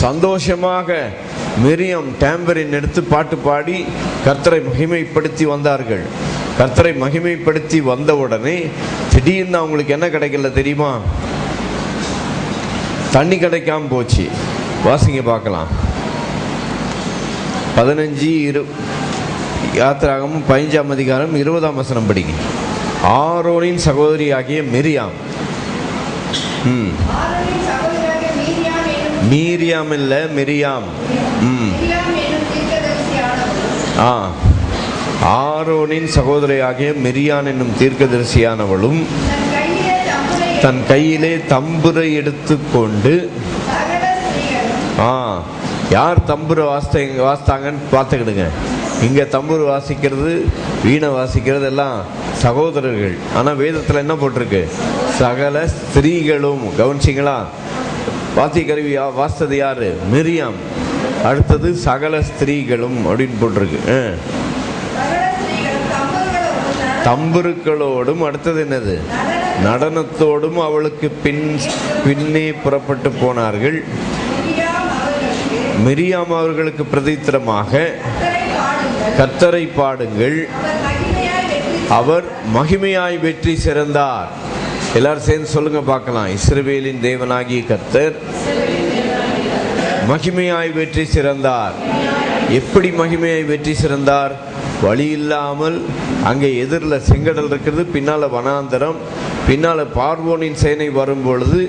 சந்தோஷமாக மிரியாம் டேம்பரின் எடுத்து பாட்டு பாடி கர்த்தரை மகிமைப்படுத்தி வந்தார்கள். கர்த்தரை மகிமைப்படுத்தி வந்தவுடனே திடீர்னு அவங்களுக்கு என்ன கிடைக்கல தெரியுமா? தண்ணி கிடைக்காம போச்சு. வாசிங்க பார்க்கலாம். 15 யாத்திராகமும் 15ஆம் அதிகாரம் 20ஆம் வசனம் படிங்க. ஆரோனின் சகோதரி ஆகிய மிரியாம், மீரியாம் இல்ல மிரியாம். ஆரோனின் சகோதரி ஆகிய மிரியான் என்னும் தீர்க்கதரிசியானவளும் தன் கையிலே தம்புரை எடுத்துக்கொண்டு, யார் தம்புரை வாசித்தாங்கன்னு பார்த்துக்கிடுங்க. இங்கே தம்புரு வாசிக்கிறது, வீணை வாசிக்கிறது எல்லாம் சகோதரர்கள். ஆனால் வேதத்தில் என்ன போட்டிருக்கு? சகல ஸ்திரீகளும். கவனிச்சிங்களா? வாத்திய கருவி வாசித்தது யாரு? மிரியாம். அடுத்தது சகல ஸ்திரீகளும் அப்படின்னு போட்டிருக்கு. தம்புருக்களோடும், அடுத்தது என்னது? நடனத்தோடும் அவளுக்கு பின்னே புறப்பட்டு போனார்கள். மிரியாம் அவர்களுக்கு பிரதித்திரமாக, கர்த்தரை பாடுங்கள், அவர் மகிமையாய் வெற்றி சிறந்தார். எல்லாரும் சேர்ந்து சொல்லுங்க பார்க்கலாம். இஸ்ரவேலின் தேவனாகிய கர்த்தர் மகிமையாய் வெற்றி சிறந்தார். எப்படி மகிமையாய் வெற்றி சிறந்தார்? வழி இல்லாமல் அங்கே எதிரில் செங்கடல் இருக்கிறது, பின்னால் வனாந்தரம், பின்னால் பார்வோனின் சேனை வரும்பொழுது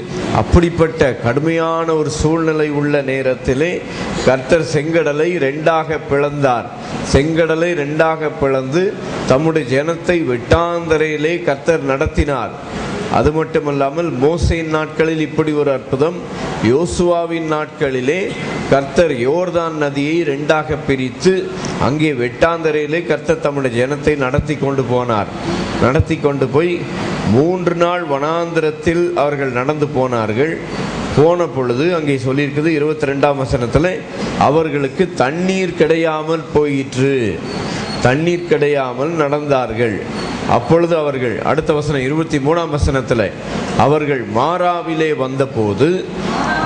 அப்படிப்பட்ட கடுமையான ஒரு சூழ்நிலை உள்ள நேரத்திலே கர்த்தர் செங்கடலை 2ஆக பிளந்தார். செங்கடலை 2ஆக பிளந்து தம்முடைய ஜனத்தை வெட்டாந்தரையிலே கர்த்தர் நடத்தினார். அது மட்டுமல்லாமல் மோசேயின் நாட்களில் இப்படி ஒரு அற்புதம், யோசுவாவின் நாட்களிலே கர்த்தர் யோர்தான் நதியை 2ஆக பிரித்து அங்கே வெட்டாந்தரையிலே கர்த்தர் தம்முடைய ஜனத்தை நடத்தி கொண்டு போனார். நடத்தி கொண்டு போய் 3 நாள் வனாந்திரத்தில் அவர்கள் நடந்து போனார்கள். போன பொழுது அங்கே சொல்லியிருக்குது 22ஆம் வசனத்தில், அவர்களுக்கு தண்ணீர் கிடையாமல் போயிற்று. தண்ணீர் கிடையாமல் நடந்தார்கள். அப்பொழுது அவர்கள், அடுத்த வசனம் 23ஆம் வசனத்தில், அவர்கள் மாராவிலே வந்தபோது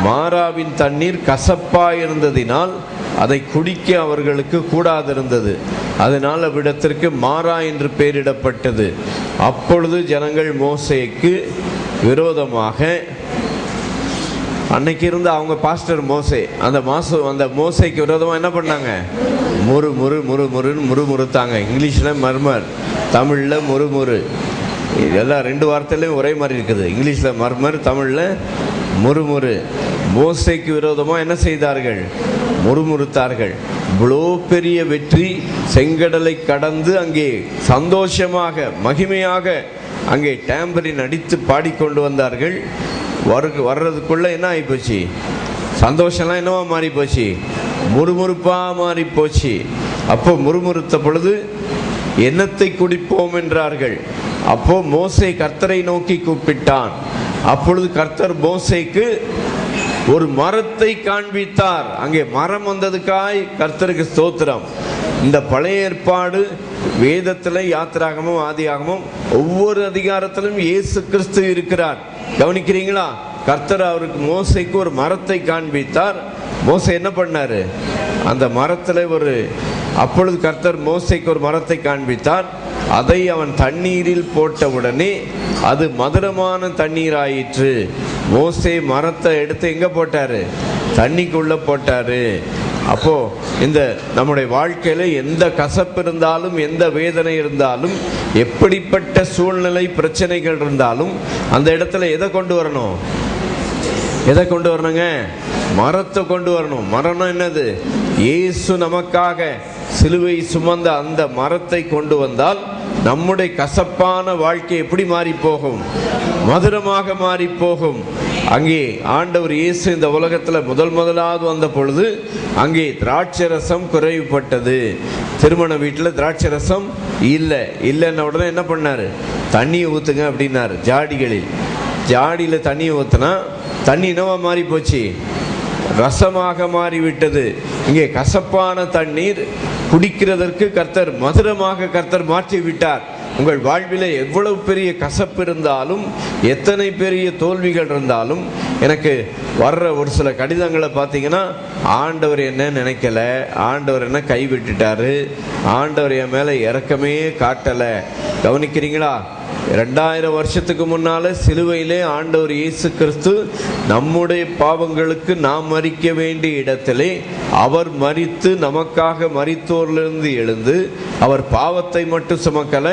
மாராவின் தண்ணீர் கசப்பாயிருந்ததினால் அதை குடிக்க அவர்களுக்கு கூடாதிருந்தது. அதனால் அவ்விடத்திற்கு மாரா என்று பெயரிடப்பட்டது. அப்பொழுது ஜனங்கள் மோசேக்கு விரோதமாக, அன்னைக்கு இருந்த அவங்க பாஸ்டர் மோசே, அந்த மோசேக்கு விரோதமாக என்ன பண்ணாங்க? முறுன்னு முறுமுறுத்தாங்க. இங்கிலீஷில் மர்மர், தமிழில் முறுமுறு. இதெல்லாம் 2 வார்த்தையிலையும் ஒரே மாதிரி இருக்குது. இங்கிலீஷில் மர்மர், தமிழில் முறுமுறு. மோசேக்கு விரோதமாக என்ன செய்தார்கள்? முறுமுறுத்தார்கள். இவ்வளோ பெரிய வெற்றி, செங்கடலை கடந்து அங்கே சந்தோஷமாக மகிமையாக அங்கே டேம்பரின் அடித்து பாடிக்கொண்டு வந்தார்கள். வர்றதுக்குள்ள என்ன ஆகி போச்சு? சந்தோஷம்லாம் என்னவா மாறி போச்சு? முறுமுறுப்பா மாறி போச்சு. அப்போ முறுமுறுத்த பொழுது என்னத்தை குடிப்போம் என்றார்கள். அப்போ மோசே கர்த்தரை நோக்கி கூப்பிட்டான். அப்பொழுது கர்த்தர் மோசேக்கு ஒரு மரத்தை காண்பித்தார். அங்கே மரம் வந்ததுக்காய் கர்த்தருக்கு ஸ்தோத்திரம். இந்த பழைய ஏற்பாடு வேதத்தில், யாத்திராகமும் ஆதியாகமும் ஒவ்வொரு அதிகாரத்திலும் இயேசு கிறிஸ்து இருக்கிறார். கவனிக்கிறீங்களா? கர்த்தர் அவருக்கு மோசேக்கு ஒரு மரத்தை காண்பித்தார். மோசே என்ன பண்ணாரு? அந்த மரத்தில் அப்பொழுது கர்த்தர் மோசேக்கு ஒரு மரத்தை காண்பித்தார். அதை அவன் தண்ணீரில் போட்டவுடனே அது மதுரமான தண்ணீர் ஆயிற்று. மோசே மரத்தை எடுத்து எங்க போட்டாரு? தண்ணிக்குள்ள போட்டாரு. அப்போ இந்த நம்முடைய வாழ்க்கையில எந்த கசப்பு இருந்தாலும், எந்த வேதனை இருந்தாலும், எப்படிப்பட்ட சூழ்நிலை பிரச்சனைகள் இருந்தாலும் அந்த இடத்துல எதை கொண்டு வரணும்? எதை கொண்டு வரணுங்க? மரத்தை கொண்டு வரணும். மரம் என்னது? இயேசு நமக்காக சிலுவை சுமந்த அந்த மரத்தை கொண்டு வந்தால் நம்முடைய கசப்பான வாழ்க்கை எப்படி மாறி போகும்? மதுரமாக மாறி போகும். அங்கே ஆண்டவர் இயேசு இந்த உலகத்தில் முதலாவது வந்த பொழுது அங்கே திராட்சரசம் குறைவுபட்டது. திருமண வீட்டில் திராட்சரசம் இல்லைன்ன உடனே என்ன பண்ணாரு? தண்ணியை ஊற்றுங்க அப்படின்னாரு. ஜாடியில் தண்ணியை ஊற்றினா தண்ணி என்னவா மாறி போச்சு? ரசமாக மாறிவிட்டது. இங்கே கசப்பான தண்ணீர் குடிக்கிறதற்கு கர்த்தர் மதுரமாக கர்த்தர் மாற்றி விட்டார். உங்கள் வாழ்வில் எவ்வளவு பெரிய கசப்பு இருந்தாலும், எத்தனை பெரிய தோல்விகள் இருந்தாலும், எனக்கு வர்ற ஒரு சில கடிதங்களை பார்த்தீங்கன்னா, ஆண்டவர் என்ன நினைக்கல, ஆண்டவர் என்ன கைவிட்டுட்டாரு, ஆண்டவர் என் மேலே இரக்கமே காட்டலை. கவனிக்கிறீங்களா? 2000 வருஷத்துக்கு முன்னால சிலுவையிலே ஆண்டவர் இயேசு கிறிஸ்து நம்முடைய பாவங்களுக்கு நாம் மரிக்க வேண்டிய இடத்திலே அவர் மரித்து நமக்காக மரித்தோரிலிருந்து எழுந்து அவர் பாவத்தை மட்டும் சுமக்கல,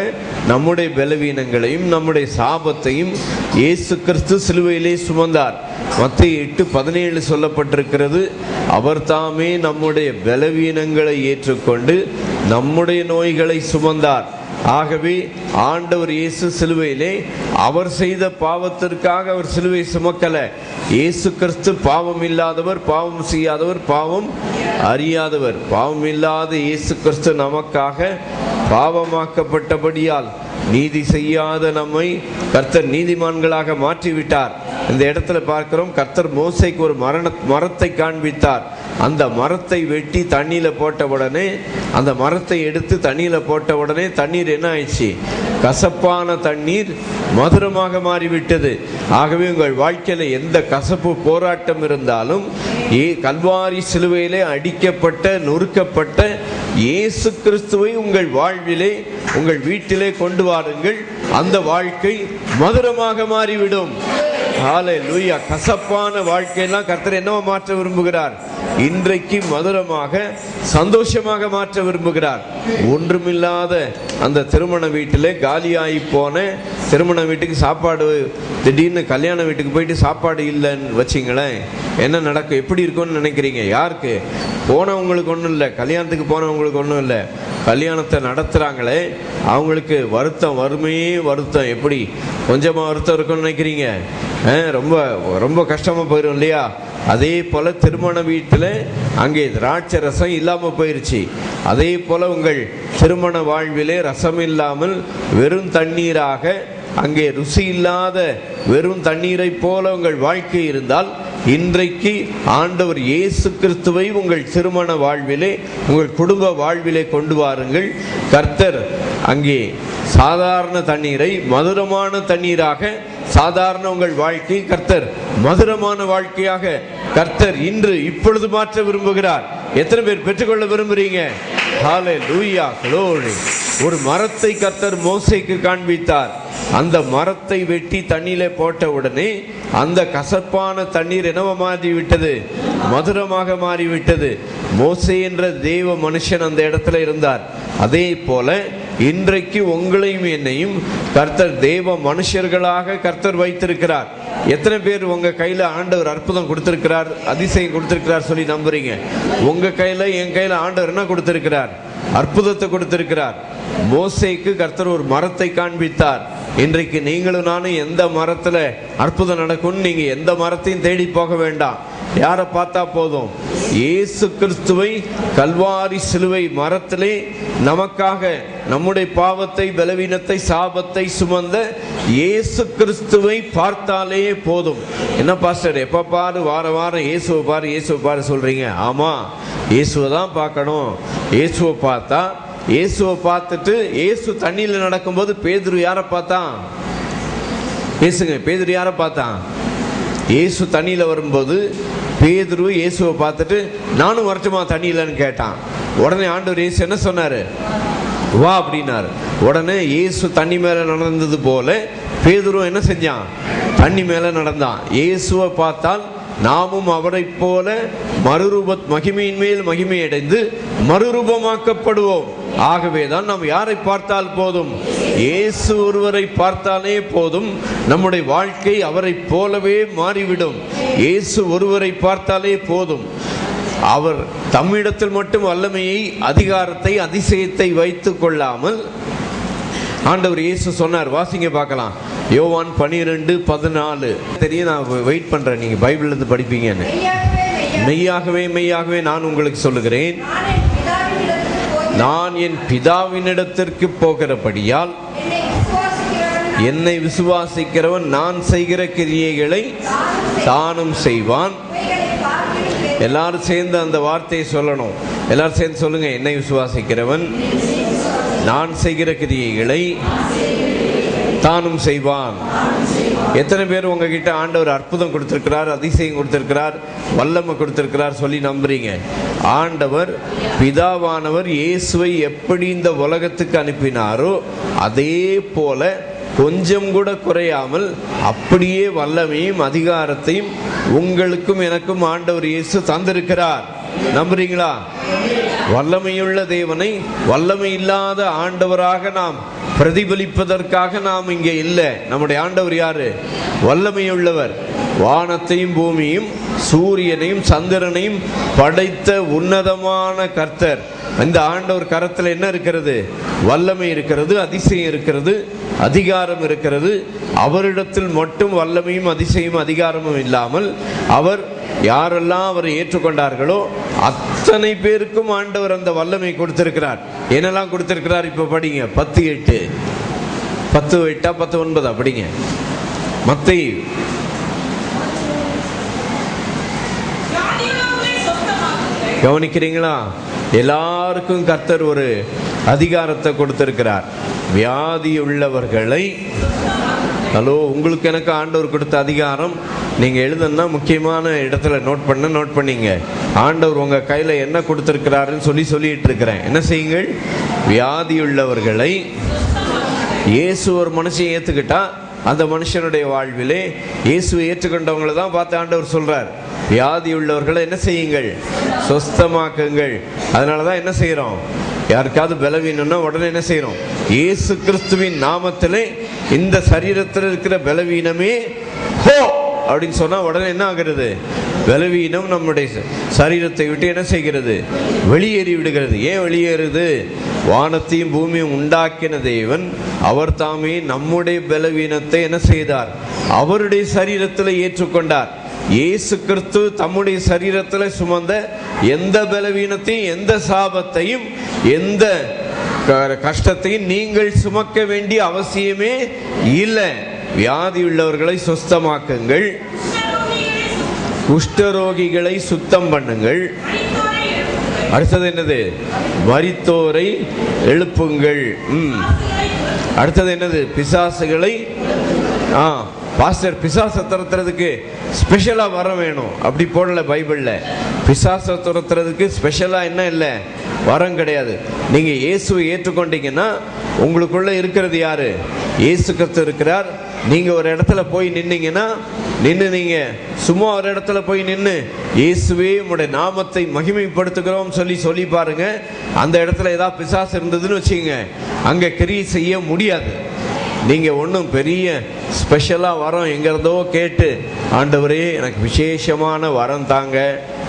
நம்முடைய பலவீனங்களையும் நம்முடைய சாபத்தையும் இயேசு கிறிஸ்து சிலுவையிலே சுமந்தார். மத்தேயு 8:17 சொல்லப்பட்டிருக்கிறது, அவர் தாமே நம்முடைய பலவீனங்களை ஏற்றுக்கொண்டு நம்முடைய நோய்களை சுமந்தார். ஆகவே ஆண்டவர் இயேசு சிலுவையிலே அவர் செய்த பாவத்திற்காக அவர் சிலுவை சுமக்கல. இயேசு கிறிஸ்து பாவம் இல்லாதவர், பாவம் செய்யாதவர், பாவம் அறியாதவர். பாவம் இல்லாத இயேசு கிறிஸ்து நமக்காக பாவமாக்கப்பட்டபடியால் நீதி செய்யாத நம்மை கர்த்தர் நீதிமான்களாக மாற்றிவிட்டார். இந்த இடத்துல பார்க்கிறோம், கர்த்தர் மோசேக்கு ஒரு மரத்தை காண்பித்தார். அந்த மரத்தை வெட்டி தண்ணியில போட்ட உடனே, அந்த மரத்தை எடுத்து தண்ணியில போட்ட உடனே தண்ணீர் என்ன ஆயிடுச்சு? கசப்பான தண்ணீர் மதுரமாக மாறிவிட்டது. ஆகவே உங்கள் வாழ்க்கையில எந்த கசப்பு போராட்டம் இருந்தாலும், கல்வாரி சிலுவையிலே அடிக்கப்பட்ட நொறுக்கப்பட்ட இயேசு கிறிஸ்துவை உங்கள் வாழ்விலே உங்கள் வீட்டிலே கொண்டு வாருங்கள். அந்த வாழ்க்கை மதுரமாக மாறிவிடும். ஹல்லேலூயா. கசப்பான வாழ்க்கையெல்லாம் கர்த்தர் என்னவா மாற்ற விரும்புகிறார்? இன்றைக்கு மதுரமாக சந்தோஷமாக மாற்ற விரும்புகிறார். ஒன்றுமில்லாத அந்த திருமண வீட்டில் காலியாகி போன திருமண வீட்டுக்கு சாப்பாடு, திடீர்னு கல்யாண வீட்டுக்கு போயிட்டு சாப்பாடு இல்லைன்னு வச்சிங்களேன், என்ன நடக்கும்? எப்படி இருக்கும்னு நினைக்கிறீங்க? யாருக்கு? போனவங்களுக்கு ஒன்றும் இல்லை, கல்யாணத்துக்கு போனவங்களுக்கு ஒன்றும் இல்லை. கல்யாணத்தை நடத்துகிறாங்களே அவங்களுக்கு வருத்தம், வறுமையே வருத்தம். எப்படி கொஞ்சமாக வருத்தம் இருக்கும்னு நினைக்கிறீங்க? ரொம்ப ரொம்ப கஷ்டமாக போயிடும் இல்லையா? அதே போல் திருமண வீட்டில் அங்கே திராட்சை ரசம் இல்லாமல் போயிடுச்சு. அதே போல் உங்கள் திருமண வாழ்விலே ரசம் இல்லாமல் வெறும் தண்ணீராக, அங்கே ருசி இல்லாத வெறும் தண்ணீரை போல உங்கள் வாழ்க்கை இருந்தால், இன்றைக்கு ஆண்டவர் இயேசு கிறிஸ்துவை உங்கள் திருமண வாழ்விலே உங்கள் குடும்ப வாழ்விலே கொண்டு வாருங்கள். கர்த்தர் அங்கே சாதாரண தண்ணீரை மதுரமான தண்ணீராக, சாதாரண உங்கள் வாழ்க்கை கர்த்தர் மதுரமான வாழ்க்கையாக கர்த்தர் இன்று இப்பொழுது மாற்ற விரும்புகிறார். எத்தனை பேர் பெற்றுக்கொள்ள விரும்புறீங்க? ஹல்லேலூயா, க்ளோரி. ஒரு மரத்தை கர்த்தர் மோசேக்கு காண்பித்தார். அந்த மரத்தை வெட்டி தண்ணீரிலே போட்ட உடனே அந்த கசப்பான தண்ணீர் என்னவா மாறிவிட்டது? மதுரமாக மாறிவிட்டது. மோசே என்ற தேவ மனுஷன் அந்த இடத்துல இருந்தார். அதே போல இன்றைக்கு உங்களையும் என்னையும் கர்த்தர் தேவ மனுஷர்களாக கர்த்தர் வைத்திருக்கிறார். எத்தனை பேர் உங்க கையில ஆண்டவர் அற்புதம் கொடுத்திருக்கிறார், அதிசயம் கொடுத்திருக்கிறார் சொல்லி நம்புறீங்க? உங்க கையில என் கையில ஆண்டவர் என்ன கொடுத்திருக்கிறார்? அற்புதத்தை கொடுத்திருக்கிறார். மோசேக்கு கர்த்தர் ஒரு மரத்தை காண்பித்தார். இன்றைக்கு நீங்களும் நானும் எந்த மரத்துல அற்புதம் நடக்கும்னு நீங்க எந்த மரத்தையும் தேடி போக வேண்டாம். யாரை பார்த்தா போதும்? இயேசு கிறிஸ்துவை கல்வாரி சிலுவை மரத்திலே நமக்காக நம்முடைய பாவத்தை, பலவீனத்தை, சாபத்தை சுமந்த இயேசு கிறிஸ்துவை பார்த்தாலே போதும். என்ன பாஸ்டர் எப்ப பாரு வாரம் வாரம் இயேசுவை பாரு இயேசுவை பாரு சொல்றீங்க? ஆமா, இயேசுவை தான் பார்க்கணும். இயேசுவை பார்த்தா, இயேசுவை பார்த்துட்டு இயேசு தண்ணியில் நடக்கும்போது பேதுரு யாரை பார்த்தான்? பேசுங்க. பேதுரு யாரை பார்த்தான்? இயேசு தண்ணியில் வரும்போது பேதுரு இயேசுவை பார்த்துட்டு நானும் வரட்டுமா தண்ணியிலன்னு கேட்டான். உடனே ஆண்டவர் இயேசு என்ன சொன்னாரு? வா அப்படின்னாரு. உடனே இயேசு தண்ணி மேல நடந்தது போல பேதுரு என்ன செஞ்சான்? தண்ணி மேல நடந்தான். இயேசுவை பார்த்தால் நாமும் அவரை போல மகிமையின் மேல் மகிமை அடைந்து மறுரூபமாக்கப்படுவோம். ஆகவேதான் நாம் யாரை பார்த்தால் போதும்? இயேசு ஒருவரை பார்த்தாலே போதும், நம்முடைய வாழ்க்கை அவரை போலவே மாறிவிடும். இயேசு ஒருவரை பார்த்தாலே போதும். அவர் தம்மிடத்தில் மட்டும் வல்லமையை, அதிகாரத்தை, அதிசயத்தை வைத்துக் கொள்ளாமல் ஆண்டவர் இயேசு சொன்னார். வாசிங்க பார்க்கலாம். யோவான் 12:14. தெரியும், நான் வெயிட் பண்றேன், நீங்க பைபிள்ல இருந்து படிப்பீங்கன்னு. மெய்யாகவே மெய்யாகவே நான் உங்களுக்கு சொல்லுகிறேன், நான் என் பிதாவினிடத்திற்கு போகிறபடியால் என்னை விசுவாசிக்கிறவன் நான் செய்கிற கிரியைகளை தானும் செய்வான். எல்லாரும் சேர்ந்து அந்த வார்த்தையை சொல்லணும். எல்லாரும் சேர்ந்து சொல்லுங்க. என்னை விசுவாசிக்கிறவன் நான் செய்கிற கிரியைகளை தானும் செய்வான். எத்தனை பேர் உங்ககிட்ட ஆண்டவர் அற்புதம் கொடுத்திருக்கிறார், அதிசயம் கொடுத்திருக்கிறார், வல்லமை கொடுத்திருக்கிறார் சொல்லி நம்புறீங்க? ஆண்டவர் பிதாவானவர் இயேசுவை எப்படி இந்த உலகத்துக்கு அனுப்பினாரோ அதே போல கொஞ்சம் கூட குறையாமல் அப்படியே வல்லமையும் அதிகாரத்தையும் உங்களுக்கும் எனக்கும் ஆண்டவர் இயேசு தந்திருக்கிறார். நம்புறீங்களா? வல்லமையுள்ள தேவனை வல்லமை இல்லாத ஆண்டவராக நாம் பிரதிபலிப்பதற்காக நாம் இங்கே இல்லை. நம்முடைய ஆண்டவர் யாரு? வல்லமையுள்ளவர். வானத்தையும் பூமியும் சூரியனையும் சந்திரனையும் படைத்த உன்னதமான கர்த்தர். இந்த ஆண்டவர் கரத்தில் என்ன இருக்கிறது? வல்லமை இருக்கிறது, அதிசயம் இருக்கிறது, அதிகாரம் இருக்கிறது. அவரிடத்தில் மட்டும் வல்லமையும் அதிசயமும் அதிகாரமும் இல்லாமல் அவர் யாரெல்லாம் அவரை ஏற்றுக்கொண்டார்களோ அத்தனை பேருக்கும் ஆண்டவர் அந்த வல்லமை கொடுத்திருக்கிறார். என்னெல்லாம் கொடுத்திருக்கிறார்? இப்ப படிங்க. 10:8 10:8 19 படிங்க. மத்தேயு கவனிக்கிறீங்களா? எல்லாருக்கும் கர்த்தர் ஒரு அதிகாரத்தை கொடுத்திருக்கிறார். வியாதி உள்ளவர்களை, ஹலோ, உங்களுக்கு எனக்கு ஆண்டவர் கொடுத்த அதிகாரம். நீங்க எழுதுனா முக்கியமான இடத்துல நோட் பண்ணிங்க. ஆண்டவர் உங்க கையில என்ன கொடுத்திருக்கிறாருன்னு சொல்லிட்டு இருக்கிறேன். என்ன செய்யுங்கள்? வியாதி உள்ளவர்களை. இயேசு ஒரு மனுஷன் ஏத்துக்கிட்டா அந்த மனுஷனுடைய வாழ்விலே இயேசுவை ஏற்றுக்கொண்டவங்களை தான் பார்த்து ஆண்டவர் சொல்றார், வியாதி உள்ளவர்களை என்ன செய்யுங்கள்? சொஸ்தமாக்குங்கள். அதனாலதான் என்ன செய்யறோம்? யாருக்காவது பலவீனம்னா உடனே என்ன செய்யறோம்? இயேசு கிறிஸ்துவின் நாமத்திலே இந்த சரீரத்தில் இருக்கிற பலவீனமே ஹோ அப்படின்னு சொன்னா உடனே என்ன ஆகிறது? பலவீனம் நம்முடைய சரீரத்தை விட்டு என்ன செய்கிறது? வெளியேறி விடுகிறது. ஏன் வெளியேறுது? வானத்தையும் பூமியும் உண்டாக்கின தேவன் அவர் தாமே நம்முடைய பலவீனத்தை என்ன செய்தார்? அவருடைய சரீரத்தில் ஏற்றுக்கொண்டார். இயேசு கிறிஸ்து தம்முடைய சரீரத்தில் சுமந்த எந்த பலவீனத்தையும், எந்த சாபத்தையும், எந்த கஷ்டத்தையும் நீங்கள் சுமக்க வேண்டிய அவசியமே இல்லை. வியாதி உள்ளவர்களை சுத்தமாக்குங்கள், குஷ்டரோகிகளை சுத்தம் பண்ணுங்கள். அடுத்தது என்னது? மரித்தோரை எழுப்புங்கள். அடுத்தது என்னது? பிசாசுகளை. பாஸ்டர், பிசாசை துரத்துறதுக்கு ஸ்பெஷலா வர வேணும் அப்படி போடல பைபிள்ல. பிசாசை துரத்துறதுக்கு ஸ்பெஷலா என்ன இல்லை? வரம் கிடையாது. நீங்க இயேசுவை ஏற்றுக்கொண்டீங்கன்னா உங்களுக்குள்ள இருக்கிறது யாரு? இயேசு கிறிஸ்து இருக்கிறார். நீங்க ஒரு இடத்துல போய் நின்னீங்கன்னா, நீங்க சும்மா ஒரு இடத்துல போய் நின்று இயேசுவே உங்களுடைய நாமத்தை மகிமைப்படுத்துகிறோம் சொல்லி பாருங்க. அந்த இடத்துல ஏதாவது பிசாசு இருந்ததுன்னு வச்சுக்கோங்க, அங்க கிரியை செய்ய முடியாது. நீங்க ஒன்றும் பெரிய ஸ்பெஷலா வரம் எங்கிறதோ கேட்டு, ஆண்டவரே எனக்கு விசேஷமான வரம் தாங்க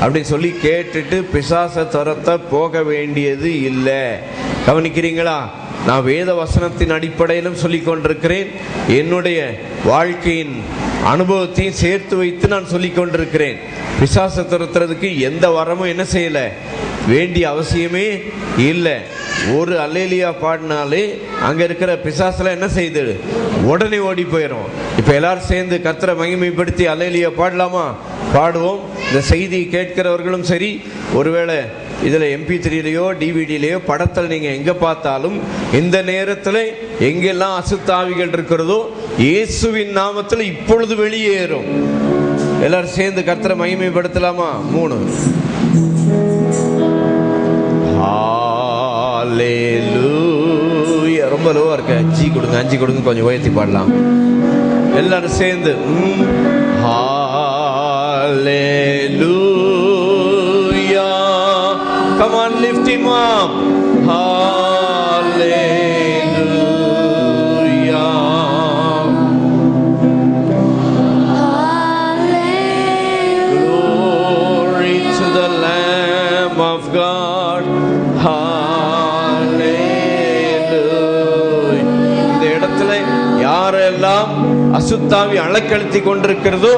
அப்படின்னு சொல்லி கேட்டுட்டு பிசாசை துரத்த போக வேண்டியது இல்லை. கவனிக்கிறீங்களா? நான் வேத வசனத்தின் அடிப்படையிலும் சொல்லி கொண்டிருக்கிறேன், என்னுடைய வாழ்க்கையின் அனுபவத்தையும் சேர்த்து வைத்து நான் சொல்லி கொண்டிருக்கிறேன். பிசாசை துரத்துறதுக்கு எந்த வரமும் என்ன செய்யல வேண்டிய அவசியமே இல்லை. ஒரு அல்லேலியா பாடினாலே அங்க இருக்கிற பிசாசுல என்ன செய்யுது? உடனே ஓடி போயிடும். இப்ப எல்லாரும் சேர்ந்து கர்த்தரை மகிமைப்படுத்தி அல்லேலியா பாடலாமா? பாடுவோம். இந்த செய்தி கேட்கிறவர்களும் சரி, ஒருவேளை இதுல MP3லயோ டிவிடிலயோ படத்தில் நீங்க எங்க பார்த்தாலும் இந்த நேரத்தில் எங்கெல்லாம் அசுத்தாவிகள் இருக்கிறதோ இயேசுவின் நாமத்தில் இப்பொழுது வெளியேறும். எல்லாரும் சேர்ந்து கர்த்தரை மகிமைப்படுத்தலாமா? 3. ஹalleluya. ரொம்ப லோவா இருக்கு. 5 கொடுங்க, கொஞ்சம் உயர்த்தி பாடலாம். எல்லாரும் சேர்ந்து ஹalleluya. Come on, lift him up. Hallelujah. Glory to the Lamb of God. Hallelujah. இந்த இடத்துல யாரெல்லாம் அசுத்தாவி அலக்கழித்து கொண்டிருக்கிறதோ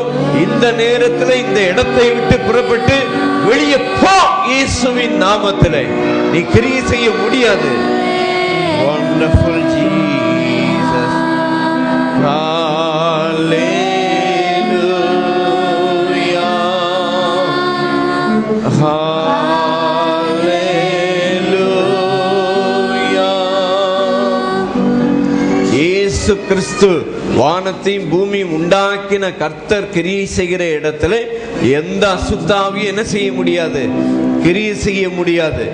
இந்த நேரத்தில் இந்த இடத்தை விட்டு புறப்பட்டு வெளியே போ. இயேசுவின் நாமத்திலே நீ கிரியை செய்ய முடியாது. Wonderful Jesus. Hallelujah. Hallelujah. இயேசு கிறிஸ்து வானத்தையும் பூமியும் உண்டாக்கின கர்த்தர் கிரியை செய்கிற இடத்துல எந்த அசுத்தாவியும் என்ன செய்ய முடியாது, கிரியை செய்ய முடியாது.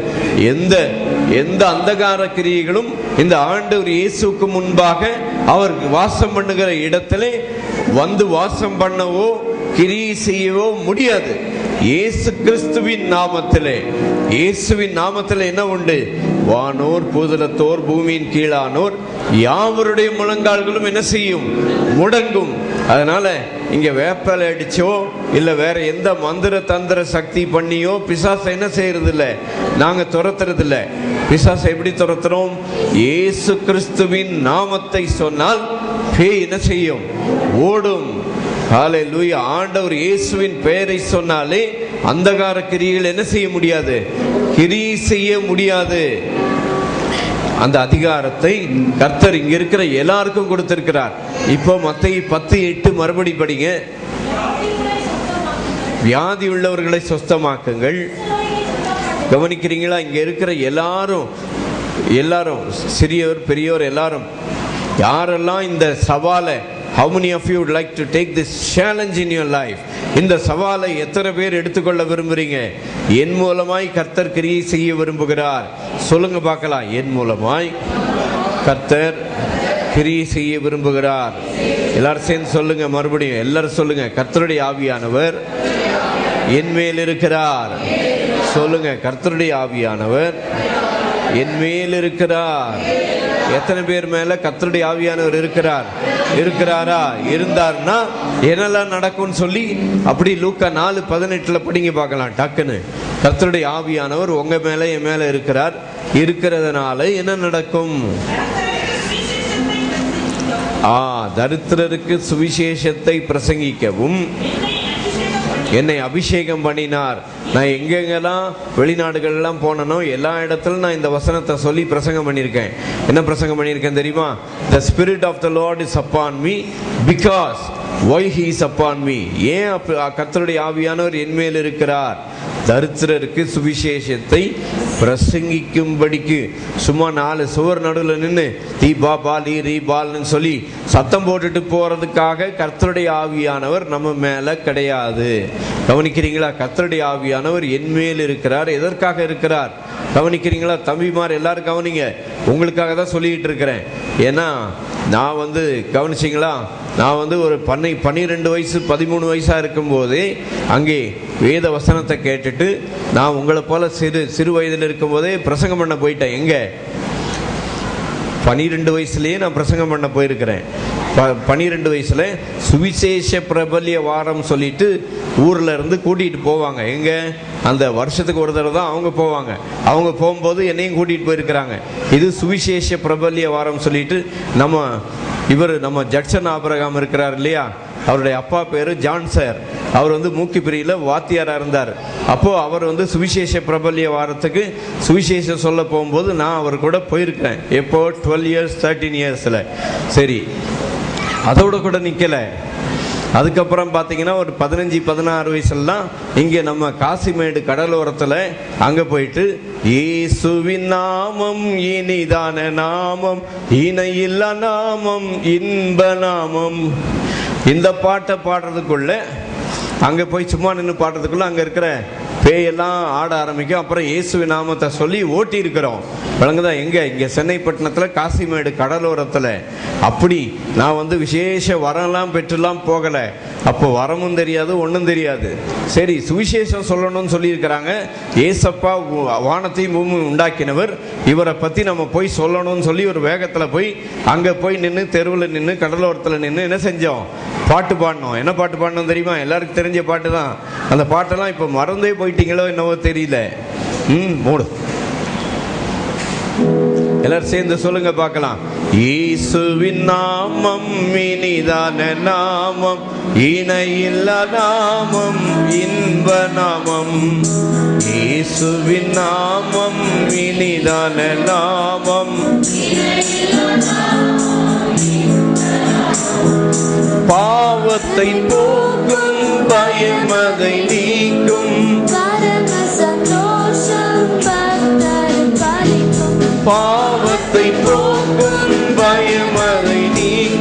எந்த அந்தகார கிரியைகளும் இந்த ஆண்டவர் இயேசுக்கு முன்பாக அவர் வாசம் பண்ணுகிற இடத்துல வந்து வாசம் பண்ணவோ கிரியை செய்யவோ முடியாது. இயேசு கிறிஸ்துவின் நாமத்திலே என்ன உண்டு? வானோர் பூதலத்தோர் பூமியின் கீழானோர் யாவருடைய முழங்கால்களும் என்ன செய்யும்? முடங்கும். அதனால இங்க வேப்பலை அடிச்சோ இல்ல வேற எந்த மந்திர தந்திர சக்தி பண்ணியோ பிசாசை என்ன செய்யறது இல்லை, நாங்க துரத்துறது இல்லை. பிசாசை எப்படி துரத்துறோம்? இயேசு கிறிஸ்துவின் நாமத்தை சொன்னால் பேய் என்ன செய்யும்? ஓடும். ஹல்லேலூயா. ஆண்டவர் இயேசுவின் பெயரை சொன்னாலே அந்தகார கிரியைகள் என்ன செய்ய முடியாது, கிரியை செய்ய முடியாது. அந்த அதிகாரத்தை கர்த்தர் இங்க இருக்கிற எல்லாருக்கும் கொடுத்திருக்கிறார். இப்போ மத்தேயு 10:8 மறுபடி படிங்க. வியாதி உள்ளவர்களை சொஸ்தமாக்குங்கள். கவனிக்கிறீங்களா? இங்க இருக்கிற எல்லாரும் சிறியோர் பெரியோர் எல்லாரும் யாரெல்லாம் இந்த சவாலை, how many of you would like to take this challenge in your life? இந்த சவாலை எத்தனை பேர் எடுத்துக்கொள்ள விரும்புறீங்க? என் மூலமாய் கர்த்தர் கிரியை செய்ய விரும்புகிறார். சொல்லுங்க பார்க்கலாம். என் மூலமாய் கர்த்தர் கிரியை செய்ய விரும்புகிறார். எல்லாரும் சேர்ந்து சொல்லுங்க. மறுபடியும் எல்லாரும் சொல்லுங்க. கர்த்தருடைய ஆவியானவர் என் மேல் இருக்கிறார். சொல்லுங்க. கர்த்தருடைய ஆவியானவர் என் மேல் இருக்கிறார். எத்தனை பேர் மேல கர்த்தருடைய ஆவியானவர் இருக்கிறாரா? இருந்தார்னா என்னெல்லாம் நடக்கும்னு சொல்லி அப்படி லூக்கா 4:18 படிங்க பார்க்கலாம். டக்குன்னு கர்த்தருடைய ஆவியானவர் உங்க மேல என் மேல இருக்கிறதுனால என்ன நடக்கும்? தரித்திரருக்கு சுவிசேஷத்தை பிரசங்கிக்கவும் என்னை அபிஷேகம் பண்ணினார். நான் எங்கெங்கெல்லாம் வெளிநாடுகள்லாம் போனனோ எல்லா இடத்துலையும் நான் இந்த வசனத்தை சொல்லி பிரசங்கம் பண்ணியிருக்கேன். என்ன பிரசங்கம் பண்ணியிருக்கேன் தெரியுமா? The Spirit of the Lord is upon me because why he is upon me. ஏன் கர்த்தருடைய ஆவியானவர் என் மேல் இருக்கிறார்? தரித்திரருக்கு சுவிசேஷத்தை பிரசங்கிக்கும்படிக்கு. சும்மா 4 சுவர் நடுவில் நின்று தீ பா பாலி ரீ பால்னு சொல்லி சத்தம் போட்டுட்டு போறதுக்காக கர்த்தருடைய ஆவியானவர் நம்ம மேல கிடையாது. கவனிக்கிறீங்களா? கர்த்தருடைய ஆவியானவர் என் மேல் இருக்கிறார். எதற்காக இருக்கிறார்? கவனிக்கிறீங்களா? தம்பிமார் எல்லாரும் கவனிங்க. உங்களுக்காக தான் சொல்லிட்டு இருக்கிறேன். ஏன்னா நான் கவனிச்சிங்களா, நான் ஒரு 12 வயசு 13 வயசா இருக்கும்போதே அங்கே வேத வசனத்தை கேட்டுட்டு நான் உங்களை போல சிறு வயதில் இருக்கும்போதே பிரசங்கம் பண்ண போயிட்டேன். எங்க 12 வயசுலயே நான் பிரசங்கம் பண்ண போயிருக்கிறேன். 12 வயசுல சுவிசேஷ பிரபல்ய வாரம் சொல்லிட்டு ஊர்ல இருந்து கூட்டிட்டு போவாங்க. எங்க அந்த வருஷத்துக்கு ஒரு தடவை தான் அவங்க போவாங்க. அவங்க போகும்போது என்னையும் கூட்டிட்டு போயிருக்கிறாங்க. இது சுவிசேஷ பிரபல்ய வாரம் சொல்லிட்டு நம்ம ஜட்சன் ஆபிரகாம் இருக்கிறார் இல்லையா, அவருடைய அப்பா பேரு ஜான் சார். அவர் மூக்கிப்பிரியில வாத்தியாரா இருந்தார். அப்போ அவர் சுவிசேஷ பிரபல்ய வாரத்துக்கு சுவிசேஷம் சொல்ல போகும்போது நான் அவர் கூட போயிருக்கிறேன். எப்போ 12 இயர்ஸ் 13 இயர்ஸ்ல. சரி, அதோட கூட நிக்கல. அதுக்கப்புறம் பார்த்தீங்கன்னா ஒரு 15-16 வயசுலாம் இங்கே நம்ம காசிமேடு கடலோரத்தில் அங்கே போயிட்டு இயேசுவின் நாமம் இனிதான நாமம், இணையில்லா நாமம், இன்ப நாமம், இந்த பாட்டை பாடுறதுக்குள்ள அங்கே போய் சும்மா நின்று பாடுறதுக்குள்ள அங்கே இருக்கிற பேயெல்லாம் ஆட ஆரம்பிக்கும். அப்புறம் இயேசுவின் நாமத்தை சொல்லி ஓட்டி இருக்கிறோம். விளங்குதா? இங்கே சென்னைப்பட்டினத்தில் காசிமேடு கடலோரத்தில். அப்படி நான் விசேஷ வரம்லாம் பெற்றுலாம் போகலை. அப்போ வரமும் தெரியாது, ஒன்றும் தெரியாது. சரி, சுவிசேஷம் சொல்லணும்னு சொல்லியிருக்கிறாங்க. ஏசப்பா வானத்தையும் பூமி உண்டாக்கினவர், இவரை பற்றி நம்ம போய் சொல்லணும்னு சொல்லி ஒரு வேகத்தில் போய் அங்கே போய் நின்று தெருவில் நின்று கடலோரத்தில் நின்று என்ன செஞ்சோம்? பாட்டு பாடணும். என்ன பாட்டு பாடணும் தெரியுமா? எல்லாருக்கும் தெரிஞ்ச பாட்டு தான். அந்த பாட்டெல்லாம் இப்போ மறந்தே போயிட்டீங்களோ என்னவோ தெரியல. மூடு. எல்லாரும் சேர்ந்து சொல்லுங்க பார்க்கலாம். இயேசுவின் நாமம் இனிதான நாமம், இணையில்லா நாமம், இன்ப நாமம். இயேசுவின் நாமம் இனிதான நாமம், பாவத்தை போக்கும், பயமதை நீக்கும், பாவத்தை போக்கும், பயமதை நீக்கும்,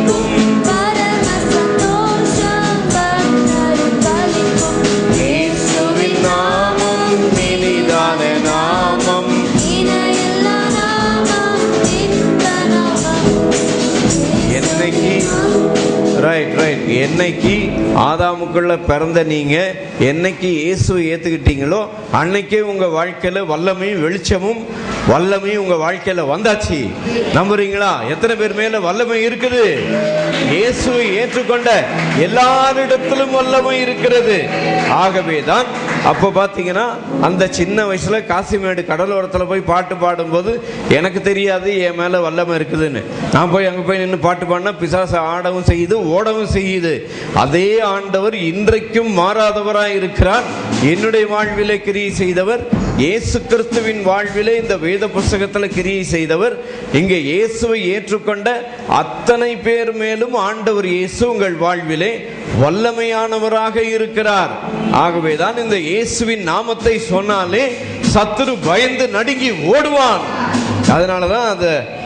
என்னைக்கு ஆதாமுக்குள்ள பிறந்த நீங்க என்னைக்கு இயேசுவை ஏத்துக்கிட்டீங்களோ அன்னைக்கே உங்க வாழ்க்கையில வல்லமையும் வெளிச்சமும் வல்லமையும் உங்க வாழ்க்கையில வந்தாச்சு. நம்புறீங்களா? எத்தனை பேர் மேல வல்லமை இருக்குது? இயேசுவை ஏற்றுக்கொண்ட எல்லாரிடத்திலும் வல்லமை இருக்கிறது. ஆகவே தான் அப்போ பார்த்தீங்கன்னா அந்த சின்ன வயசுல காசிமேடு கடலோரத்தில் போய் பாட்டு பாடும்போது எனக்கு தெரியாது என் மேல வல்லமை இருக்குதுன்னு. நான் போய் அங்கே போய் நின்று பாட்டு பாடினா பிசாசு ஆடவும் செய்யுது, ஓடவும் செய்யுது. அதே ஆண்டவர் இன்றைக்கும் மாறாதவராய் இருக்கிறார். என்னுடைய வாழ்விலே கிரியை செய்தவர், இயேசு கிறிஸ்துவின் வாழ்விலே இந்த வேத புஸ்தகத்தில் கிரியை செய்தவர், இங்கே இயேசுவை ஏற்றுக்கொண்ட அத்தனை பேர் மேலும் ஆண்டவர் இயேசு உங்கள் வாழ்விலே வல்லமையானவராக இருக்கிறார். ஆகவேதான் இந்த இயேசுவின் நாமத்தை சொன்னாலே சத்துரு பயந்து நடுங்கி ஓடுவான். அதனாலதான்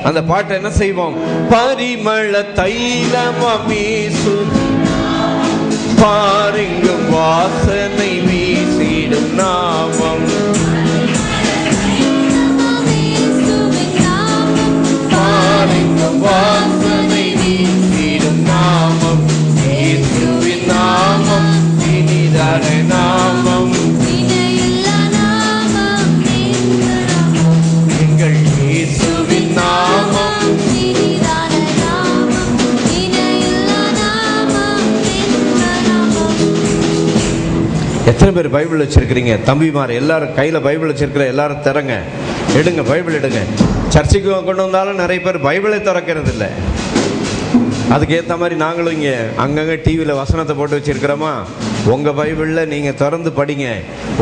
அந்த பாட்டை என்ன செய்வோம்? பரிமள தைலமேசு பாருங்கும் வாசனை வீசிடும் நாமம், பாருங்கும் வாசனை வீசிடும் நாமம், இயேசுவின் நாமம் இனிதான நாமம், எங்கள் இயேசுவின் நாமம். எத்தனை பேர் பைபிள் வச்சிருக்கிறீங்க? தம்பிமார் எல்லாரும் கையில பைபிள் வச்சிருக்கிற எல்லாரும் திறங்க, எடுங்க, பைபிள் எடுங்க. சர்ச்சைக்கு கொண்டு வந்தாலும் நிறைய பேர் பைபிளை திறக்கிறது இல்லை. அதுக்கேற்ற மாதிரி நாங்களும் இங்கே அங்கங்கே டிவியில் வசனத்தை போட்டு வச்சிருக்கிறோமா? உங்கள் பைபிளில் நீங்கள் திறந்து படிங்க.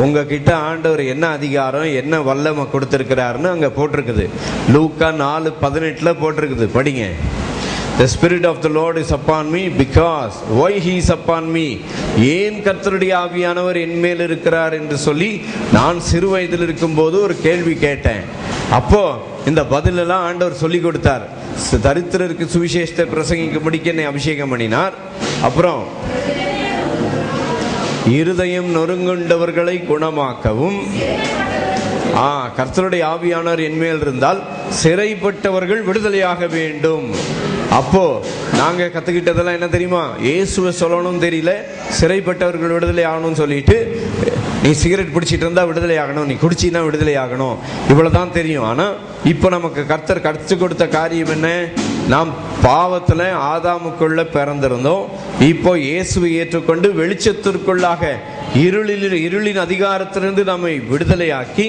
உங்ககிட்ட ஆண்டவர் என்ன அதிகாரம் என்ன வல்லமை கொடுத்துருக்கிறாருன்னு அங்கே போட்டிருக்குது. லூக்கா 4:18 போட்டிருக்குது, படிங்க. The Spirit of the Lord is upon me because why he is upon me, ஏன் கர்த்தருடைய ஆவியானவர் என் மேல் இருக்கிறார் என்று சொல்லி நான் சிறு வயதில் இருக்கும்போது ஒரு கேள்வி கேட்டேன். அப்போ இந்த பதிலெல்லாம் ஆண்டவர் சொல்லி கொடுத்தார். தரித்திரருக்கு சுவிசேஷத்தை பிரசங்கிக்க முடிக்க என்னை அபிஷேகம் பண்ணினார். அப்புறம் இருதயம் நொறுங்குண்டவர்களை குணமாக்கவும், கர்த்தருடைய ஆவியானவர் என் மேல் இருந்தால் சிறைப்பட்டவர்கள் விடுதலையாக வேண்டும். அப்போ நாங்க கத்துக்கிட்டதெல்லாம் என்ன தெரியுமா? இயேசுவை சொல்லணும் தெரியல, சிறைப்பட்டவர்கள் விடுதலை ஆகணும்னு சொல்லிட்டு, நீ சிகரெட் பிடிச்சிட்டு இருந்தா விடுதலை ஆகணும், நீ குடிச்சின்னா விடுதலை ஆகணும், இவ்வளவுதான் தெரியும். ஆனா இப்ப நமக்கு கர்த்தர் கற்று கொடுத்த காரியம் என்ன? நாம் பாவத்துல ஆதாமுக்குள்ள பிறந்திருந்தோம். இப்போ இயேசுவை ஏற்றுக்கொண்டு வெளிச்சத்திற்குள்ளாக இருளின் அதிகாரத்திலிருந்து நம்மை விடுதலையாக்கி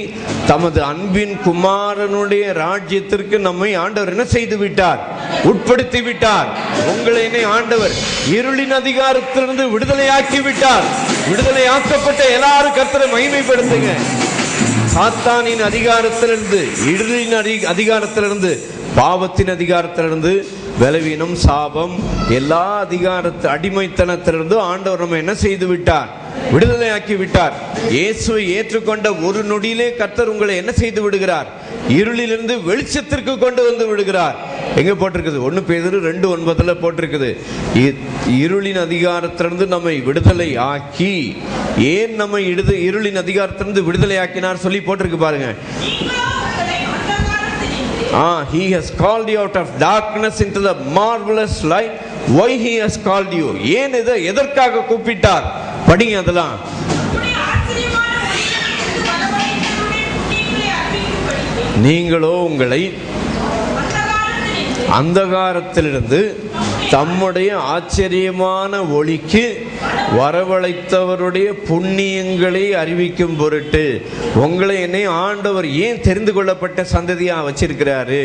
தமது அன்பின் குமாரனுடைய ராஜ்யத்திற்கு நம்மை ஆண்டவர் என்ன செய்து விட்டார்? உட்படுத்தி விட்டார். உங்களை என்னை ஆண்டவர் இருளின் அதிகாரத்திலிருந்து விடுதலையாக்கி விட்டார். விடுதலையாக்கப்பட்ட எல்லாரும் கர்த்தரை மகிமைப்படுத்துங்க. சாத்தானின் அதிகாரத்திலிருந்து, இருளின் அதிகாரத்திலிருந்து, பாவத்தின் அதிகாரத்திலிருந்து, பலவீனம், சாபம், எல்லா அடிமைத்தனத்திலிருந்து ஆண்டவர் நம்ம என்ன செய்து விட்டார்? விடுதலையாக்கி விட்டார். இயேசுவை ஏற்றுக்கொண்ட ஒரு நொடியிலே கர்த்தர் உங்களை என்ன செய்து விடுகிறார்? இருளிலிருந்து வெளிச்சத்திற்கு கொண்டு வந்து விடுகிறார். எங்க போட்டிருக்குது? 1 பேதுரு 2:9 போட்டிருக்குது. இருளின் அதிகாரத்திலிருந்து நம்மை விடுதலை ஆக்கி, ஏன் நம்மை இருளின் அதிகாரத்திலிருந்து விடுதலை ஆக்கினார் சொல்லி போட்டிருக்கு பாருங்க. He has called you out of darkness into the marvelous light. Why he has called you? ஏன் எதற்காக கூப்பிட்டார்? படிங்க அதெல்லாம். நீங்களோ உங்களை அந்தகாரத்திலிருந்து தம்முடைய ஆச்சரியமான ஒளிக்கு வரவழைத்தவருடைய புண்ணியங்களை அறிவிக்கும் பொருட்டு உங்களை என்னை ஆண்டவர் ஏன் தெரிந்து கொள்ளப்பட்ட சந்ததியா வச்சிருக்கிறாரு?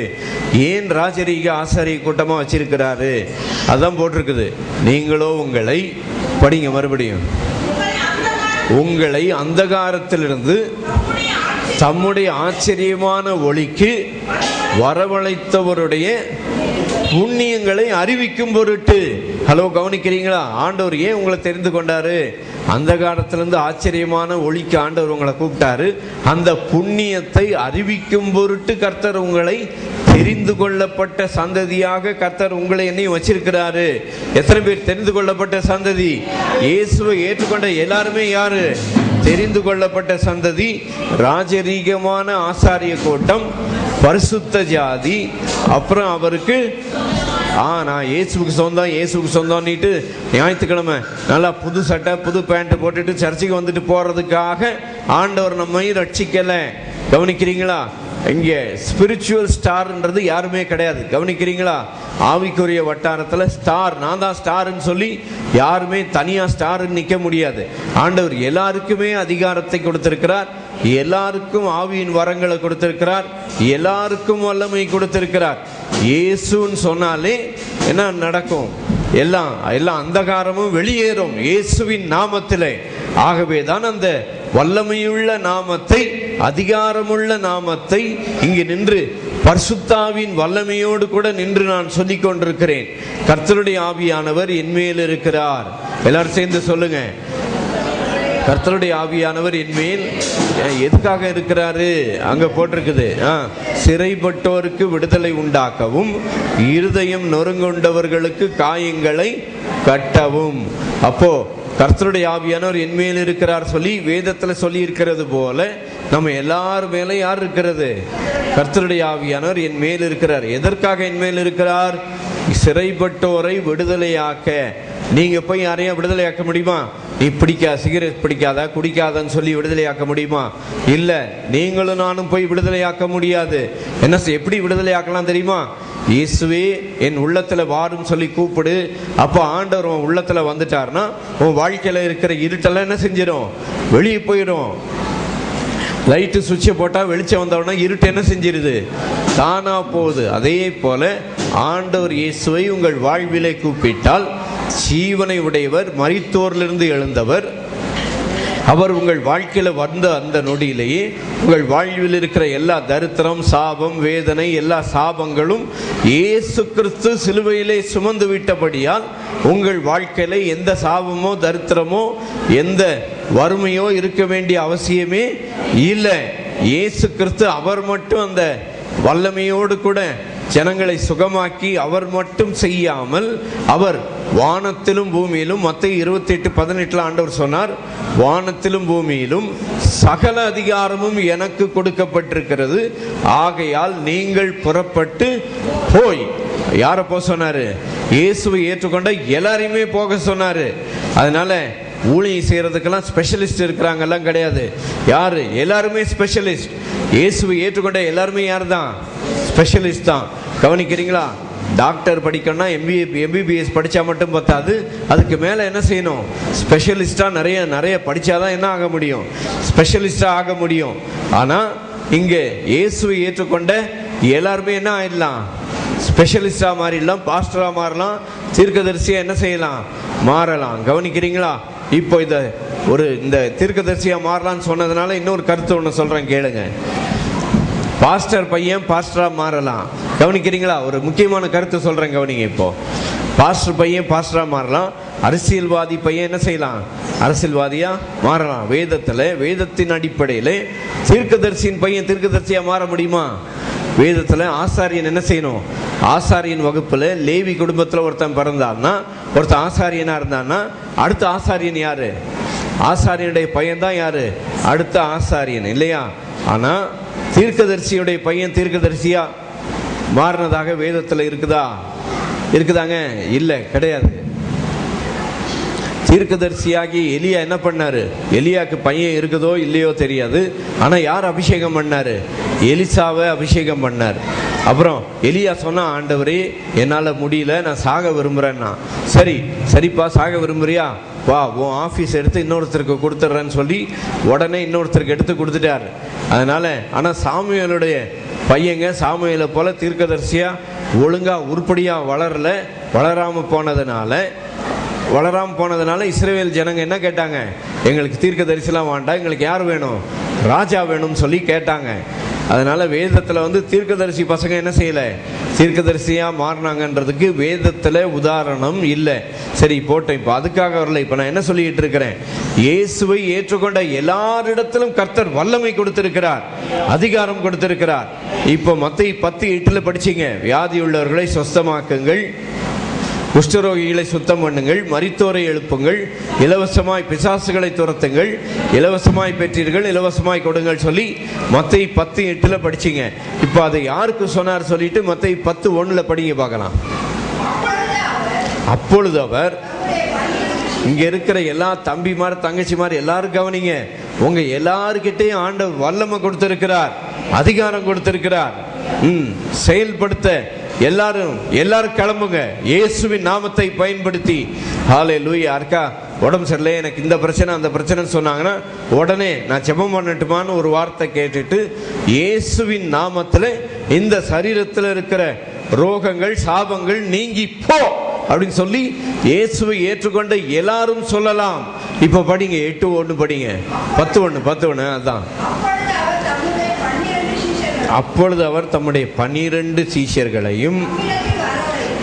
ஏன் ராஜரீக ஆசாரிய கூட்டமா வச்சிருக்கிறாரு? அதான் போட்டிருக்குது. நீங்களோ உங்களை, படிங்க மறுபடியும், உங்களை அந்தகாரத்திலிருந்து தம்முடைய ஆச்சரியமான ஒளிக்கு வரவழைத்தவருடைய புண்ணியங்களை அறிவிக்கும் பொருட்டு. ஹலோ, கவனிக்கிறீங்களா? ஆண்டவர் ஏன் உங்களை தெரிந்து கொண்டாரு? அந்த காலத்திலிருந்து ஆச்சரியமான ஒளிக்கு ஆண்டவர் உங்களை கூப்பிட்டாரு. அந்த புண்ணியத்தை அறிவிக்கும் பொருட்டு கர்த்தர் உங்களை தெரிந்து கொள்ளப்பட்ட சந்ததியாக கர்த்தர் உங்களை என்னையும் வச்சிருக்கிறாரு. எத்தனை பேர் தெரிந்து கொள்ளப்பட்ட சந்ததி? இயேசுவை ஏற்றுக்கொண்ட எல்லாருமே யாரு? தெரிந்து கொள்ளப்பட்ட சந்ததி. ராஜரீகமான ஆசாரிய கூட்டம், பரிசுத்த ஜாதி, அப்புறம் அவருக்கு நான் இயேசுக்கு சொந்தம், இயேசுக்கு சொந்தம்னுட்டு ஞாயிற்றுக்கிழமை நல்லா புது சட்டை புது பேண்ட் போட்டுட்டு சர்ச்சுக்கு வந்துட்டு போறதுக்காக ஆண்டவர் நம்மை ரட்சிக்கலை. கவனிக்கிறீங்களா? இங்கே ஸ்பிரிச்சுவல் ஸ்டார்ன்றது யாருமே கிடையாது. கவனிக்கிறீங்களா? ஆவிக்குரிய வட்டாரத்தில் ஸ்டார், நான் தான் ஸ்டார்ன்னு சொல்லி யாருமே தனியாக ஸ்டார்ன்னு நிற்க முடியாது. ஆண்டவர் எல்லாருக்குமே அதிகாரத்தை கொடுத்திருக்கிறார், எல்லாருக்கும் ஆவியின் வரங்களை கொடுத்திருக்கிறார், எல்லாருக்கும் வல்லமை கொடுத்திருக்கிறார். இயேசுன்னு சொன்னாலே என்ன நடக்கும்? எல்லாம் அந்தகாரமும் வெளியேறும் இயேசுவின் நாமத்திலே. ஆகவே தான் அந்த வல்லமையுள்ள நாமத்தை, அதிகாரமுள்ள நாமத்தை இங்கு நின்று பரிசுத்தாவின் வல்லமையோடு கூட நின்று நான் சொல்லிக் கொண்டிருக்கிறேன். கர்த்தருடைய ஆவியானவர் என்மேல் இருக்கிறார். எல்லாரும் சேர்ந்து சொல்லுங்க, கர்த்தருடைய ஆவியானவர் என்மேல் எதுக்காக இருக்கிறாரு? அங்க போட்டிருக்குது, சிறைப்பட்டோருக்கு விடுதலை உண்டாக்கவும், இருதயம் நொறுங்குண்டவர்களுக்கு காயங்களை கட்டவும். அப்போ கர்த்தருடைய ஆவியானவர் என்மேல் இருக்கிறார் சொல்லி வேதத்தில் சொல்லி இருக்கிறது போல நம்ம எல்லார் மேலே யார் இருக்கிறது? கர்த்தருடைய ஆவியானவர் என் மேல் இருக்கிறார். எதற்காக என் மேல் இருக்கிறார்? சிறைப்பட்டோரை விடுதலையாக்க. நீங்க போய் யாரையும் விடுதலையாக்க முடியுமா? நீ சிகரெட் பிடிக்காத, குடிக்காதன்னு சொல்லி விடுதலையாக்க முடியுமா? இல்ல. நீங்களும் நானும் போய் விடுதலையாக்க முடியாது. எப்படி விடுதலையாக்கலாம் தெரியுமா? இயேசுவே என் உள்ளத்துல வாரும் சொல்லி கூப்பிடு. அப்போ ஆண்டவர் உன் உள்ளத்துல வந்துட்டார்னா உன் வாழ்க்கையில இருக்கிற இருட்டெல்லாம் என்ன செஞ்சிடும்? வெளியே போயிடும். லைட்டு சுவிட்சை போட்டால் வெளிச்சம் வந்தவுடனே இருட்டு என்ன செஞ்சிருது? தானா போகுது. அதே போல ஆண்டவர் இயேசுவை உங்கள் வாழ்விலே கூப்பிட்டால் ஜீவனை உடையவர், மரித்தோரிலிருந்து எழுந்தவர், அவர் உங்கள் வாழ்க்கையில வந்த அந்த நொடியிலேயே உங்கள் வாழ்வில் இருக்கிற எல்லா தரித்திரம், சாபம், வேதனை, எல்லா சாபங்களும் இயேசு கிறிஸ்து சிலுவையிலே சுமந்து விட்டபடியால் உங்கள் வாழ்க்கையில எந்த சாபமோ தரித்திரமோ எந்த வறுமையோ இருக்க வேண்டிய அவசியமே இல்லை. இயேசு கிறிஸ்து அவர் மட்டும் அந்த வல்லமையோடு கூட ஜனங்களை சுகமாக்கி அவர் மட்டும் செய்யாமல் அவர் வானத்திலும் பூமியிலும், மத்தேயு 28:18 ஆண்டவர் சொன்னார், வானத்திலும் பூமியிலும் சகல அதிகாரமும் எனக்கு கொடுக்கப்பட்டிருக்கிறது, ஆகையால் நீங்கள் புறப்பட்டு போய். யார போக சொன்னாரு? இயேசுவை ஏற்றுக்கொண்ட எல்லாரையுமே போக சொன்னாரு. அதனால ஊழியம் செய்யறதுக்கெல்லாம் ஸ்பெஷலிஸ்ட் இருக்கிறாங்கலாம் கிடையாது. யாரு? எல்லாருமே ஸ்பெஷலிஸ்ட். இயேசுவை ஏற்றுக்கொண்ட எல்லாருமே யார் தான்? ஸ்பெஷலிஸ்ட் தான். கவனிக்கிறீங்களா? டாக்டர் படிக்கணும்னா எம்பிபிஎஸ் படித்தா மட்டும் பத்தாது, அதுக்கு மேலே என்ன செய்யணும்? ஸ்பெஷலிஸ்டாக நிறைய படித்தாதான் என்ன ஆக முடியும்? ஸ்பெஷலிஸ்டாக ஆக முடியும். ஆனால் இங்கே இயேசுவை ஏற்றுக்கொண்ட எல்லாருமே என்ன ஆயிடலாம்? ஸ்பெஷலிஸ்டாக மாறிடலாம், பாஸ்டராக மாறலாம், தீர்க்கதரிசியாக என்ன செய்யலாம்? மாறலாம். கவனிக்கிறீங்களா? இப்போ இந்த தீர்க்கதரிசியாக மாறலான்னு சொன்னதுனால இன்னொரு கருத்து ஒன்று சொல்கிறேன், கேளுங்க. பாஸ்டர் பையன் பாஸ்டராக மாறலாம். கவனிக்கிறீங்களா? ஒரு முக்கியமான கருத்து சொல்கிறேன், கவனிங்க. இப்போ பாஸ்டர் பையன் பாஸ்டராக மாறலாம், அரசியல்வாதி பையன் என்ன செய்யலாம்? அரசியல்வாதியாக மாறலாம். வேதத்தின் அடிப்படையில் தீர்க்கதரிசியின் பையன் தீர்க்கதரிசியாக மாற முடியுமா? வேதத்தில் ஆசாரியன் என்ன செய்யணும்? ஆசாரியன் வகுப்பில் லேவி குடும்பத்தில் ஒருத்தன் பிறந்தான்னா, ஒருத்தன் ஆசாரியனாக இருந்தான்னா, அடுத்த ஆசாரியன் யாரு? ஆசாரியனுடைய பையன் தான் யாரு? அடுத்த ஆசாரியன், இல்லையா? ஆனால் தீர்க்கதரிசியுடைய பையன் தீர்க்கதரிசியா மாறினதாக வேதத்தில் இருக்குதாங்க? இல்லை, கிடையாது. தீர்க்கதரிசியாகி எலியா என்ன பண்ணாரு? எலியாக்கு பையன் இருக்குதோ இல்லையோ தெரியாது, ஆனா யார் அபிஷேகம் பண்ணாரு? எலிசாவை அபிஷேகம் பண்ணார். அப்புறம் எலியா சொன்னா, ஆண்டவரே என்னால முடியல, நான் சாக விரும்புறேன்னா. சரிப்பா, சாக விரும்புறியா? வா, உன் ஆஃபீஸ் எடுத்து இன்னொருத்தருக்கு கொடுத்துட்றேன்னு சொல்லி உடனே இன்னொருத்தருக்கு எடுத்து கொடுத்துட்டாரு. அதனால ஆனால் சாமுவேலுடைய பையங்க சாமுவேலை போல தீர்க்கதரிசியா ஒழுங்கா உருப்படியா வளராம போனதுனால இஸ்ரவேல் ஜனங்க என்ன கேட்டாங்க? எங்களுக்கு தீர்க்கதரிசிலாம் வேண்டாம், எங்களுக்கு யார் வேணும்? ராஜா வேணும்னு சொல்லி கேட்டாங்க. அதனால வேதத்தில் தீர்க்கதரிசி பசங்க என்ன செய்யல? தீர்க்கதரிசியா மாறினாங்கன்றதுக்கு வேதத்தில் உதாரணம் இல்லை. சரி, போட்டேன். இப்போ அதுக்காக வரல. இப்போ நான் என்ன சொல்லிட்டு இருக்கிறேன்? இயேசுவை ஏற்றுக்கொண்ட எல்லாரிடத்திலும் கர்த்தர் வல்லமை கொடுத்திருக்கிறார், அதிகாரம் கொடுத்திருக்கிறார். இப்போ மத்தேயு 10:8 படிச்சீங்க, வியாதி உள்ளவர்களை சொஸ்தமாக்குங்கள், குஷ்டரோகிகளை சுத்தம் பண்ணுங்கள், மரித்தோரை எழுப்புங்கள், இலவசமாய் பிசாசுகளை துரத்துங்கள், இலவசமாய் பெற்றீர்கள், இலவசமாய் கொடுங்கள் சொல்லி மத்தேயு 10:8 படிச்சீங்க. இப்போ அதை யாருக்கு சொன்னார் சொல்லிட்டு மத்தேயு 10:1 படிங்க பார்க்கலாம். அப்பொழுது அவர், இங்க இருக்கிற எல்லா தம்பிமார் தங்கச்சிமார் எல்லாரும் கவனிங்க, உங்க எல்லாருக்கிட்டையும் ஆண்டவர் வல்லமை கொடுத்திருக்கிறார், அதிகாரம் கொடுத்திருக்கிறார். செயல்படுத்த எல்லாரும் கிளம்புங்க இயேசுவின் நாமத்தை பயன்படுத்தி. ஹல்லேலூயா. அர்க்கா உடம்பு சரியில்லை, எனக்கு இந்த பிரச்சனை அந்த பிரச்சனை சொன்னாங்கன்னா உடனே நான் ஜெபம் பண்ணட்டுமான்னு ஒரு வார்த்தை கேட்டுட்டு இயேசுவின் நாமத்தில் இந்த சரீரத்தில் இருக்கிற ரோகங்கள் சாபங்கள் நீங்கி போ அப்படின்னு சொல்லி இயேசுவை ஏற்றுக்கொண்ட எல்லாரும் சொல்லலாம். இப்ப படிங்க 8:1 படிங்க, 10:1 அதான். அப்பொழுது அவர் தம்முடைய 12 சீஷர்களையும்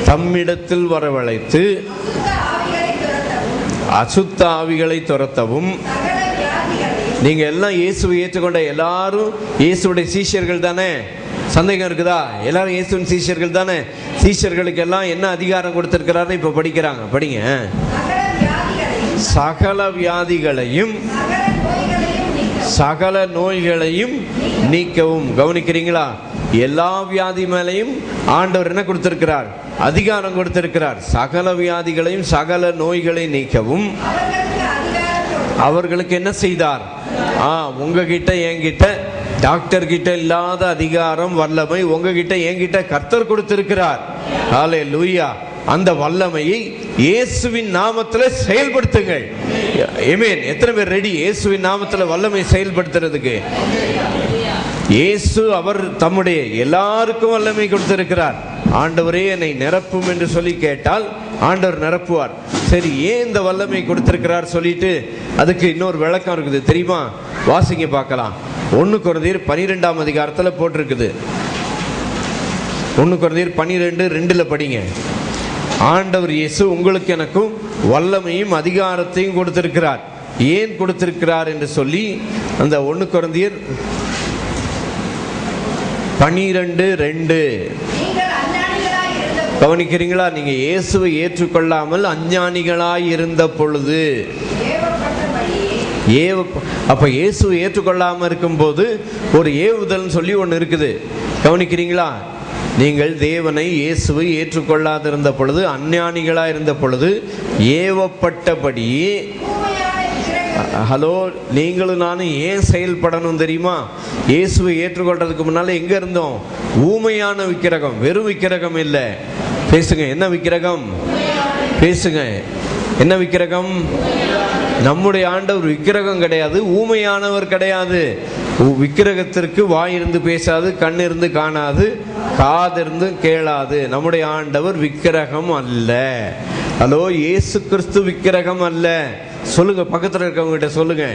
தம்மிடத்தில் வரவழைத்து அசுத்த ஆவிகளை துரத்தவும். நீங்க எல்லாம் இயேசுவை ஏற்றுக்கொண்ட எல்லாரும் இயேசுடைய சீஷர்கள் தானே? சந்தேகம் இருக்குதா? எல்லாரும் இயேசுவின் சீஷர்கள் தானே? சீஷர்களுக்கு எல்லாம் என்ன அதிகாரம் கொடுத்திருக்கிறாரு இப்ப படிக்கிறாங்க, படிங்க. சகல வியாதிகளையும் சகல நோய்களையும் நீக்கவும். கவனிக்கிறீங்களா? எல்லா வியாதி மேலையும் ஆண்டவர் என்ன கொடுத்திருக்கிறார்? அதிகாரம் கொடுத்திருக்கிறார். சகல வியாதிகளையும் சகல நோய்களை நீக்கவும் அவர்களுக்கு என்ன செய்தார்? உங்ககிட்ட என்கிட்ட டாக்டர் கிட்ட இல்லாத அதிகாரம் வல்லமை உங்ககிட்ட என்கிட்ட கர்த்தர் கொடுத்திருக்கிறார். ஹல்லேலூயா. அந்த வல்லமையை இயேசுவின் நாமத்தில் செயல்படுத்துங்கள். ஆமென். எத்தனை பேர் ரெடி இயேசுவின் நாமத்தில் வல்லமை செயல்படுத்துறதுக்கு? இயேசு அவர் தம்முடைய எல்லாருக்கும் வல்லமை கொடுத்திருக்கிறார். ஆண்டவரே என்னை நிரப்பும் என்று சொல்லி கேட்டால் ஆண்டவர் நிரப்புவார். சரி, ஏன் இந்த வல்லமை கொடுத்திருக்கிறார் சொல்லிட்டு அதுக்கு இன்னொரு விளக்கம் இருக்குது தெரியுமா? வாசிங்க பார்க்கலாம். 1 கொரிந்தியர் 12ஆம் அதிகாரத்தில் போட்டிருக்குது. 1 கொரிந்தியர் 12:2 படிங்க. ஆண்டவர் இயேசு உங்களுக்கு எனக்கும் வல்லமையும் அதிகாரத்தையும் கொடுத்திருக்கிறார். ஏன் கொடுத்திருக்கிறார் என்று சொல்லி அந்த 1 கொரிந்தியர் 12:2 கவனிக்கிறீங்களா? நீங்க இயேசுவை ஏற்றுக்கொள்ளாமல் அஞ்ஞானிகளாய் இருந்த பொழுது, அப்ப இயேசுவை ஏற்றுக்கொள்ளாம இருக்கும் போது ஒரு ஏவுதல் சொல்லி ஒன்று இருக்குது. கவனிக்கிறீங்களா? நீங்கள் தேவனை இயேசுவை ஏற்றுக்கொள்ளாதிருந்த பொழுது, அஞ்ஞானிகளா இருந்த பொழுது ஏவப்பட்டபடி. ஹலோ, நீங்களும் நானும் ஏன் செயல்படணும் தெரியுமா? இயேசுவை ஏற்றுக்கொள்றதுக்கு முன்னால எங்க இருந்தோம்? ஊமையான விக்கிரகம், வெறும் விக்கிரகம் இல்லை. பேசுங்க, என்ன விக்கிரகம்? பேசுங்க, என்ன விக்கிரகம்? நம்முடைய ஆண்டவர் விக்கிரகம் கிடையாது, ஊமையானவர் கிடையாது. விக்கிரகத்திற்கு வாய் இருந்து பேசாது, கண் இருந்து காணாது, காதிருந்து கேளாது. நம்முடைய ஆண்டவர் விக்கிரகம் அல்ல. ஹலோ, இயேசு கிறிஸ்து விக்கிரகம் அல்ல. சொல்லுங்க, பக்கத்தில் இருக்கவங்க கிட்ட சொல்லுங்க,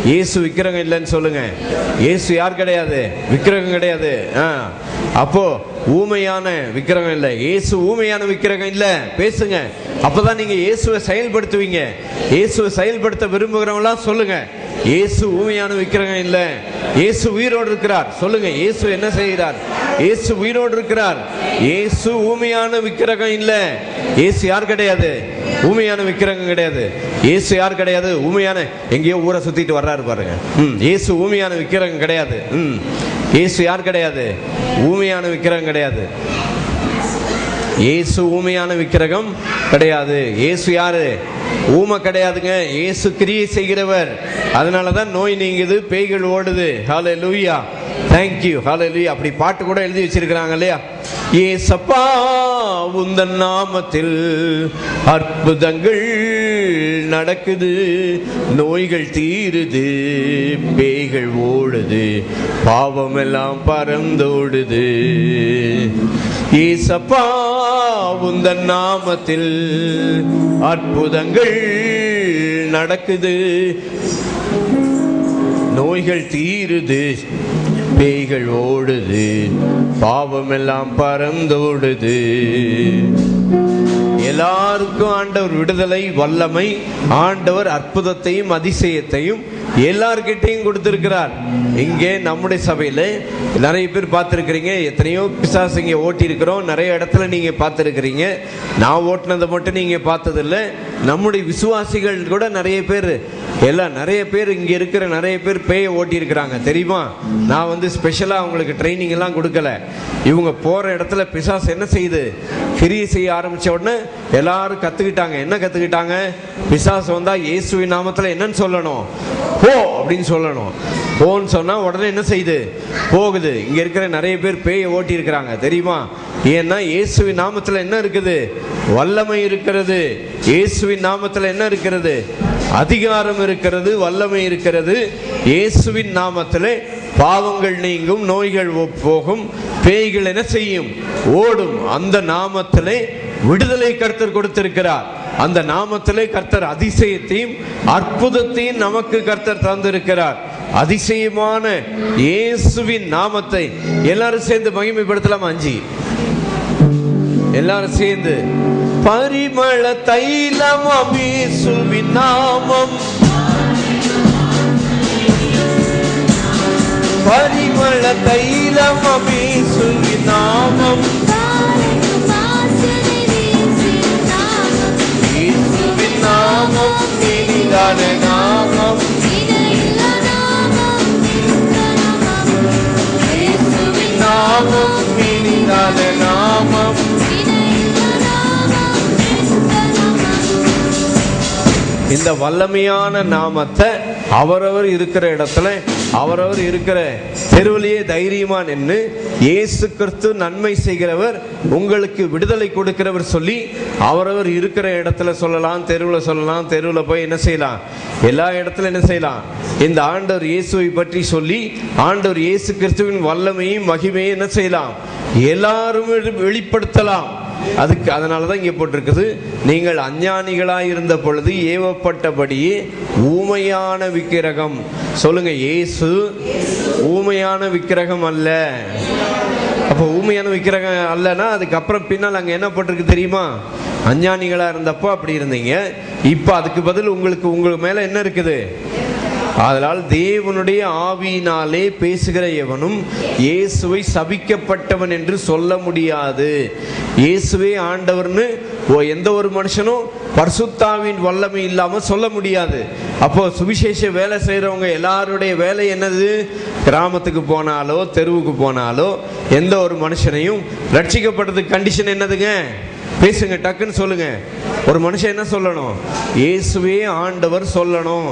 இயேசு விக்கிரகம் இல்லைன்னு சொல்லுங்க. இயேசு யார் கிடையாது? விக்கிரகம் கிடையாது. அப்போ ஊமையான விக்கிரகம் இல்லை, இயேசு ஊமையான விக்கிரகம் இல்லை. பேசுங்க, அப்பதான் நீங்க இயேசுவை செயல்படுத்துவீங்க. இயேசுவை செயல்படுத்த விரும்புகிறவங்களாம் சொல்லுங்க, இயேசு ஊமையான விக்கிரகம் இல்லை, இயேசு உயிரோடு இருக்கிறார். சொல்லுங்க, இயேசு என்ன செய்கிறார்? இயேசு உயிரோடு இருக்கிறார். இயேசு ஊமையான விக்கிரகம் இல்லை. இயேசு யார் கிடையாது? ஊமையான விக்கிரகம் கிடையாது. இயேசு யார் கிடையாது? ஊமையான, எங்கேயோ ஊரை சுத்திட்டு வர்றாரு பாருங்க. இயேசு ஊமையான விக்கிரகம் கிடையாது. இயேசு யார் கிடையாது? ஊமையான விக்கிரகம் கிடையாது. இயேசு ஊமையான விக்கிரகம் கிடையாது. இயேசு யாரு? ஊமை கிடையாதுங்க. இயேசு கிரியை செய்கிறவர். அதனாலதான் நோய் நீங்குது, பேய்கள் ஓடுது. ஹல்லேலூயா, தேங்க்யூ, ஹல்லேலூயா. அப்படி பாட்டு கூட எழுதி வச்சிருக்கிறாங்க இல்லையா? ஏசப்பா உந்தன் நாமத்தில் அற்புதங்கள் நடக்குது, நோய்கள் தீருது, பேய்கள் ஓடுது, பாவம் எல்லாம் பறந்தோடுது. ஏசப்பா உந்தன் நாமத்தில் அற்புதங்கள் நடக்குது, நோய்கள் தீருது, பேய்கள் ஓடுது, பாவம் எல்லாம் பறந்தோடுது. எல்லாருக்கும் ஆண்டவர் விடுதலை, வல்லமை. ஆண்டவர் அற்புதத்தையும் அதிசயத்தையும் எல்லார்கிட்டையும் கொடுத்திருக்கிறார். இங்கே நம்முடைய சபையில நிறைய பேர் பார்த்திருக்கிறீங்க, எத்தனையோ பிசாசு இங்கே ஓட்டி இருக்கிறோம். நிறைய இடத்துல நீங்க பார்த்திருக்கிறீங்க. நான் ஓட்டினதை மட்டும் நீங்க பார்த்ததில்லை, நம்முடைய விசுவாசிகள் கூட நிறைய பேர், நிறைய பேர் இங்க இருக்கிற நிறைய பேர் பேயை ஓட்டி இருக்கிறாங்க தெரியுமா? நான் ஸ்பெஷலா அவங்களுக்கு ட்ரைனிங் எல்லாம் கொடுக்கல. இவங்க போற இடத்துல பிசாசு என்ன செய்யுது, கிரியை செய்ய ஆரம்பிச்ச உடனே எல்லாரும் கத்துக்கிட்டாங்க. என்ன கத்துக்கிட்டாங்க? பிசாசு வந்தா இயேசுவின் நாமத்துல என்னன்னு சொல்லணும், போ அப்படின்னு சொல்லணும். போன்னு சொன்னா உடனே என்ன செய்யுது, போகுது. இங்க இருக்கிற நிறைய பேர் பேயை ஓட்டி இருக்கிறாங்க தெரியுமா? ஏன்னா இயேசுவின் நாமத்துல என்ன இருக்குது, வல்லமை இருக்கிறது. இயேசுவின் நாமத்துல என்ன இருக்கிறது, அதிகாரம் இருக்கிறது, வல்லமை இருக்கிறது. இயேசுவின் நாமத்திலே பாவங்கள் நீங்கும், நோய்கள் போகும், பேய்கள் என்ன செய்யும், ஓடும். அந்த நாமத்திலே விடுதலை கர்த்தர் கொடுத்திருக்கிறார். அந்த நாமத்திலே கர்த்தர் அதிசயத்தையும் அற்புதத்தையும் நமக்கு கர்த்தர் தந்திருக்கிறார். அதிசயமான இயேசுவின் நாமத்தை எல்லாரும் சேர்ந்து மகிமைப்படுத்தலாம். 5 எல்லாரும் சேர்ந்து பரிமள தைலம் இயேசுவின் நாமம், பரிமள தைலம் இயேசுவின் நாமம், இயேசுவின் நாமம் இனிதான நாமம், இயேசுவின் நாமம் இனிதான நாமம். இந்த வல்லமையான நாமத்தை அவரவர் இருக்கிற இடத்துல, அவரவர் இருக்கிற தெருவிலேயே தைரியமா நின்று இயேசு கிறிஸ்து நன்மை செய்கிறவர், உங்களுக்கு விடுதலை கொடுக்கிறவர் சொல்லி அவரவர் இருக்கிற இடத்துல சொல்லலாம், தெருவில் சொல்லலாம். தெருவில் போய் என்ன செய்யலாம், எல்லா இடத்துல என்ன செய்யலாம், இந்த ஆண்டவர் இயேசுவை பற்றி சொல்லி ஆண்டவர் இயேசு கிறிஸ்துவின் வல்லமையும் மகிமையும் என்ன செய்யலாம், எல்லாரும் வெளிப்படுத்தலாம். அதனாலதான் இங்கே போட்டிருக்குது, நீங்கள் அஞ்ஞானிகளாய் இருந்த பொழுது ஏவப்பட்டபடியே ஊமையான விக்கிரகம். சொல்லுங்க, இயேசு ஊமையான விக்கிரகம் அல்ல. அப்போ ஊமையான விக்கிரகம் அல்லனா அதுக்கப்புறம் பின்னால் அங்கே என்ன போட்டிருக்கு தெரியுமா? அஞ்ஞானிகளா இருந்தப்போ அப்படி இருந்தீங்க, இப்போ அதுக்கு பதில் உங்களுக்கு மேல என்ன இருக்குது? அதனால் தேவனுடைய ஆவியினாலே பேசுகிற எவனும் இயேசுவை சபிக்கப்பட்டவன் என்று சொல்ல முடியாது. இயேசுவே ஆண்டவர்னு எந்த ஒரு மனுஷனும் பரிசுத்தாவின் வல்லமை இல்லாம சொல்ல முடியாது. அப்போ சுவிசேஷ வேலை செய்யறவங்க எல்லாருடைய வேலை என்னது? கிராமத்துக்கு போனாலோ தெருவுக்கு போனாலோ எந்த ஒரு மனுஷனையும் ரட்சிக்கப்படுறதுக்கு கண்டிஷன் என்னதுங்க? பேசுங்க, டக்குன்னு சொல்லுங்க. ஒரு மனுஷன் என்ன சொல்லணும்? இயேசுவே ஆண்டவர் சொல்லணும்.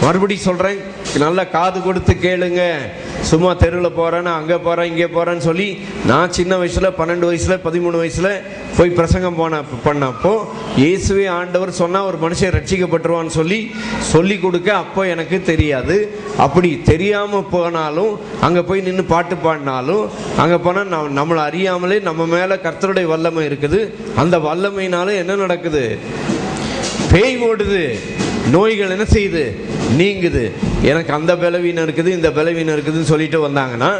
மறுபடியும் சொல்றேன், நல்லா காது கொடுத்து கேளுங்க. சும்மா தெருவில் போறேன்னு அங்கே போறேன் இங்கே போறேன்னு சொல்லி, நான் சின்ன வயசுல 12 வயசுல 13 வயசுல போய் பிரசங்கம் பண்ணப்போ இயேசுவே ஆண்டவர் சொன்னா ஒரு மனுஷன் ரட்சிக்கப்பட்டுருவான்னு சொல்லி கொடுக்க அப்போ எனக்கு தெரியாது. அப்படி தெரியாம போனாலும் அங்க போய் நின்று பாட்டு பாடினாலும் அங்க போனா நம்மளை அறியாமலே நம்ம மேல கர்த்தருடைய வல்லமை இருக்குது. அந்த வல்லமையினால என்ன நடக்குது? பேய் ஓடுது, நோய்கள் என்ன செய்யுது? நீங்குது. எனக்கு அந்த பலவீனம் இருக்குது, இந்த பலவீனம் இருக்குதுன்னு சொல்லிட்டு வந்தாங்கன்னா,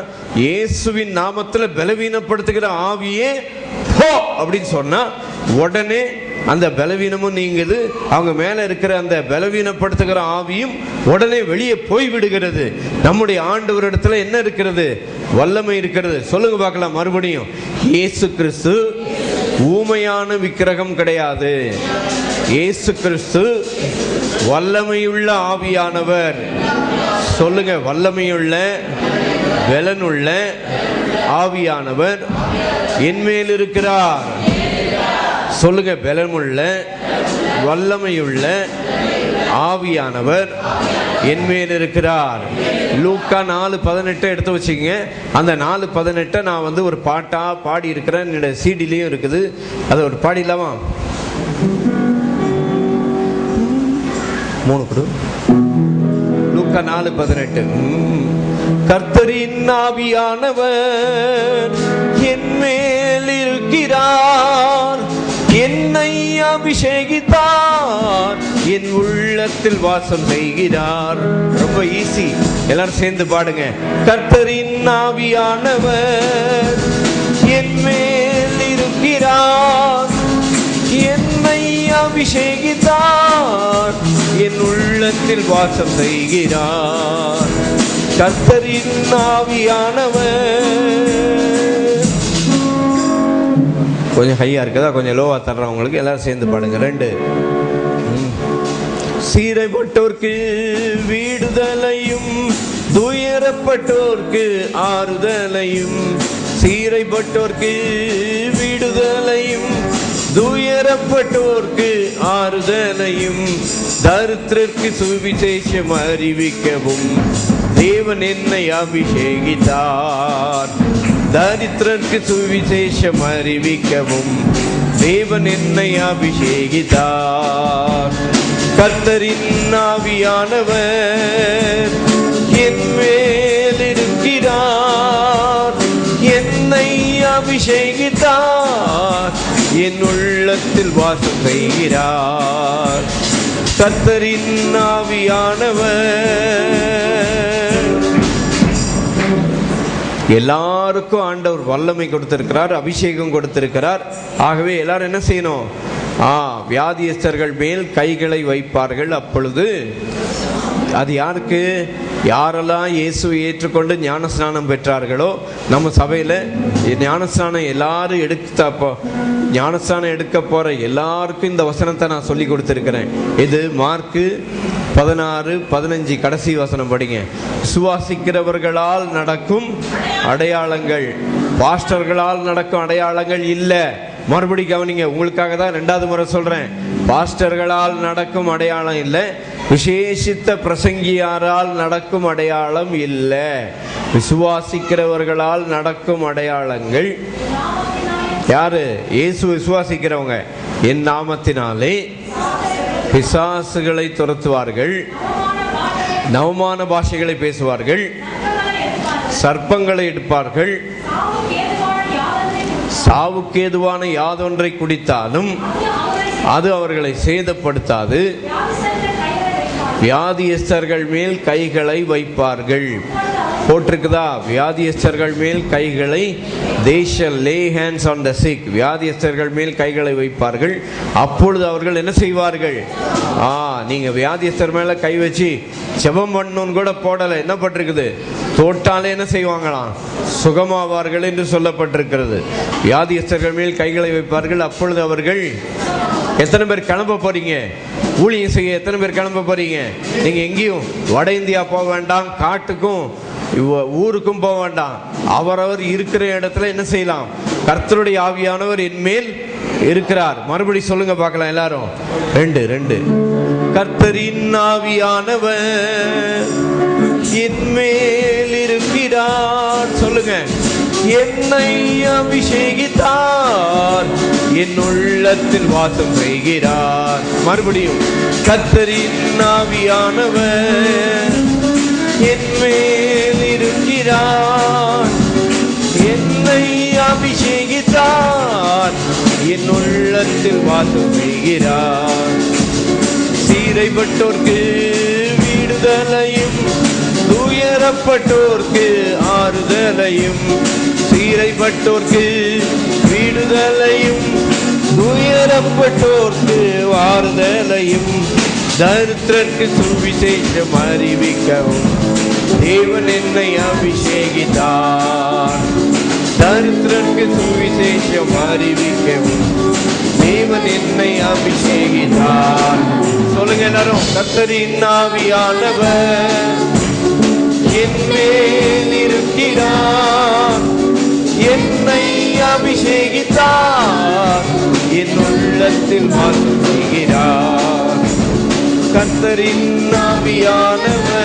இயேசுவின் நாமத்துல பலவீனப்படுத்துகிற ஆவியே போ அப்படின்னு சொன்னா உடனே அந்த பலவீனமும் நீங்குது. அவங்க மேல இருக்கிற அந்த பலவீனப்படுத்துகிற ஆவியும் உடனே வெளியே போய் விடுகிறது. நம்முடைய ஆண்டவரிடத்துல என்ன இருக்கிறது? வல்லமை இருக்கிறது. சொல்லுங்க பார்க்கலாம் மறுபடியும். இயேசு கிறிஸ்து ஊமையான விக்கிரகம் கிடையாது. இயேசு கிறிஸ்து வல்லமையுள்ள ஆவியானவர். சொல்லுங்க, வல்லமையுள்ள பலனுள்ள ஆவியானவர் என்மேல் இருக்கிறார். சொல்லுங்க, பலமுள்ள வல்லமையுள்ள ஆவியானவர் என்மேல் இருக்கிறார். லூக்கா 4:18 எடுத்து வச்சுக்கங்க. அந்த 4:18 நான் ஒரு பாட்டா பாடி இருக்கிறேன், என்னோட சிடிலையும் இருக்குது. அதை ஒரு பாடிடலாமா? 3 கொடு. லூக்கா 4:18. கர்த்தரின் ஆவியானவர் என்மேல் இருக்கிறார், என்னை அபிஷேகித்தார், என் உள்ளத்தில் வாசம் செய்கிறார். ரொம்ப ஈஸி, எல்லாரும் சேர்ந்து பாடுங்க. கர்த்தரின் ஆவியானவர் என்மேல் இருக்கிறார், என்னை அபிஷேகித்தார், என் உள்ளத்தில் வாசம் செய்கிறார். கர்த்தரின் ஆவியானவர். கொஞ்சம் ஹையா இருக்குதா, கொஞ்சம் லோவா தர்றவங்களுக்கு எல்லாரும் சேர்ந்து பாடுங்க. 2. சீரைப்பட்டோர்க்கு வீடுதலையும் துயரப்பட்டோர்க்கு ஆறுதலையும். சீரைப்பட்டோர்க்கு வீடுதலையும் துயரப்பட்டோர்க்கு ஆறுதலையும். தரித்திரருக்கு சுவிசேஷம் அறிவிக்கவும் தேவன் என்னை அபிஷேகித்தார். தரித்திரருக்கு சுவிசேஷம் அறிவிக்கவும் தேவன் என்னை அபிஷேகித்தார். கர்த்தரின் ஆவியானவர் என் மேல் இருக்கிறார். என்னை அபிஷேகித்தார். என் உள்ளத்தில் வாசம் செய்கிறார். கர்த்தரின் ஆவியானவர். எல்லாருக்கும் ஆண்டவர் வல்லமை கொடுத்திருக்கிறார், அபிஷேகம் கொடுத்திருக்கிறார். ஆகவே எல்லாரும் என்ன செய்யணும்? வியாதியஸ்தர்கள் மேல் கைகளை வைப்பார்கள். அப்பொழுது அது யாருக்கு? யாரெல்லாம் இயேசுவை ஏற்றுக்கொண்டு ஞானஸ்நானம் பெற்றார்களோ, நம்ம சபையில் ஞானஸ்நானம் எல்லாரும் ஞானஸ்நானம் எடுக்க போற எல்லாருக்கும் இந்த வசனத்தை நான் சொல்லி கொடுத்திருக்கிறேன். இது மார்க்கு 16:15 கடைசி வசனம் படிங்க. விசுவாசிக்கிறவர்களால் நடக்கும் அடையாளங்கள், பாஸ்டர்களால் நடக்கும் அடையாளங்கள் இல்லை. மறுபடி கவனிங்க, உங்களுக்காக தான் 2வது முறை சொல்றேன். பாஸ்டர்களால் நடக்கும் அடையாளம் இல்லை, விசேஷித்த பிரசங்கியாரால் நடக்கும் அடையாளம் இல்லை. விசுவாசிக்கிறவர்களால் நடக்கும் அடையாளங்கள் யாரு? இயேசு விசுவாசிக்கிறவங்க. என் நாமத்தினாலே பிசாசுகளை துரத்துவார்கள், நவமான பாஷைகளை பேசுவார்கள், சர்ப்பங்களை எடுப்பார்கள், சாவுக்கேதுவான யாதொன்றை குடித்தாலும் அது அவர்களை சேதப்படுத்தாது. வியாதியஸ்தர்கள் மேல் கைகளை வைப்பார்கள். போட்டிருக்குதா? வியாதியஸ்தர்கள் மேல் கைகளை, they shall lay hands on the sick. வியாதியஸ்தர்கள் மேல் கைகளை வைப்பார்கள். அப்பொழுது அவர்கள் என்ன செய்வார்கள்? நீங்க வியாதியஸ்தர் மேல கை வச்சு ஜெபம் பண்ணணும்னு கூட போடல, என்ன பட்டிருக்குது? தோட்டாலே என்ன செய்வாங்களாம்? சுகமாவார்கள் என்று சொல்லப்பட்டிருக்கிறது. வியாதியஸ்தர்கள் மேல் கைகளை வைப்பார்கள். அப்பொழுது அவர்கள். எத்தனை பேர் கிளம்ப போறீங்க? ஊழியம் செய்ய எத்தனை பேர் கிளம்ப போறீங்க? நீங்க எங்கேயும் வட இந்தியா போக வேண்டாம், காட்டுக்கும் ஊருக்கும் போக வேண்டாம். அவரவர் இருக்கிற இடத்துல என்ன செய்யலாம்? கர்த்தருடைய ஆவியானவர் என் மேல் இருக்கிறார். மறுபடி சொல்லுங்க பார்க்கலாம் எல்லாரும். 2 கர்த்தரின் ஆவியானவர் என் மேல் இருக்கிறார். சொல்லுங்க. என்னை அபிஷேகித்தார். என் உள்ளத்தில் வாசம் செய்கிறார். மறுபடியும். கர்த்தரின் ஆவியானவர் என் மேல் இருக்கிறார். என்னை அபிஷேகித்தார். என் உள்ளத்தில் வாசம் செய்கிறார். சீரைப்பட்டோர்க்கு வீடுதலையும் துயரப்பட்டோர்க்கு ஆறுதலையும். சீரைப்பட்டோர்க்கு வீடுதலையும் துயரப்பட்டோர்க்கு ஆறுதலையும். தரித்திரருக்கு சுவிசேஷம் அறிவிக்கவும் தேவன் என்னை அபிஷேகித்தார். தரித்திரருக்கு சுவிசேஷம் அறிவிக்கவும் தேவன் என்னை அபிஷேகித்தார். சொல்லுங்க எல்லாரும். கர்த்தரின் ஆவியானவர் என் மேல் இருக்கிறார். என்னை அபிஷேகித்தார். என் உள்ளத்தில் வாசம் செய்கிறார். கர்த்தரின் ஆவியானவர்.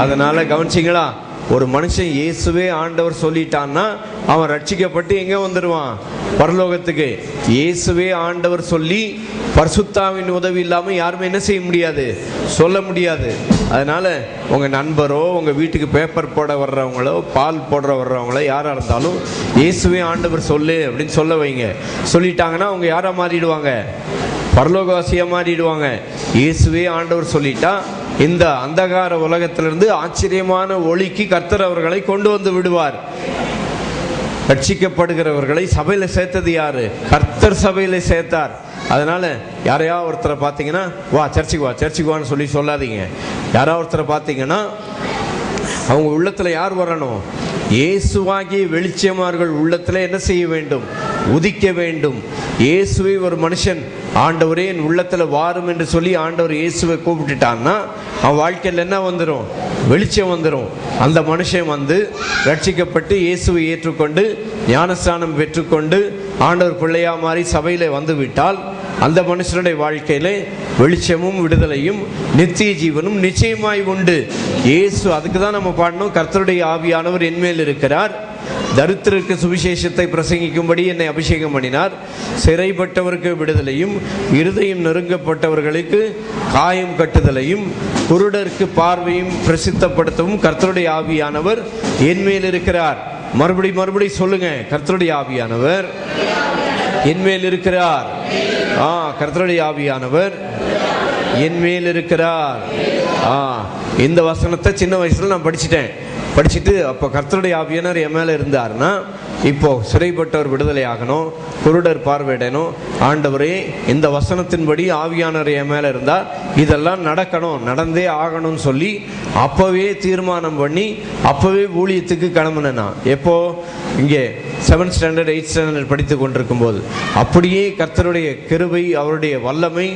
அதனால கவனிச்சிங்களா? ஒரு மனுஷன் இயேசுவே ஆண்டவர் சொல்லிட்டான்னா அவன் ரட்சிக்கப்பட்டு எங்க வந்துடுவான்? பரலோகத்துக்கு. இயேசுவே ஆண்டவர் சொல்லி பரிசுத்தாவின் உதவி இல்லாம யாருமே என்ன செய்ய முடியாது? சொல்ல முடியாது. அதனால உங்க நண்பரோ, உங்க வீட்டுக்கு பேப்பர் போட வர்றவங்களோ, பால் போடுற வர்றவங்களோ யாரா இருந்தாலும் இயேசுவே ஆண்டவர் சொல்லு அப்படின்னு சொல்ல வைங்க. சொல்லிட்டாங்கன்னா அவங்க யாரா மாறிடுவாங்க? பரலோகவாசியா மாறிடுவாங்க. இயேசுவே ஆண்டவர் சொல்லிட்டா இந்த அந்தகார உலகத்திலிருந்து ஆச்சரியமான ஒளிக்கு கர்த்தர் அவர்களை கொண்டு வந்து விடுவார். ரட்சிக்கப்படுகிறவர்களை சபையில சேர்த்தது யாரு? கர்த்தர் சபையில சேர்த்தார். அதனால யாரையாவது ஒருத்தரை பார்த்தீங்கன்னா வா சர்ச்சுக்கு வான்னு சொல்லி சொல்லாதீங்க. யாராவது ஒருத்தரை பார்த்தீங்கன்னா அவங்க உள்ளத்துல யார் வரணும்? இயேசுவாகிய வெளிச்சமார்கள் உள்ளத்துல என்ன செய்ய வேண்டும்? உதிக்க வேண்டும். இயேசுவை ஒரு மனுஷன் ஆண்டவரே என் உள்ளத்துல வாரும் என்று சொல்லி ஆண்டவர் இயேசுவை கூப்பிட்டுட்டான்னா அவன் வாழ்க்கையில் என்ன வந்துடும்? வெளிச்சம் வந்துடும். அந்த மனுஷன் வந்து ரட்சிக்கப்பட்டு இயேசுவை ஏற்றுக்கொண்டு ஞானஸ்நானம் பெற்றுக்கொண்டு ஆண்டவர் பிள்ளையா மாறி சபையில வந்து விட்டால் அந்த மனுஷனுடைய வாழ்க்கையில வெளிச்சமும் விடுதலையும் நித்திய ஜீவனும் நிச்சயமாய் உண்டு. இயேசு அதுக்கு தான் நம்ம பாடணும், கர்த்தருடைய ஆவியானவர் என்மேல் இருக்கிறார், தரித்திரருக்கு சுவிசேஷத்தை பிரசங்கிக்கும்படி என்னை அபிஷேகம் பண்ணினார், சிறைப்பட்டவருக்கு விடுதலையும் இருதயம் நெருங்கப்பட்டவர்களுக்கு காயம் கட்டுதலையும் குருடருக்கு பார்வையும் பிரசித்தப்படுத்தவும் கர்த்தருடைய ஆவியானவர் என்மேல் இருக்கிறார். மறுபடி சொல்லுங்க, கர்த்தருடைய ஆவியானவர் என்மேல் இருக்கிறார். கர்த்தருடைய ஆவியானவர் என்மேல் இருக்கிறார். இந்த வசனத்தை சின்ன வயசுல நான் படிச்சுட்டு அப்போ கர்த்தருடைய ஆவியானவர் என் மேலே இருந்தார்னா இப்போ சிறைப்பட்டவர் விடுதலை ஆகணும், குருடர் பார்வையிடணும். ஆண்டவரே இந்த வசனத்தின்படி ஆவியானவர் என் மேலே இருந்தால் இதெல்லாம் நடக்கணும், நடந்தே ஆகணும்னு சொல்லி அப்போவே தீர்மானம் பண்ணி அப்போவே ஊழியத்துக்கு கிளம்புனேன். நான் எப்போ இங்கே 7th ஸ்டாண்டர்ட் 8th ஸ்டாண்டர்ட் படித்து கொண்டிருக்கும் போது அப்படியே கர்த்தருடைய கிருபை அவருடைய வல்லமை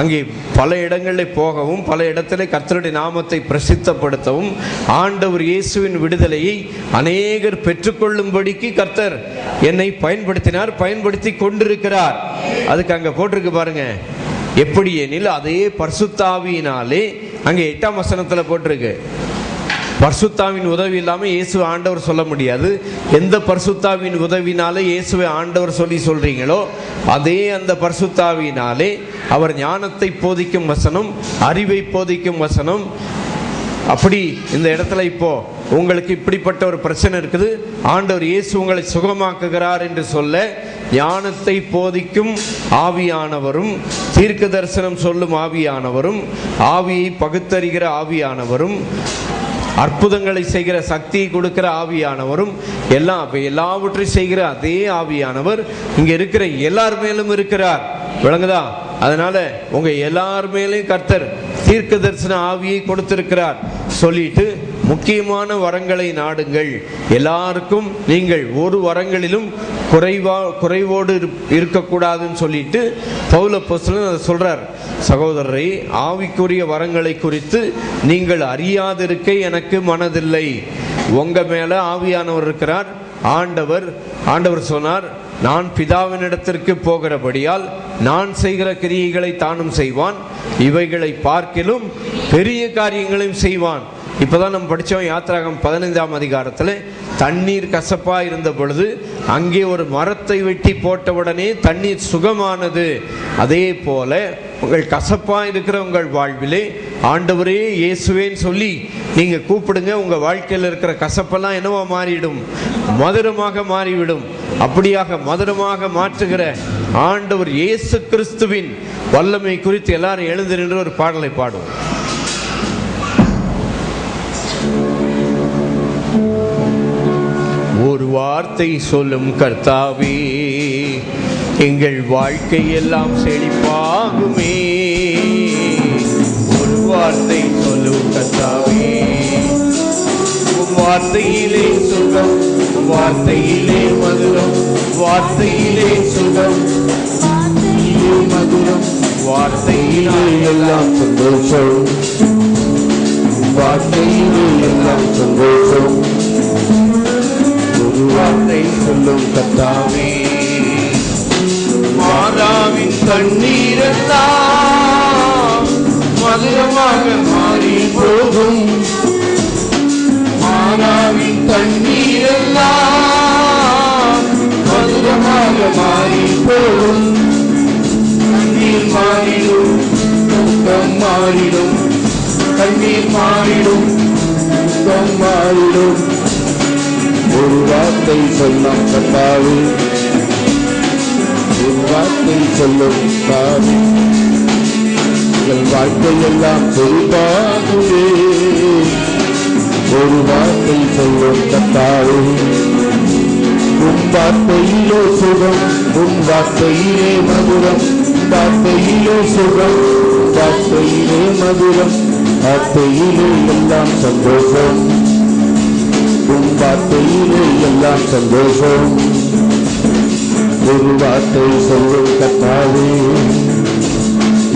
அங்கே பல இடங்களில் போகவும் பல இடத்துல கர்த்தருடைய நாமத்தை பிரசித்தப்படுத்தவும் ஆண்டவர் இயேசுவின் விடுதலையை அநேகர் பெற்றுக்கொள்ளும்படிக்கு கர்த்தர் என்னை பயன்படுத்தினார், பயன்படுத்தி கொண்டிருக்கிறார். அதுக்கு அங்க போட்டிருக்கு பாருங்க, எப்படி எனில் அதே பரிசுத்த ஆவியினாலே. அங்கே 8ஆம் வசனத்துல போட்டிருக்கு, பரிசுத்தாவின் உதவி இல்லாமல் இயேசுவை ஆண்டவர் சொல்ல முடியாது. எந்த பரிசுத்தாவின் உதவினாலே இயேசுவை ஆண்டவர் சொல்றீங்களோ அதே அந்த பரிசுத்தாவினாலே அவர் ஞானத்தை போதிக்கும் வசனம், அறிவை போதிக்கும் வசனம். அப்படி இந்த இடத்துல இப்போ உங்களுக்கு இப்படிப்பட்ட ஒரு பிரச்சனை இருக்குது, ஆண்டவர் இயேசு உங்களை சுகமாக்குகிறார் என்று சொல்ல ஞானத்தை போதிக்கும் ஆவியானவரும் தீர்க்க தரிசனம் சொல்லும் ஆவியானவரும் ஆவியை பகுத்தறிகிற ஆவியானவரும் அற்புதங்களை செய்கிற சக்தியை கொடுக்கிற ஆவியானவரும் எல்லாவற்றையும் செய்கிற அதே ஆவியானவர் இங்க இருக்கிற எல்லார் மேலும் இருக்கிறார். விளங்குதா? அதனால உங்க எல்லார் மேலேயும் கர்த்தர் தீர்க்க தரிசன ஆவியை கொடுத்திருக்கிறார். சொல்லிட்டு முக்கியமான வரங்களை நாடுங்கள். எல்லாருக்கும் நீங்கள் ஒரு வரங்களிலும் குறைவோடு இருக்கக்கூடாதுன்னு சொல்லிட்டு பவுல் அப்போஸ்தலன் அதை சொல்றார். சகோதரரை, ஆவிக்குரிய வரங்களை குறித்து நீங்கள் அறியாதிருக்க எனக்கு மனதில்லை. உங்க மேல ஆவியானவர் இருக்கிறார். ஆண்டவர் சொன்னார், நான் பிதாவினிடத்திற்கு போகிறபடியால் நான் செய்கிற கிரியைகளை தானும் செய்வான், இவைகளை பார்க்கிலும் பெரிய காரியங்களையும் செய்வான். இப்பதான் நம்ம படித்தோம் யாத்திராகம் 15ஆம் அதிகாரத்தில் தண்ணீர் கசப்பா இருந்த பொழுது அங்கே ஒரு மரத்தை வெட்டி போட்டவுடனே தண்ணீர் சுகமானது. அதே போல உங்கள் கசப்பா இருக்கிற உங்கள் வாழ்விலே ஆண்டவரே இயேசுவேன்னு சொல்லி நீங்க கூப்பிடுங்க. உங்க வாழ்க்கையில் இருக்கிற கசப்பெல்லாம் என்னவா மாறிடும்? மதுரமாக மாறிவிடும். அப்படியாக மதுரமாக மாற்றுகிற ஆண்டவர் இயேசு கிறிஸ்துவின் வல்லமை குறித்து எல்லாரும் எழுந்து நின்று ஒரு பாடலை பாடுவோம். ஒரு வார்த்தை சொல்லும் கர்த்தாவே, எங்கள் வாழ்க்கை எல்லாம் செழிப்பாகுமே. ஒரு வார்த்தை சொல்லும் கர்த்தாவே, வார்த்தையிலே சுகம், வார்த்தையிலே மதுரம், வார்த்தையிலே சுகம், மதுரம், வார்த்தையிலே எல்லாம் சந்தோஷம், வார்த்தையிலே எல்லாம் சந்தோஷம். ஒரு வார்த்தை சொல்லும் கர்த்தாவே, மாதாவின் தண்ணீரெல்லாம் மதுரமாக மாறி போகும். மாதாவின் தண்ணீரெல்லாம் மதுரமாக மாறி போகும். கண்ணீர் மாறிடும், துக்கம் மாறிடும், கண்ணீர் மாறிடும், துக்கம் மாறிடும். ஒரு வார்த்தை சொல்லும் கர்த்தாவே, ஒரு வார்த்தை சொல்லும் கர்த்தாவே, எங்கள் வாழ்க்கை எல்லாம் செழிப்பாகுமே. ஒரு வார்த்தை சொல்லும் கர்த்தாவே, உன் வார்த்தையிலே சுகம், உன் வார்த்தையிலே மதுரம், வார்த்தையிலே சுகம், வார்த்தையிலே மதுரம், வார்த்தையிலே எல்லாம் சந்தோஷம், உன் வார்த்தையிலே எல்லாம் சந்தோஷம். ஒரு வார்த்தை சொல்லும் கர்த்தாவே,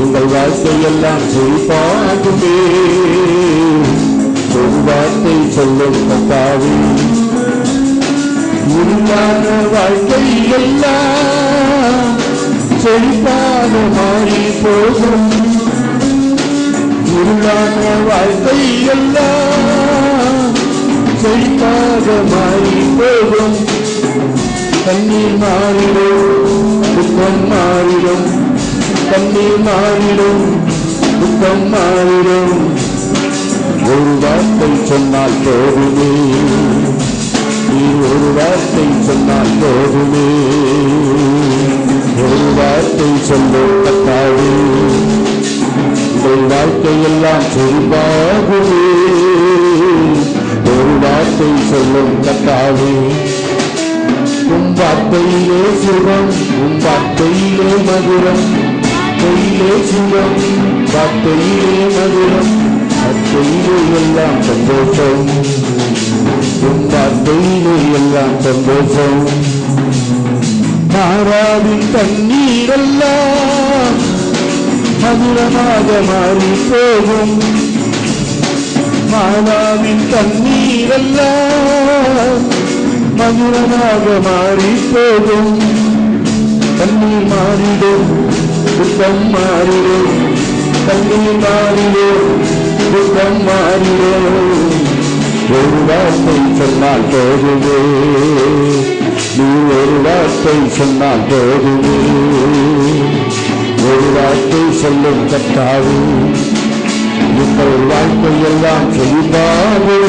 உங்கள் வாழ்க்கையெல்லாம் செழிப்பாகுமே. ஒரு வார்த்தை சொல்லும் கர்த்தாவே, உருவான வாழ்க்கை எல்லாம் செழிப்பாக மாறி போகும். உருவான வாழ்க்கை எல்லாம் செழிப்பாக மாறி போகும். கண்ணீர் மாறிடும், துக்கம் மாறிடும், கண்ணீர் மாறிடும், துக்கம் மாறிடும். ஒரு வார்த்தை சொன்னால் போதுமே, நீ ஒரு வார்த்தை சொன்னால் போதுமே. ஒரு வார்த்தை சொல்லும் கர்த்தாவே, உங்கள் வாழ்க்கையெல்லாம் செழிப்பாகுமே. ஒரு வார்த்தை சொல்லும் கர்த்தாவே, உன் வார்த்தையிலே சுகம், உன் வார்த்தையிலே மதுரம், வார்த்தையிலே சுகம், வார்த்தையிலே மதுரம், வார்த்தையிலே எல்லாம் சந்தோஷம், உன் வார்த்தையிலே எல்லாம் சந்தோஷம். மாறாவின் தண்ணீரெல்லாம் மதுரமாக மாறி போகும். மாறாவின் தண்ணீரெல்லாம் மதுரமாக மாறி போகும். தண்ணீர் மாறிடும், துக்கம் மாறிடும், தண்ணீர் மாறிடும், துக்கம் மாறிடும். ஒரு வார்த்தை சொன்னால் போதுமே, நீ ஒரு வார்த்தை சொன்னால் போதுமே. ஒரு வார்த்தை சொல்லும் கர்த்தாவே, உங்கள் வாழ்க்கையெல்லாம் செழிப்பாகுமே.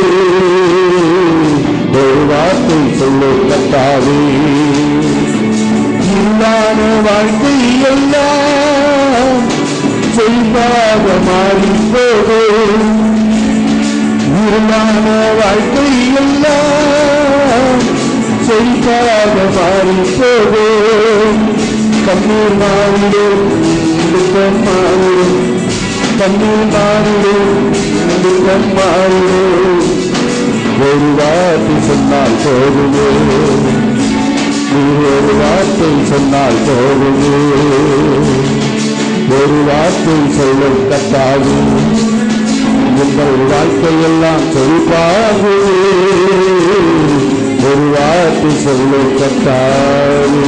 ஒரு வார்த்தை சொல்லும் கர்த்தாவே, இல்லாத வாழ்க்கை எல்லாம் செழிப்பாக மாறி போகும். இல்லாத வாழ்க்கை எல்லாம் செழிப்பாக மாறி போகும். கண்ணீர் மாறிடும், துக்கம் மாறிடும், கண்ணீர் மாறிடும், துக்கம் மாறிடும். ஒரு வார்த்தை சொன்னால் போதுமே, நீ ஒரு வார்த்தை சொன்னால் போதுமே. ஒரு வார்த்தை சொல்லும் கர்த்தாவே, உங்கள் வாழ்க்கையெல்லாம் செழிப்பாகுமே. ஒரு வார்த்தை சொல்லும் கர்த்தாவே.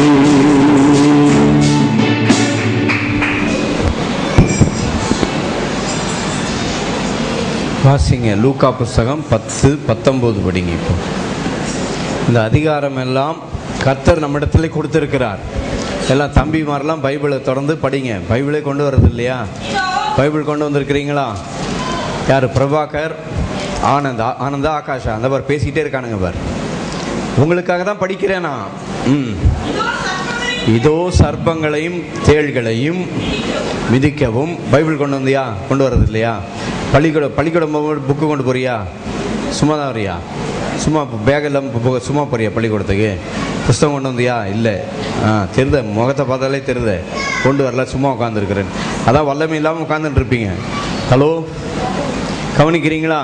வாசிங்க லூக்கா புஸ்தகம் 10:19 படிங்க. இப்போ இந்த அதிகாரம் எல்லாம் கர்த்தர் நம்மிடத்துல கொடுத்திருக்கிறார். எல்லாம் தம்பிமாரெல்லாம் பைபிளை தொடர்ந்து படிங்க. பைபிளே கொண்டு வர்றது இல்லையா? பைபிள் கொண்டு வந்திருக்கிறீங்களா? யார்? பிரபாகர், ஆனந்தா, ஆகாஷா, அந்த பார் பேசிக்கிட்டே இருக்கானுங்க பார். உங்களுக்காக தான் படிக்கிறேனா? இதோ சர்ப்பங்களையும் தேள்களையும் மிதிக்கவும். பைபிள் கொண்டு வந்தியா? கொண்டு வர்றது இல்லையா? பள்ளிக்கூடம் புக்கு கொண்டு போறியா? சும்மா தான் வரியா? சும்மா பேகெல்லாம் சும்மா போறியா பள்ளிக்கூடத்துக்கு? புஸ்தகம் கொண்டு வந்தியா? இல்லை. தெரித, முகத்தை பார்த்தாலே தெரித, கொண்டு வரல, சும்மா உட்காந்துருக்குறேன். அதான் வல்லமை இல்லாமல் உட்காந்துட்டு இருப்பீங்க. ஹலோ, கவனிக்கிறீங்களா?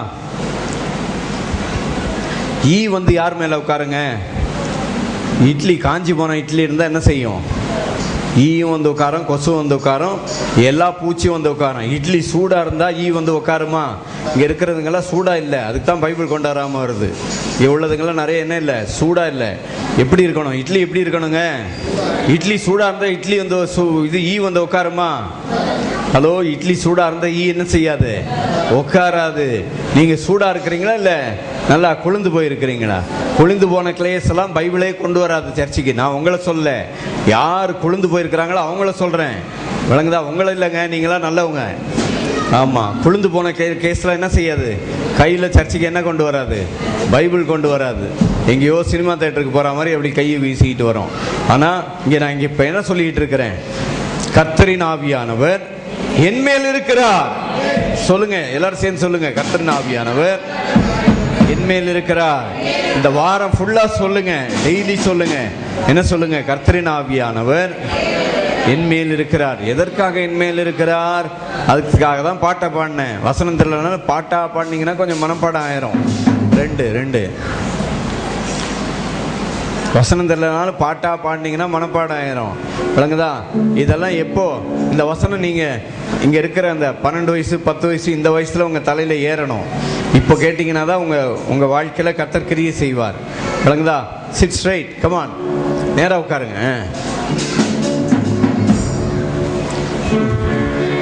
ஈ வந்து யார் மேலே உட்காருங்க? இட்லி, காஞ்சி போன இட்லி இருந்தால் என்ன செய்யும்? ஈயும் வந்து உட்காரும், கொசு வந்து உட்காரும், எல்லா பூச்சியும் வந்து உட்காரும். இட்லி சூடாக இருந்தால் ஈ வந்து உட்காருமா? இங்கே இருக்கிறதுங்கெல்லாம் சூடாக இல்லை, அதுக்கு தான் பைபிள் கொண்டு வராமல் வருது. இங்கே உள்ளதுங்கெல்லாம் நிறைய என்ன இல்லை, சூடாக இல்லை. எப்படி இருக்கணும் இட்லி? எப்படி இருக்கணுங்க? இட்லி சூடாக இருந்தால் இட்லி வந்து இது ஈ வந்து உட்காருமா? ஹலோ, இட்லி சூடாக இருந்தால் ஈ என்ன செய்யாது? உட்காராது. நீங்கள் சூடாக இருக்கிறீங்களா? இல்லை நல்லா குளிர்ந்து போயிருக்கிறீங்களா? குளிர்ந்து போன கிளேஸ் எல்லாம் பைபிளே கொண்டு வராது சர்ச்சுக்கு. நான் உங்களை சொல்ல, யார் குளிர்ந்து போயிருக்கிறாங்களோ அவங்கள சொல்கிறேன். விளங்குதா? உங்களை இல்லைங்க, நீங்களாம் நல்லவங்க. ஆமாம், குளிர்ந்து போன கேஸ்லாம் என்ன செய்யாது? கையில் சர்ச்சுக்கு என்ன கொண்டு வராது? பைபிள் கொண்டு வராது. எங்கேயோ சினிமா தேட்டருக்கு போகிற மாதிரி அப்படி கையை வீசிக்கிட்டு வரோம். ஆனால் நான் இங்கே இப்போ என்ன சொல்லிக்கிட்டு இருக்கிறேன்? கர்த்தரின் ஆவியானவர் என்மேல் இருக்கிறார். சொல்லுங்க, எல்லாரும் சேர்ந்து சொல்லுங்க. கர்த்தரின் ஆவியானவர் என்மேல் இருக்கிறார். இந்த வாரம் ஃபுல்லா சொல்லுங்க, டெய்லி சொல்லுங்க. என்ன சொல்லுங்க? கர்த்தரின் ஆவியானவர் என் மேல் இருக்கிறார். எதற்காக என் மேல் இருக்கிறார்? அதுக்காக தான் பாட்டை பாடினேன். வசனம் தெரியலனால பாட்டா பாடினீங்கன்னா கொஞ்சம் மனப்பாடம் ஆயிரும். ரெண்டு வசனம் தெரியலனால பாட்டா பாடினீங்கன்னா மனப்பாடம் ஆயிரும். விளங்குதா? இதெல்லாம் எப்போ இந்த வசனம் நீங்க இங்க இருக்கிற அந்த 12 வயசு 10 வயசு இந்த வயசுல உங்க தலையில ஏறணும். இப்போ கேட்டீங்கன்னா தான் உங்க வாழ்க்கையில கர்த்தர் கிரியை செய்வார். விளங்குதா? சிட் ஸ்ட்ரைட், கம் ஆன், நேரா உட்காருங்க.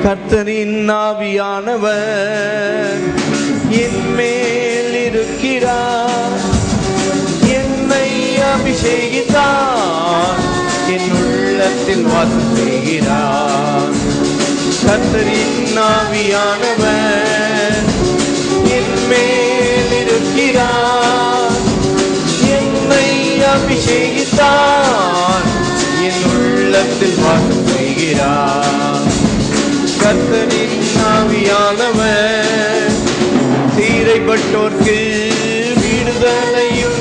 கர்த்தரின் ஆவியானவர் என் மேல் இருக்கிறார், என்னை அபிஷேகித்தார், என் உள்ளத்தில் வாசம் செய்கிறார். கர்த்தரின் ஆவியானவர் என் மேல் இருக்கிறார், என்னை அபிஷேகித்தார், என் உள்ளத்தில் வாசம் செய்கிறார். கர்த்தரின் ஆவியானவர் சீரைப்பட்டோர்க்கு விடுதலையும்,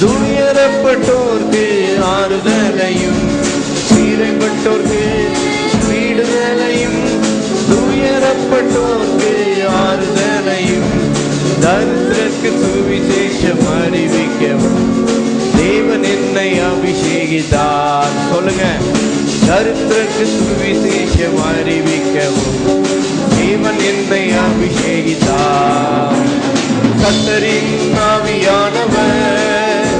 துயரப்பட்டோர்க்கு ஆறுதலையும், சீரைப்பட்டோர்க்கு விடுதலையும், துயரப்பட்டோர்க்கு ஆறுதலையும், தரித்திரருக்கு சுவிசேஷம் அறிவிக்கவும் தேவன் என்னை அபிஷேகித்தார். சொல்லுங்க, தரித்திரருக்கு சுவிசேஷம் அறிவிக்கவும் தேவன் என்னை அபிஷேகித்தார். கர்த்தரின் ஆவியானவர்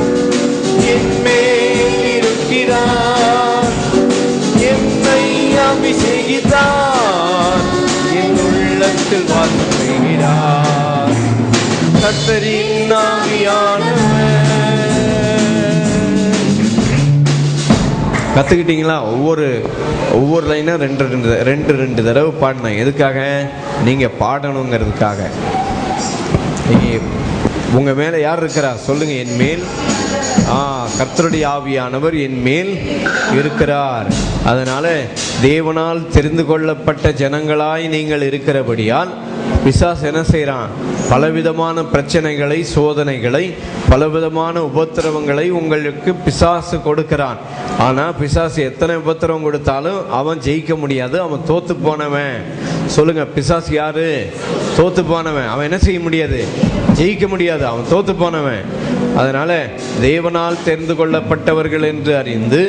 என் மேல் இருக்கிறார், என்னை அபிஷேகித்தார், என் உள்ளத்தில் வாசம் செய்கிறார். கர்த்தரின் ஆவியானவர். கற்றுக்கிட்டீங்களா? ஒவ்வொரு லைனும் ரெண்டு தடவை பாடினேன். எதுக்காக? நீங்கள் பாடணுங்கிறதுக்காக. உங்கள் மேலே யார் இருக்கிறா சொல்லுங்க. என் மேல் கர்த்தருடைய ஆவியானவர் என் மேல் இருக்கிறார். அதனால தேவனால் தெரிந்து கொள்ளப்பட்ட ஜனங்களாய் நீங்கள் இருக்கிறபடியால் பிசாசு என்ன செய்கிறான்? பலவிதமான பிரச்சனைகளை, சோதனைகளை, பலவிதமான உபத்திரவங்களை உங்களுக்கு பிசாசு கொடுக்கிறான். ஆனால் பிசாசு எத்தனை உபத்திரவம் கொடுத்தாலும் அவன் ஜெயிக்க முடியாது. அவன் தோத்து போனவன். சொல்லுங்க, பிசாசு யாரு? தோத்து போனவன். அவன் என்ன செய்ய முடியாது? ஜெயிக்க முடியாது. அவன் தோத்து போனவன். அதனால தேவனால் தெரிந்து கொள்ளப்பட்டவர்கள் என்று அறிந்து,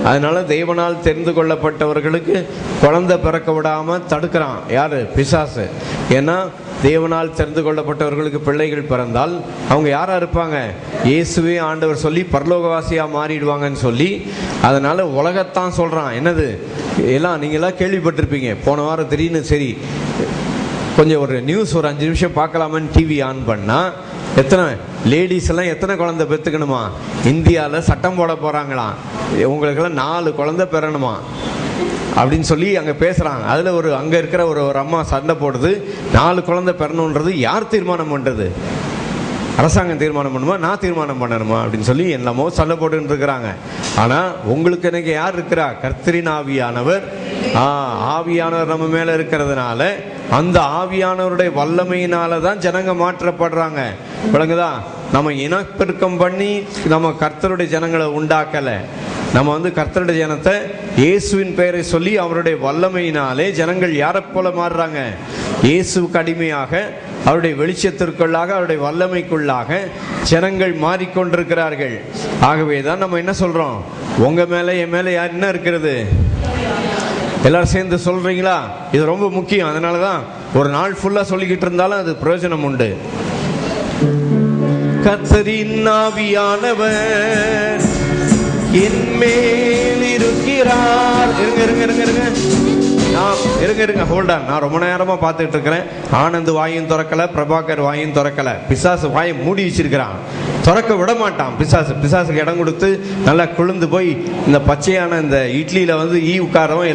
அதனால தேவனால் தெரிந்து கொள்ளப்பட்டவர்களுக்கு குழந்தை பிறக்க விடாம தடுக்கிறான். யாரு? பிசாசு. ஏன்னா தேவனால் தெரிந்து கொள்ளப்பட்டவர்களுக்கு பிள்ளைகள் பிறந்தால் அவங்க யாரா இருப்பாங்க? இயேசுவே ஆண்டவர் சொல்லி பரலோகவாசியா மாறிடுவாங்கன்னு சொல்லி, அதனால உலகத்தான் சொல்றான். என்னது? எல்லாம் நீங்க எல்லாம் கேள்விப்பட்டிருப்பீங்க. போன வாரம் திடீர்னு சரி கொஞ்சம் ஒரு நியூஸ் ஒரு 5 நிமிஷம் பார்க்கலாமன்னு டிவி ஆன் பண்ணா, எத்தனை லேடிஸ் எல்லாம் எத்தனை குழந்தை பெற்றுக்கணுமா? இந்தியாவில் சட்டம் போட போறாங்களாம். உங்களுக்கெல்லாம் 4 குழந்தை பெறணுமா அப்படின்னு சொல்லி அங்கே பேசுகிறாங்க. அதில் அங்கே இருக்கிற ஒரு அம்மா சண்டை போடுது. 4 குழந்தை பெறணுன்றது யார் தீர்மானம் பண்ணுறது? அரசாங்கம் தீர்மானம் பண்ணுமா? நான் தீர்மானம் பண்ணணுமா? அப்படின்னு சொல்லி என்னமோ சண்டை போட்டுன்னு இருக்கிறாங்க. ஆனால் உங்களுக்கு எனக்கு யார் இருக்கிறா? கர்த்தரின் ஆவியானவர். ஆவியானவர் நம்ம மேலே இருக்கிறதுனால, அந்த ஆவியானவருடைய வல்லமையினால தான் ஜனங்க மாற்றப்படுறாங்க. விளங்குதா? நம்ம இனப்பெருக்கம் பண்ணி நம்ம கர்த்தருடைய ஜனங்களை உண்டாக்கலை. நம்ம கர்த்தருடைய ஜனத்தை இயேசுவின் பெயரை சொல்லி அவருடைய வல்லமையினாலே ஜனங்கள் யாரை போல மாறுறாங்க? இயேசுவுக்கு அடிமையாக, அவருடைய வெளிச்சத்திற்குள்ளாக, அவருடைய வல்லமைக்குள்ளாக ஜனங்கள் மாறிக்கொண்டிருக்கிறார்கள். ஆகவே தான் நம்ம என்ன சொல்றோம்? உங்க மேல என் மேல யார் என்ன இருக்கிறது? எல்லாரும் சேர்ந்து சொல்றீங்களா? இது ரொம்ப முக்கியம். அதனாலதான் ஒரு நாள் ஃபுல்லா சொல்லிக்கிட்டு இருந்தாலும் அது பிரயோஜனம் உண்டு. கர்த்தரின் ஆவியானவர் என் மேல் இருக்கிறார். இருங்க ஹோல்டான். நான் ரொம்ப நேரமா பார்த்துட்டு இருக்கிறேன். ஆனந்த் வாயும் திறக்கல, பிரபாகர் வாயும் திறக்கல. பிசாசு வாயை மூடி வச்சிருக்கிறான். திறக்க விட மாட்டான் பிசாசு. பிசாசுக்கு இடம் கொடுத்து நல்லா குளிர்ந்து போய் இந்த பச்சையான இந்த இட்லியில ஈ உட்காரவும்,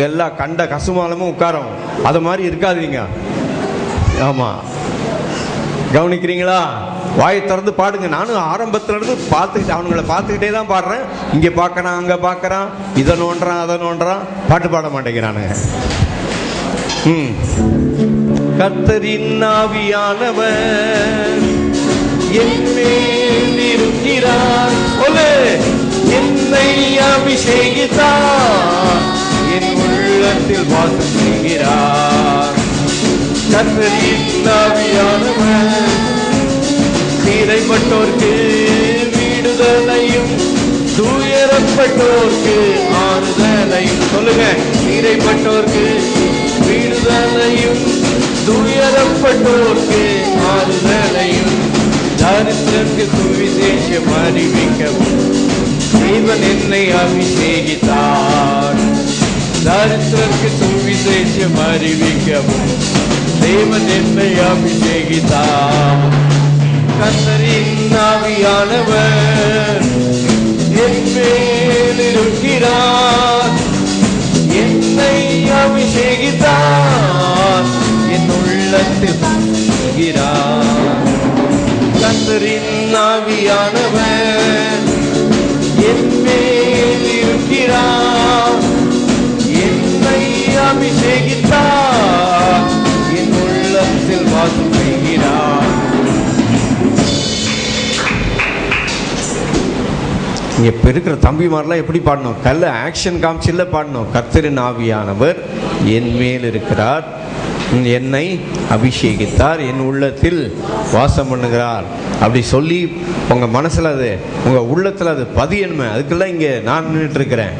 எல்லா கண்ட கசுமாலமும் உட்காரவும். அது மாதிரி இருக்காதீங்க. ஆமா, கவனிக்கிறீங்களா? வாயை திறந்து பாடுங்க. நானும் ஆரம்பத்துல இருந்து பார்த்துக்கிட்டு அவனுங்களை பார்த்துக்கிட்டே தான் பாடுறேன். இங்க பார்க்கறான், அங்க பார்க்கறான், இதை நோண்டுறான், அதை நோண்டுறான், பாட்டு பாட மாட்டேங்கிறானுங்க. கர்த்தரின் ஆவியானவர் என் மேல் இருக்கிறார். சொல்லு, என் என்னை அபிஷேகித்தார், என் உள்ளத்தில் வாசம் செய்கிறார். கர்த்தரின் ஆவியானவர் சிறைப்பட்டோர்க்கு விடுதலையும் துயரப்பட்டோர்க்கு ஆறுதலையும். சொல்லுங்க, சிறைப்பட்டோர்க்கு விடுதலையும் துயரப்பட்டோர்க்கு ஆறுதலையும் தரித்திரருக்கு சுவிசேஷம் அறிவிக்கவும் தேவன் என்னை அபிஷேகித்தார். தரித்திரருக்கு சுவிசேஷம் அறிவிக்கவும் தேவன் என்னை அபிஷேகித்தார். கர்த்தரின் ஆவியானவர் என் மேல் இருக்கிறார், என்னை அபிஷேகித்தார், என் உள்ளத்தில் இருக்கிறார். கர்த்தரின் ஆவியானவர் என் மேல் இருக்கிறார், என்னை அபிஷேகித்தார், என் உள்ளத்தில் வாசம் செய்கிறார். இங்கே இப்போ இருக்கிற தம்பிமாரெலாம் எப்படி பாடணும்? கல்ல ஆக்ஷன் காமிச்சில்ல பாடணும். கர்த்தரின் ஆவியானவர் என் மேல் இருக்கிறார், என்னை அபிஷேகித்தார், என் உள்ளத்தில் வாசம் பண்ணுகிறார். அப்படி சொல்லி உங்கள் மனசில் அது, உங்கள் உள்ளத்தில் அது பதியணுமே. அதுக்கெல்லாம் இங்கே நான் நின்றுட்டு இருக்கிறேன்.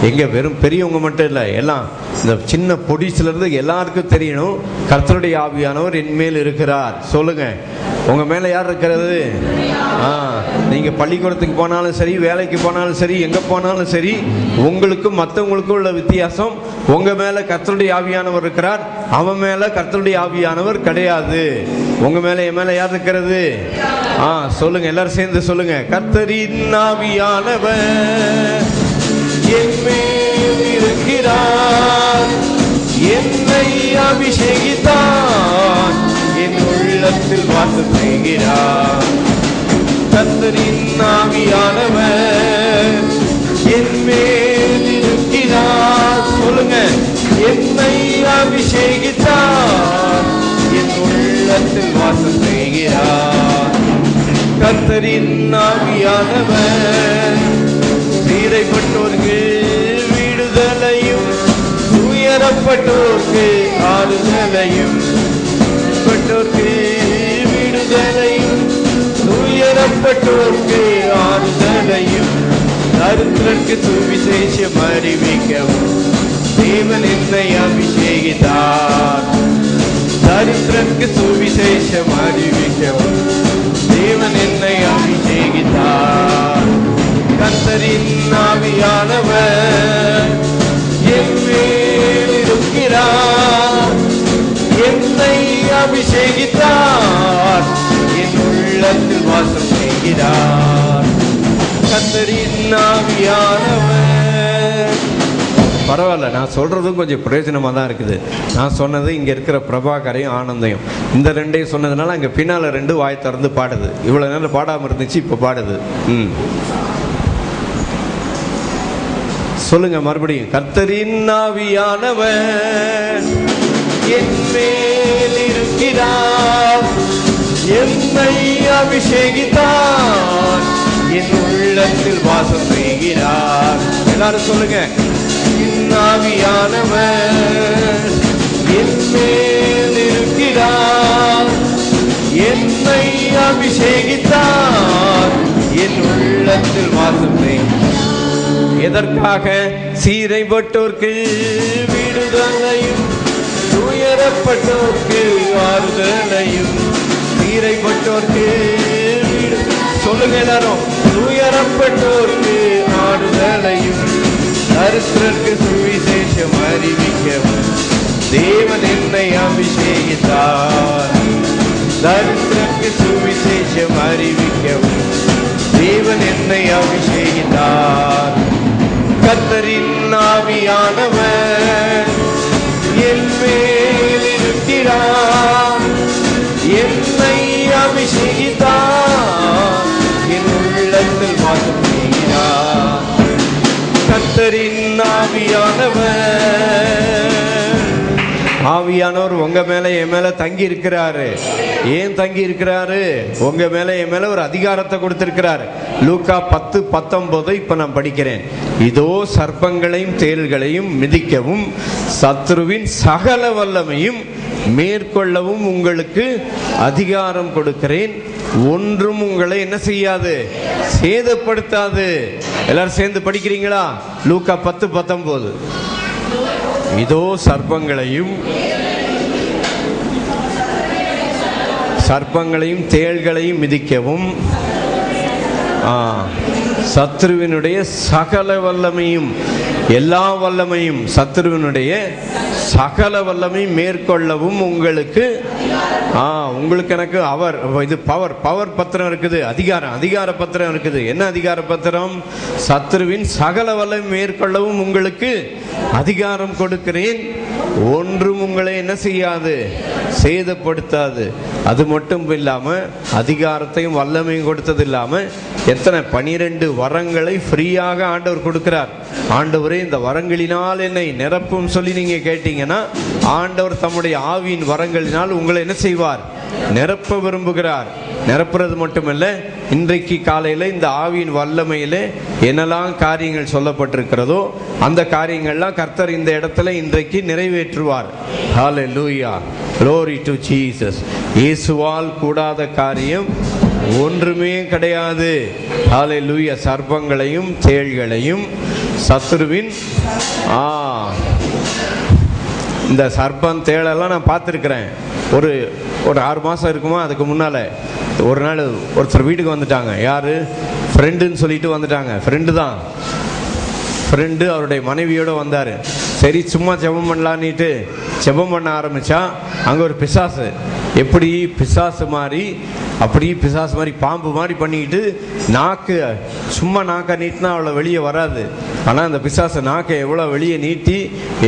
எங்கே வெறும் பெரியவங்க மட்டும் இல்லை, எல்லாம் இந்த சின்ன பொடிசிலிருந்து எல்லாருக்கும் தெரியணும். கர்த்தருடைய ஆவியானவர் என் மேல் இருக்கிறார். சொல்லுங்க, உங்க மேல யார் இருக்கிறது? நீங்க பள்ளிக்கூடத்துக்கு போனாலும் சரி, வேலைக்கு போனாலும் சரி, எங்க போனாலும் சரி, உங்களுக்கும் மற்றவங்களுக்கும் உள்ள வித்தியாசம், உங்க மேல கர்த்தருடைய ஆவியானவர் இருக்கிறார், அவன் மேல கர்த்தருடைய ஆவியானவர் கிடையாது. உங்க மேல என் மேல யார் இருக்கிறது? சொல்லுங்க, எல்லாரும் சேர்ந்து சொல்லுங்க. கர்த்தரின் ஆவியானவர் என் மேல் இருக்கிறார், என்னை அபிஷேகித்தார், என் உள்ளத்தில் வாசம் செய்கிறார். கர்த்தரின் ஆவியானவர் என் மேல் இருக்கிறார். சொல்லுங்க, என்னை அபிஷேகித்தார், என் உள்ளத்தில் வாசம் செய்கிறார். கர்த்தரின் ஆவியானவர் சிறைப்பட்டோர்க்கு விடுதலையும் துயரப்பட்டோர்க்கு ஆறுதலையும், பட்டோர்க்கு விடுதலையும் துயரப்பட்டோர்க்கு ஆறுதலையும் தரித்திரருக்கு சுவிசேஷம் அறிவிக்கவும் தேவன் என்னை அபிஷேகித்தார். தரித்திரருக்கு சுவிசேஷம் அறிவிக்கவும் தேவன் என்னை அபிஷேகித்தார். கர்த்தரின் ஆவியானவர் என் மேல் இருக்கிறார், என்னை அபிஷேகித்தார், என் உள்ளத்தில் வாசம் செய்கிறார். கர்த்தரின் ஆவியானவர். பரவாயில்ல, நான் சொல்றதும் கொஞ்சம் பிரயோஜனமாக தான் இருக்குது. நான் சொன்னது இங்கே இருக்கிற பிரபாகரையும் ஆனந்தையும், இந்த ரெண்டையும் சொன்னதுனால அங்கே பின்னால் ரெண்டு வாய் திறந்து பாடுது. இவ்வளோ நேரம் பாடாமல் இருந்துச்சு, இப்போ பாடுது. சொல்லுங்க மறுபடியும். கர்த்தரின் ஆவியானவர் என் மேல் இருக்கிறார், என்னை அபிஷேகித்தார், என் உள்ளத்தில் வாசம் செய்கிறார். எல்லாரும் சொல்லுங்க. ஆவியானவர் என் மேல் இருக்கிறார், என்னை அபிஷேகித்தார், என் உள்ளத்தில் வாசம் செய்கிறார். எதற்காக? சிறைப்பட்டோர்க்கு விடுதலையும் துயரப்பட்டோர்க்கு ஆறுதலையும். சிறைப்பட்டோர்க்கு சொல்லுங்க எல்லாரும். துயரப்பட்டோர்க்கு ஆறுதலையும் தரித்திரருக்கு சுவிசேஷம் அறிவிக்கவும் தேவன் என்னை அபிஷேகித்தார். தரித்திரருக்கு சுவிசேஷம் அறிவிக்கவும் தேவன் என்னை அபிஷேகித்தார். கர்த்தரின் ஆவியானவர் என் மேல் இருக்கிறார், என்னை அபிஷேகித்தார், என் உள்ளத்தில் வாசம் செய்கிறார். கர்த்தரின் ஆவியானவர் ஆவியானவர் உங்க மேல என் மேல தங்கி இருக்கிறாரு. ஏன் தங்கி இருக்கிறாரு? உங்க மேல என் மேல ஒரு அதிகாரத்தை கொடுத்திருக்கிறார். லூக்கா 10:19 இப்ப நான் படிக்கிறேன். இதோ சர்ப்பங்களையும் தேள்களையும் மிதிக்கவும் சத்துருவின் சகல வல்லமையும் மேற்கொள்ளவும் உங்களுக்கு அதிகாரம் கொடுக்கிறேன். ஒன்றும் உங்களை என்ன செய்யாது, சேதப்படுத்தாது. எல்லாரும் சேர்ந்து படிக்கிறீங்களா? லூக்கா 10:19. இதோ சர்ப்பங்களையும் தேள்களையும் மிதிக்கவும் சத்ருவினுடைய சகல வல்லமையும், எல்லா வல்லமையும், சத்ருவினுடைய சகல வல்லமையும் மேற்கொள்ளவும் உங்களுக்கு எனக்கு அவர் இது பவர் பத்திரம் இருக்குது, அதிகார பத்திரம் இருக்குது. என்ன அதிகார பத்திரம்? சத்ருவின் சகல வல்லமை மேற்கொள்ளவும் உங்களுக்கு அதிகாரம் கொடுக்கிறேன். ஒன்றும் உங்களை என்ன செய்யாது, சேதப்படுத்தாது. அது மட்டும் இல்லாம அதிகாரத்தையும் வல்லமையும் கொடுத்தது இல்லாம எத்தனை 12 வரங்களை ஃப்ரீயாக ஆண்டவர் கொடுக்கிறார். ஆண்டவரே இந்த வரங்களினால் என்னை நிரப்பும் சொல்லி நீங்க கேட்டீங்கன்னா ஆண்டவர் தம்முடைய ஆவியின் வரங்களினால் உங்களை என்ன செய்வார், நிரப்ப விரும்புகிறார். நிரப்புறது மட்டுமல்ல, இன்றைக்கு காலையில இந்த ஆவியின் வல்லமையில என்னெல்லாம் காரியங்கள் சொல்லப்பட்டிருக்கிறதோ அந்த காரியங்கள்லாம் கர்த்தர் இந்த இடத்துல இன்றைக்கு நிறைவேற்றுவார். ஹல்லேலூயா, glory to Jesus. இயேசுவால் கூடாத காரியம் ஒன்றுமே கிடையாது. ஹல்லேலூயா. சர்ப்பங்களையும் தேள்களையும் சத்துருவின் இந்த சர்ப்பம் தேளெல்லாம் நான் பார்த்துருக்கிறேன். ஒரு 6 மாதம் இருக்குமா, அதுக்கு முன்னால் ஒரு நாள் ஒருத்தர் வீட்டுக்கு வந்துட்டாங்க. யார்? ஃப்ரெண்டுன்னு சொல்லிட்டு வந்துட்டாங்க. ஃப்ரெண்டு அவருடைய மனைவியோடு வந்தார். சரி சும்மா ஜெபம் பண்ணலான்னுட்டு ஜெபம் பண்ண ஆரம்பித்தா அங்கே ஒரு பிசாசு, எப்படி பிசாசு மாதிரி பாம்பு மாதிரி பண்ணிக்கிட்டு சும்மா நாக்கை நீட்டினா அவ்வளோ வெளியே வராது. ஆனால் அந்த பிசாசு நாக்கை எவ்வளோ வெளியே நீட்டி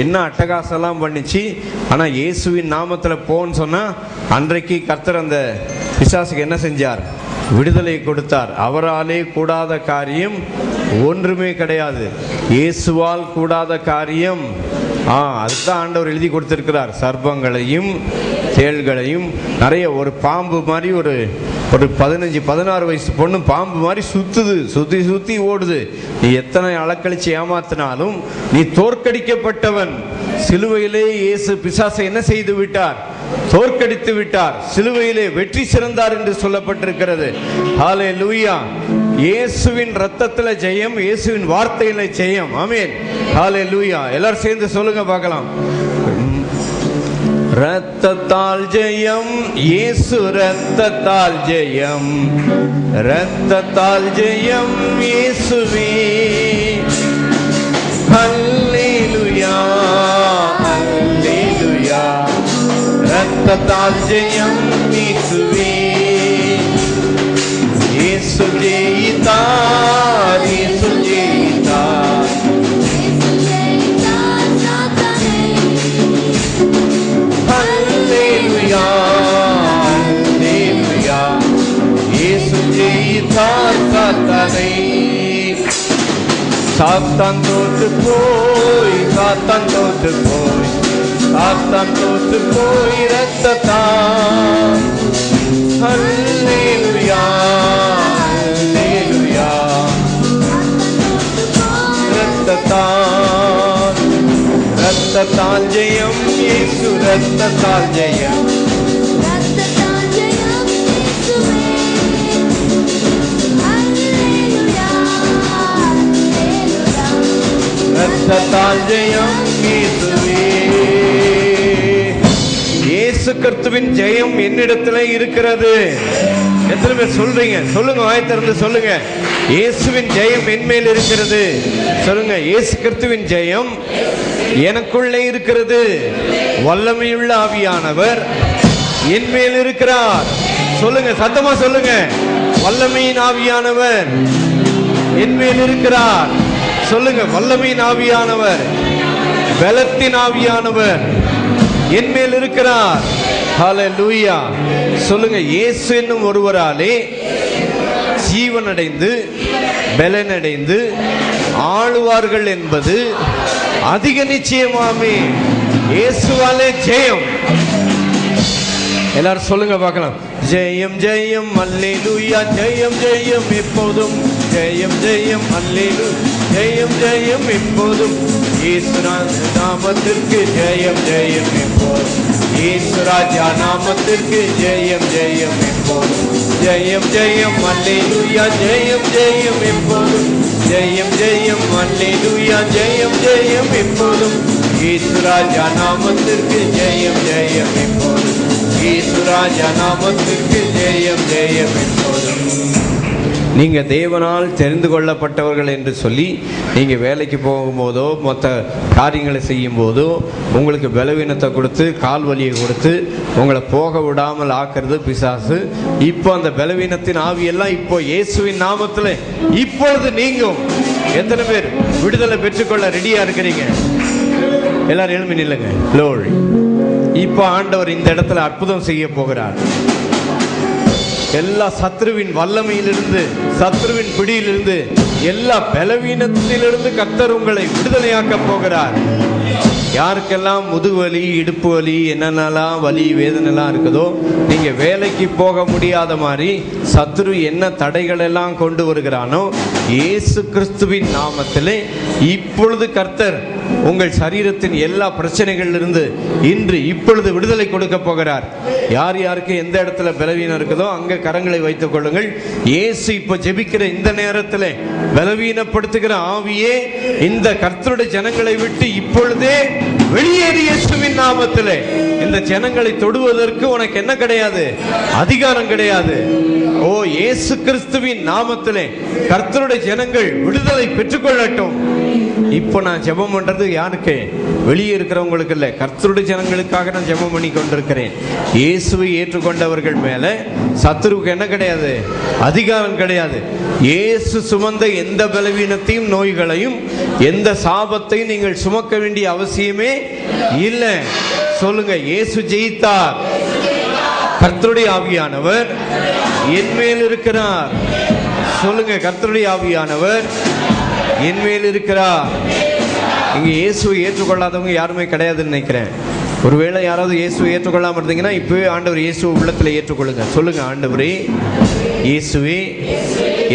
என்ன அட்டகாசம்லாம் பண்ணிச்சு. ஆனால் இயேசுவின் நாமத்தில் போன்னு சொன்னால் அன்றைக்கு கர்த்தர் அந்த பிசாசுக்கு என்ன செஞ்சார், விடுதலை கொடுத்தார். அவராலே கூடாத காரியம் ஒன்றுமே கிடையாது. இயேசுவால் கூடாத காரியம் அதுதான் ஆண்டவர் எழுதி கொடுத்திருக்கிறார். சர்ப்பங்களையும் தேள்களையும் நிறைய ஒரு பாம்பு மாதிரி ஒரு 15-16 வயசு பொண்ணு பாம்பு மாதிரி சுத்தி ஓடுது. நீ எத்தனை அளக்கழிச்சு ஏமாத்தினாலும் நீ தோற்கடிக்கப்பட்டவன். சிலுவையிலே இயேசு பிசாசை என்ன செய்து விட்டார், தோற்கடித்து விட்டார். சிலுவையிலே வெற்றி சிறந்தார் என்று சொல்லப்பட்டிருக்கிறது. ஹல்லேலூயா. இயேசுவின் ரத்தத்தில் ஜெயம், இயேசுவின் வார்த்தையில ஜெயம். ஆமென். ஹல்லேலூயா. எல்லாரும் சேர்ந்து சொல்லுங்க பார்க்கலாம். ரத்தத்தால் ஜெயம், இயேசு ரத்தத்தால் ஜெயம், ரத்தத்தால் ஜெயம் இயேசுவே. ஹல்லேலூயா, ஹல்லேலூயா. ரத்தத்தால் ஜெயம் இயேசுவே. இயேசு ஜெயித்தார், இயேசு ஜெயித்தார். ஹல்லேலூயா, ஹல்லேலூயா. இயேசு ஜெயித்தார் சாத்தானை. சாத்தான் தோற்று போய், சாத்தான் தோற்று போய், சாத்தான் தோற்று போய் ரத்தத்தான். ஹல்லேலூயா, ஹல்லேலூயா. ரத்தத்தான், ரத்தத்தால் ஜெயம் இயேசு, ரத்தத்தால் ஜெயம். ரத்தத்தால் ஜெயம் இயேசுவே. இயேசு கிறிஸ்துவின் ஜெயம் என்னிடத்துல இருக்கிறது. எத்தனை பேர் சொல்றீங்க? சொல்லுங்க, வாய் திறந்து சொல்லுங்க. இயேசுவின் ஜெயம் என் மேல் இருக்கிறது. சொல்லுங்க, இயேசு கிறிஸ்துவின் ஜெயம் எனக்குள்ளே இருக்கிறது. வல்லமையுள்ள ஆவியானவர் என் மேல் இருக்கிறார். சொல்லுங்க, சத்தமா சொல்லுங்க. வல்லமையின் ஆவியானவர் என் மேல் இருக்கிறார். சொல்லுங்க, வல்லமையின் ஆவியானவர், பலத்தின் ஆவியானவர் என் மேல் இருக்கிறார். ஹல்லேலூயா. சொல்லுங்க, இயேசு என்னும் ஒருவராலே ஜீவனடைந்து பலனடைந்து ஆளுவார்கள் என்பது அதிக நிச்சயமாமே. இயேசுவாலே ஜெயம். எல்லாரும் சொல்லுங்க பார்க்கலாம். ஜெயம் ஜெயம் அல்லேலூயா, ஜெயம் ஜெயம் எப்போதும், ஜெயம் ஜெயம் அல்லேலூயா, ஜெயம் ஜெயம் எப்போதும், இயேசுராஜா நாமத்திற்கு ஜெயம் ஜெயம் எப்போதும், இயேசுராஜா நாமத்திற்கு ஜெயம் ஜெயம் எப்போதும், ஜெயம் ஜெயம் அல்லேலூயா, ஜெயம் ஜெயம் எப்போதும், ஜெயம் ஜெயம் அல்லேலூயா, ஜெயம் ஜெயம் எப்போதும், இயேசுராஜா நாமத்திற்கு ஜெயம் ஜெயம் எப்போதும், இயேசுராஜா நாமத்திற்கு ஜெயம் ஜெயம் எப்போதும். நீங்க தேவனால் தெரிந்து கொள்ளப்பட்டவர்கள் என்று சொல்லி நீங்க வேலைக்கு போகும்போதோ மற்ற காரியங்களை செய்யும் போதோ உங்களுக்கு பலவீனத்தை கொடுத்து கால் வலியை கொடுத்து உங்களை போக விடாமல் ஆக்குறது பிசாசு. இப்போ அந்த பலவீனத்தின் ஆவியெல்லாம் இப்போ இயேசுவின் நாமத்தில் இப்பொழுது நீங்கும். எத்தனை பேர் விடுதலை பெற்றுக்கொள்ள ரெடியா இருக்கிறீங்க? எல்லாரும் எழும்பி நில்லுங்க. லோரி. இப்போ ஆண்டவர் இந்த இடத்துல அற்புதம் செய்ய போகிறார். எல்லா சத்ருவின் வல்லமையிலிருந்து, சத்ருவின் பிடியிலிருந்து, எல்லா பலவீனத்திலிருந்து கர்த்தர் உங்களை விடுதலையாக்க போகிறார். யாருக்கெல்லாம் முதுவலி, இடுப்பு வலி, என்னென்னலாம் வலி வேதனைலாம் இருக்குதோ, நீங்க வேலைக்கு போக முடியாத மாதிரி சத்ரு என்ன தடைகள் எல்லாம் கொண்டு வருகிறானோ, இயேசு கிறிஸ்துவின் நாமத்திலே இப்பொழுது கர்த்தர் உங்கள் சரீரத்தின் எல்லா பிரச்சனைகளிலிருந்து இன்று இப்பொழுது விடுதலை கொடுக்க போகிறார். யார் யாருக்கு எந்த இடத்துல பலவீனம் இருக்குதோ அங்க கரங்களை வைத்துக் கொள்ளுங்கள். இயேசு இப்ப ஜெபிக்கிற இந்த நேரத்தில் பலவீனப்படுத்துகிற ஆவியே இந்த கர்த்தருடைய ஜனங்களை விட்டு இப்பொழுதே வெளியேறி இயேசுவின் நாமத்திலே. இந்த ஜனங்களை தொடுவதற்கு உனக்கு என்ன கிடையாது? அதிகாரம் கிடையாது. ஓ, இயேசு கிறிஸ்துவின் நாமத்திலே கர்த்தருடைய ஜனங்கள் விடுதலை பெற்றுக்கொள்ளட்டும். இப்போ நான் ஜெபம் பண்றது யாருக்கு? வெளியே இருக்கிறவங்களுக்கு இல்லை, கர்த்தருடைய ஜனங்களுக்காக நான் ஜெபம் பண்ணி கொண்டிருக்கிறேன். இயேசுவை ஏற்றுக்கொண்டவர்கள் மேல சத்துருவுக்கு என்ன கிடையாது? அதிகாரம் கிடையாது. இயேசு சுமந்த எந்த பலவீனத்தையும் நோய்களையும் எந்த சாபத்தையும் நீங்கள் சுமக்க வேண்டிய அவசியமே இல்லை. சொல்லுங்க, இயேசு ஜெயித்தார். கர்த்தருடைய ஆவியானவர் என் மேல் இருக்கிறார். சொல்லுங்க, கர்த்தருடைய ஆவியானவர் என் மேல் இருக்கிறார். இங்க இயேசுவை ஏற்றுக்கொள்ளாதவங்க யாருமே கிடையாதுன்னு நினைக்கிறேன். ஒருவேளை யாராவது இயேசுவை ஏற்றுக்கொள்ளாம இருந்தீங்கன்னா இப்பவே ஆண்டவர் இயேசுவை உள்ளத்துல ஏற்றுக்கொள்ளுங்க. சொல்லுங்க, ஆண்டவரே இயேசுவே,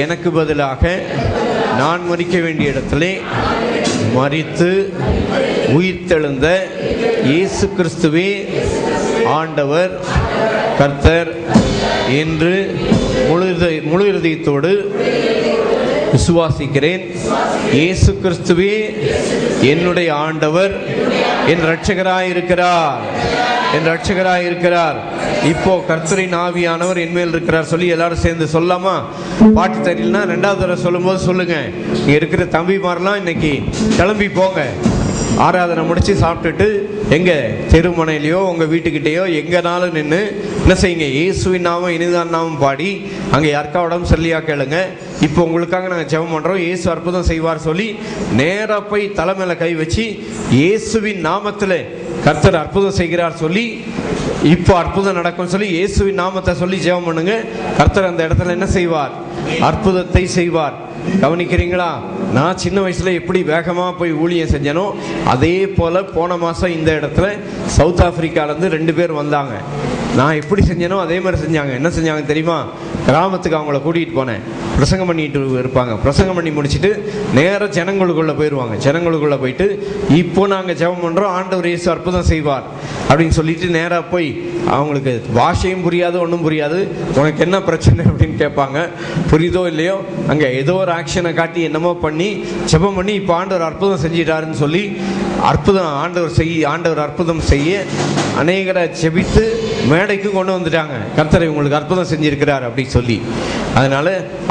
எனக்கு பதிலாக நான் மரிக்க வேண்டிய இடத்திலே மரித்து உயிர்த்தெழுந்த இயேசு கிறிஸ்துவே ஆண்டவர் கர்த்தர் என்று முழு இருதயத்தோடு விசுவாசிக்கிறேன். இயேசு கிறிஸ்துவே என்னுடைய ஆண்டவர், என் இரட்சகராயிருக்கிறார், என் இரட்சகராயிருக்கிறார். இப்போ கர்த்தரின் ஆவியானவர் என் மேல் இருக்கிறார் சொல்லி எல்லாரும் சேர்ந்து சொல்லாமா? பாட்டு தெரியலனா ரெண்டாவது தடவை சொல்லும் போது சொல்லுங்க. இங்க இருக்கிற தம்பிமாரெல்லாம் இன்னைக்கு கிளம்பி போங்க. ஆராதனை முடிச்சு சாப்பிட்டுட்டு எங்க தெருமனையிலையோ உங்க வீட்டுக்கிட்டேயோ எங்கனாலும் நின்று என்ன செய்யுங்க? இயேசுவின் நாமம் இனிதான் நாமம் பாடி அங்கே யாருக்கா உடம்பு சரியா கேளுங்க. இப்போ உங்களுக்காக நாங்கள் ஜெபம் பண்றோம், இயேசு அற்புதம் செய்வார் சொல்லி நேரா போய் தலை மேல கை வச்சு இயேசுவின் நாமத்தில் கர்த்தர் அற்புதம் செய்கிறார் சொல்லி இப்போ அற்புதம் நடக்கும் சொல்லி இயேசுவின் நாமத்தை சொல்லி ஜெபம் பண்ணுங்க. கர்த்தர் அந்த இடத்துல என்ன செய்வார்? அற்புதத்தை செய்வார். கவனிக்கிறீங்களா? நான் சின்ன வயசுல எப்படி வேகமா போய் ஊழியம் செஞ்சனோ அதே போல போன மாசம் இந்த இடத்துல சவுத் ஆப்பிரிக்கால இருந்து 2 பேர் வந்தாங்க. நான் எப்படி செஞ்சனோ அதே மாதிரி செஞ்சாங்க. என்ன செஞ்சாங்க தெரியுமா? கிராமத்துக்கு அவங்கள கூட்டிகிட்டு போனேன். பிரசங்கம் பண்ணிட்டு இருப்பாங்க. பிரசங்கம் பண்ணி முடிச்சுட்டு நேராக ஜனங்களுக்குள்ளே போயிடுவாங்க. ஜனங்களுக்குள்ளே போயிட்டு இப்போ நாங்கள் ஜெபம் பண்ணுறோம், ஆண்டவர் இயேசு அற்புதம் செய்வார் அப்படின்னு சொல்லிட்டு நேராக போய் அவங்களுக்கு பாஷையும் புரியாது, ஒன்றும் புரியாது. உனக்கு என்ன பிரச்சனை அப்படின்னு கேட்பாங்க. புரியுதோ இல்லையோ அங்கே ஏதோ ஒரு ஆக்ஷனை காட்டி என்னமோ பண்ணி ஜெபம் பண்ணி இப்போ ஆண்டவர் அற்புதம் செஞ்சிட்டாருன்னு சொல்லி ஆண்டவர் அற்புதம் செய்ய அநேகரை ஜெபித்து மேடைக்கு கொண்டு வந்துட்டாங்க. கர்த்தரை உங்களுக்கு அற்புதம் செஞ்சிருக்கிறார் அப்படி சொல்லி. அதனால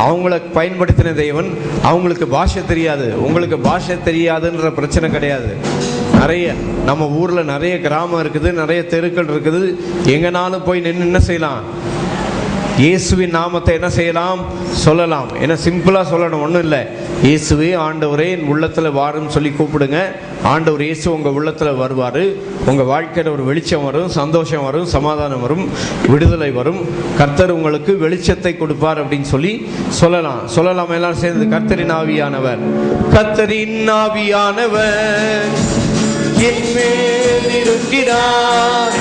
அவங்கள பயன்படுத்தின தேவன். அவங்களுக்கு பாஷை தெரியாது, உங்களுக்கு பாஷை தெரியாதுன்ற பிரச்சனை கிடையாது. நிறைய நம்ம ஊர்ல நிறைய கிராமம் இருக்குது, நிறைய தெருக்கள் இருக்குது. எங்கனாலும் போய் நின்று என்ன செய்யலாம்? இயேசுவின் நாமத்தை என்ன செய்யலாம்? சொல்லலாம். ஏன்னா சிம்பிளா சொல்லணும், ஒன்றும் இல்லை. இயேசுவே ஆண்டவரே என் உள்ளத்துல வாருன்னு சொல்லி கூப்பிடுங்க. ஆண்டவர் இயேசு உங்க உள்ளத்துல வருவாரு. உங்க வாழ்க்கையில ஒரு வெளிச்சம் வரும், சந்தோஷம் வரும், சமாதானம் வரும், விடுதலை வரும். கர்த்தர் உங்களுக்கு வெளிச்சத்தை கொடுப்பார் அப்படின்னு சொல்லி சொல்லலாம். எல்லாம் சேர்ந்து கர்த்தரின் ஆவியானவர், கர்த்தரின் ஆவியானவர் என் மேல் இருக்கிறார்,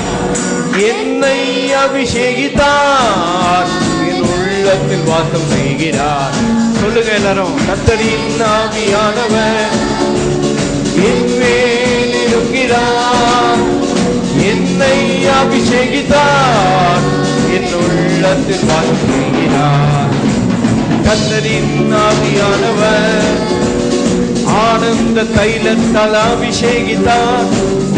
என்னை அபிஷேகித்தார், என் உள்ளத்தில் வாசம் செய்கிறார். சொல்லுங்க எல்லாரும், கர்த்தரின் ஆவியானவர் என் மேல் இருக்கிறார், என்னை அபிஷேகித்தார், என் உள்ளத்தில் வாசம் செய்கிறார். கர்த்தரின் ஆவியானவர் ஆனந்த தைலத்தால் அபிஷேகித்தார்,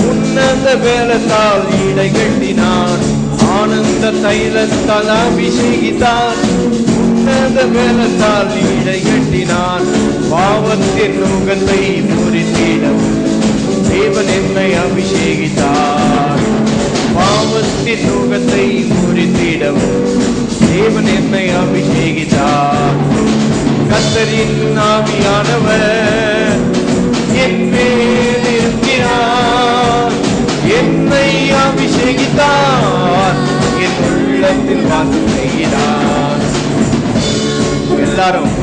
உன்னத வேலத்தால் இடை கட்டினார். ஆனந்த தைலத்தால் அபிஷேகித்தார், உன்னத வேலத்தால் இடை கட்டினார். பாவத்தின் நுகத்தை முறித்திடவும் தேவன் என்னை அபிஷேகித்தார். பாவத்தின் நுகத்தை முறித்திடவும் தேவன் என்னை அபிஷேகித்தார். கர்த்தரின் ஆவியானவர் என் மேல் இருக்கிறார், என்னை அபிஷேகித்தார், என் உள்ளத்தில் வாசம் செய்கிறார்.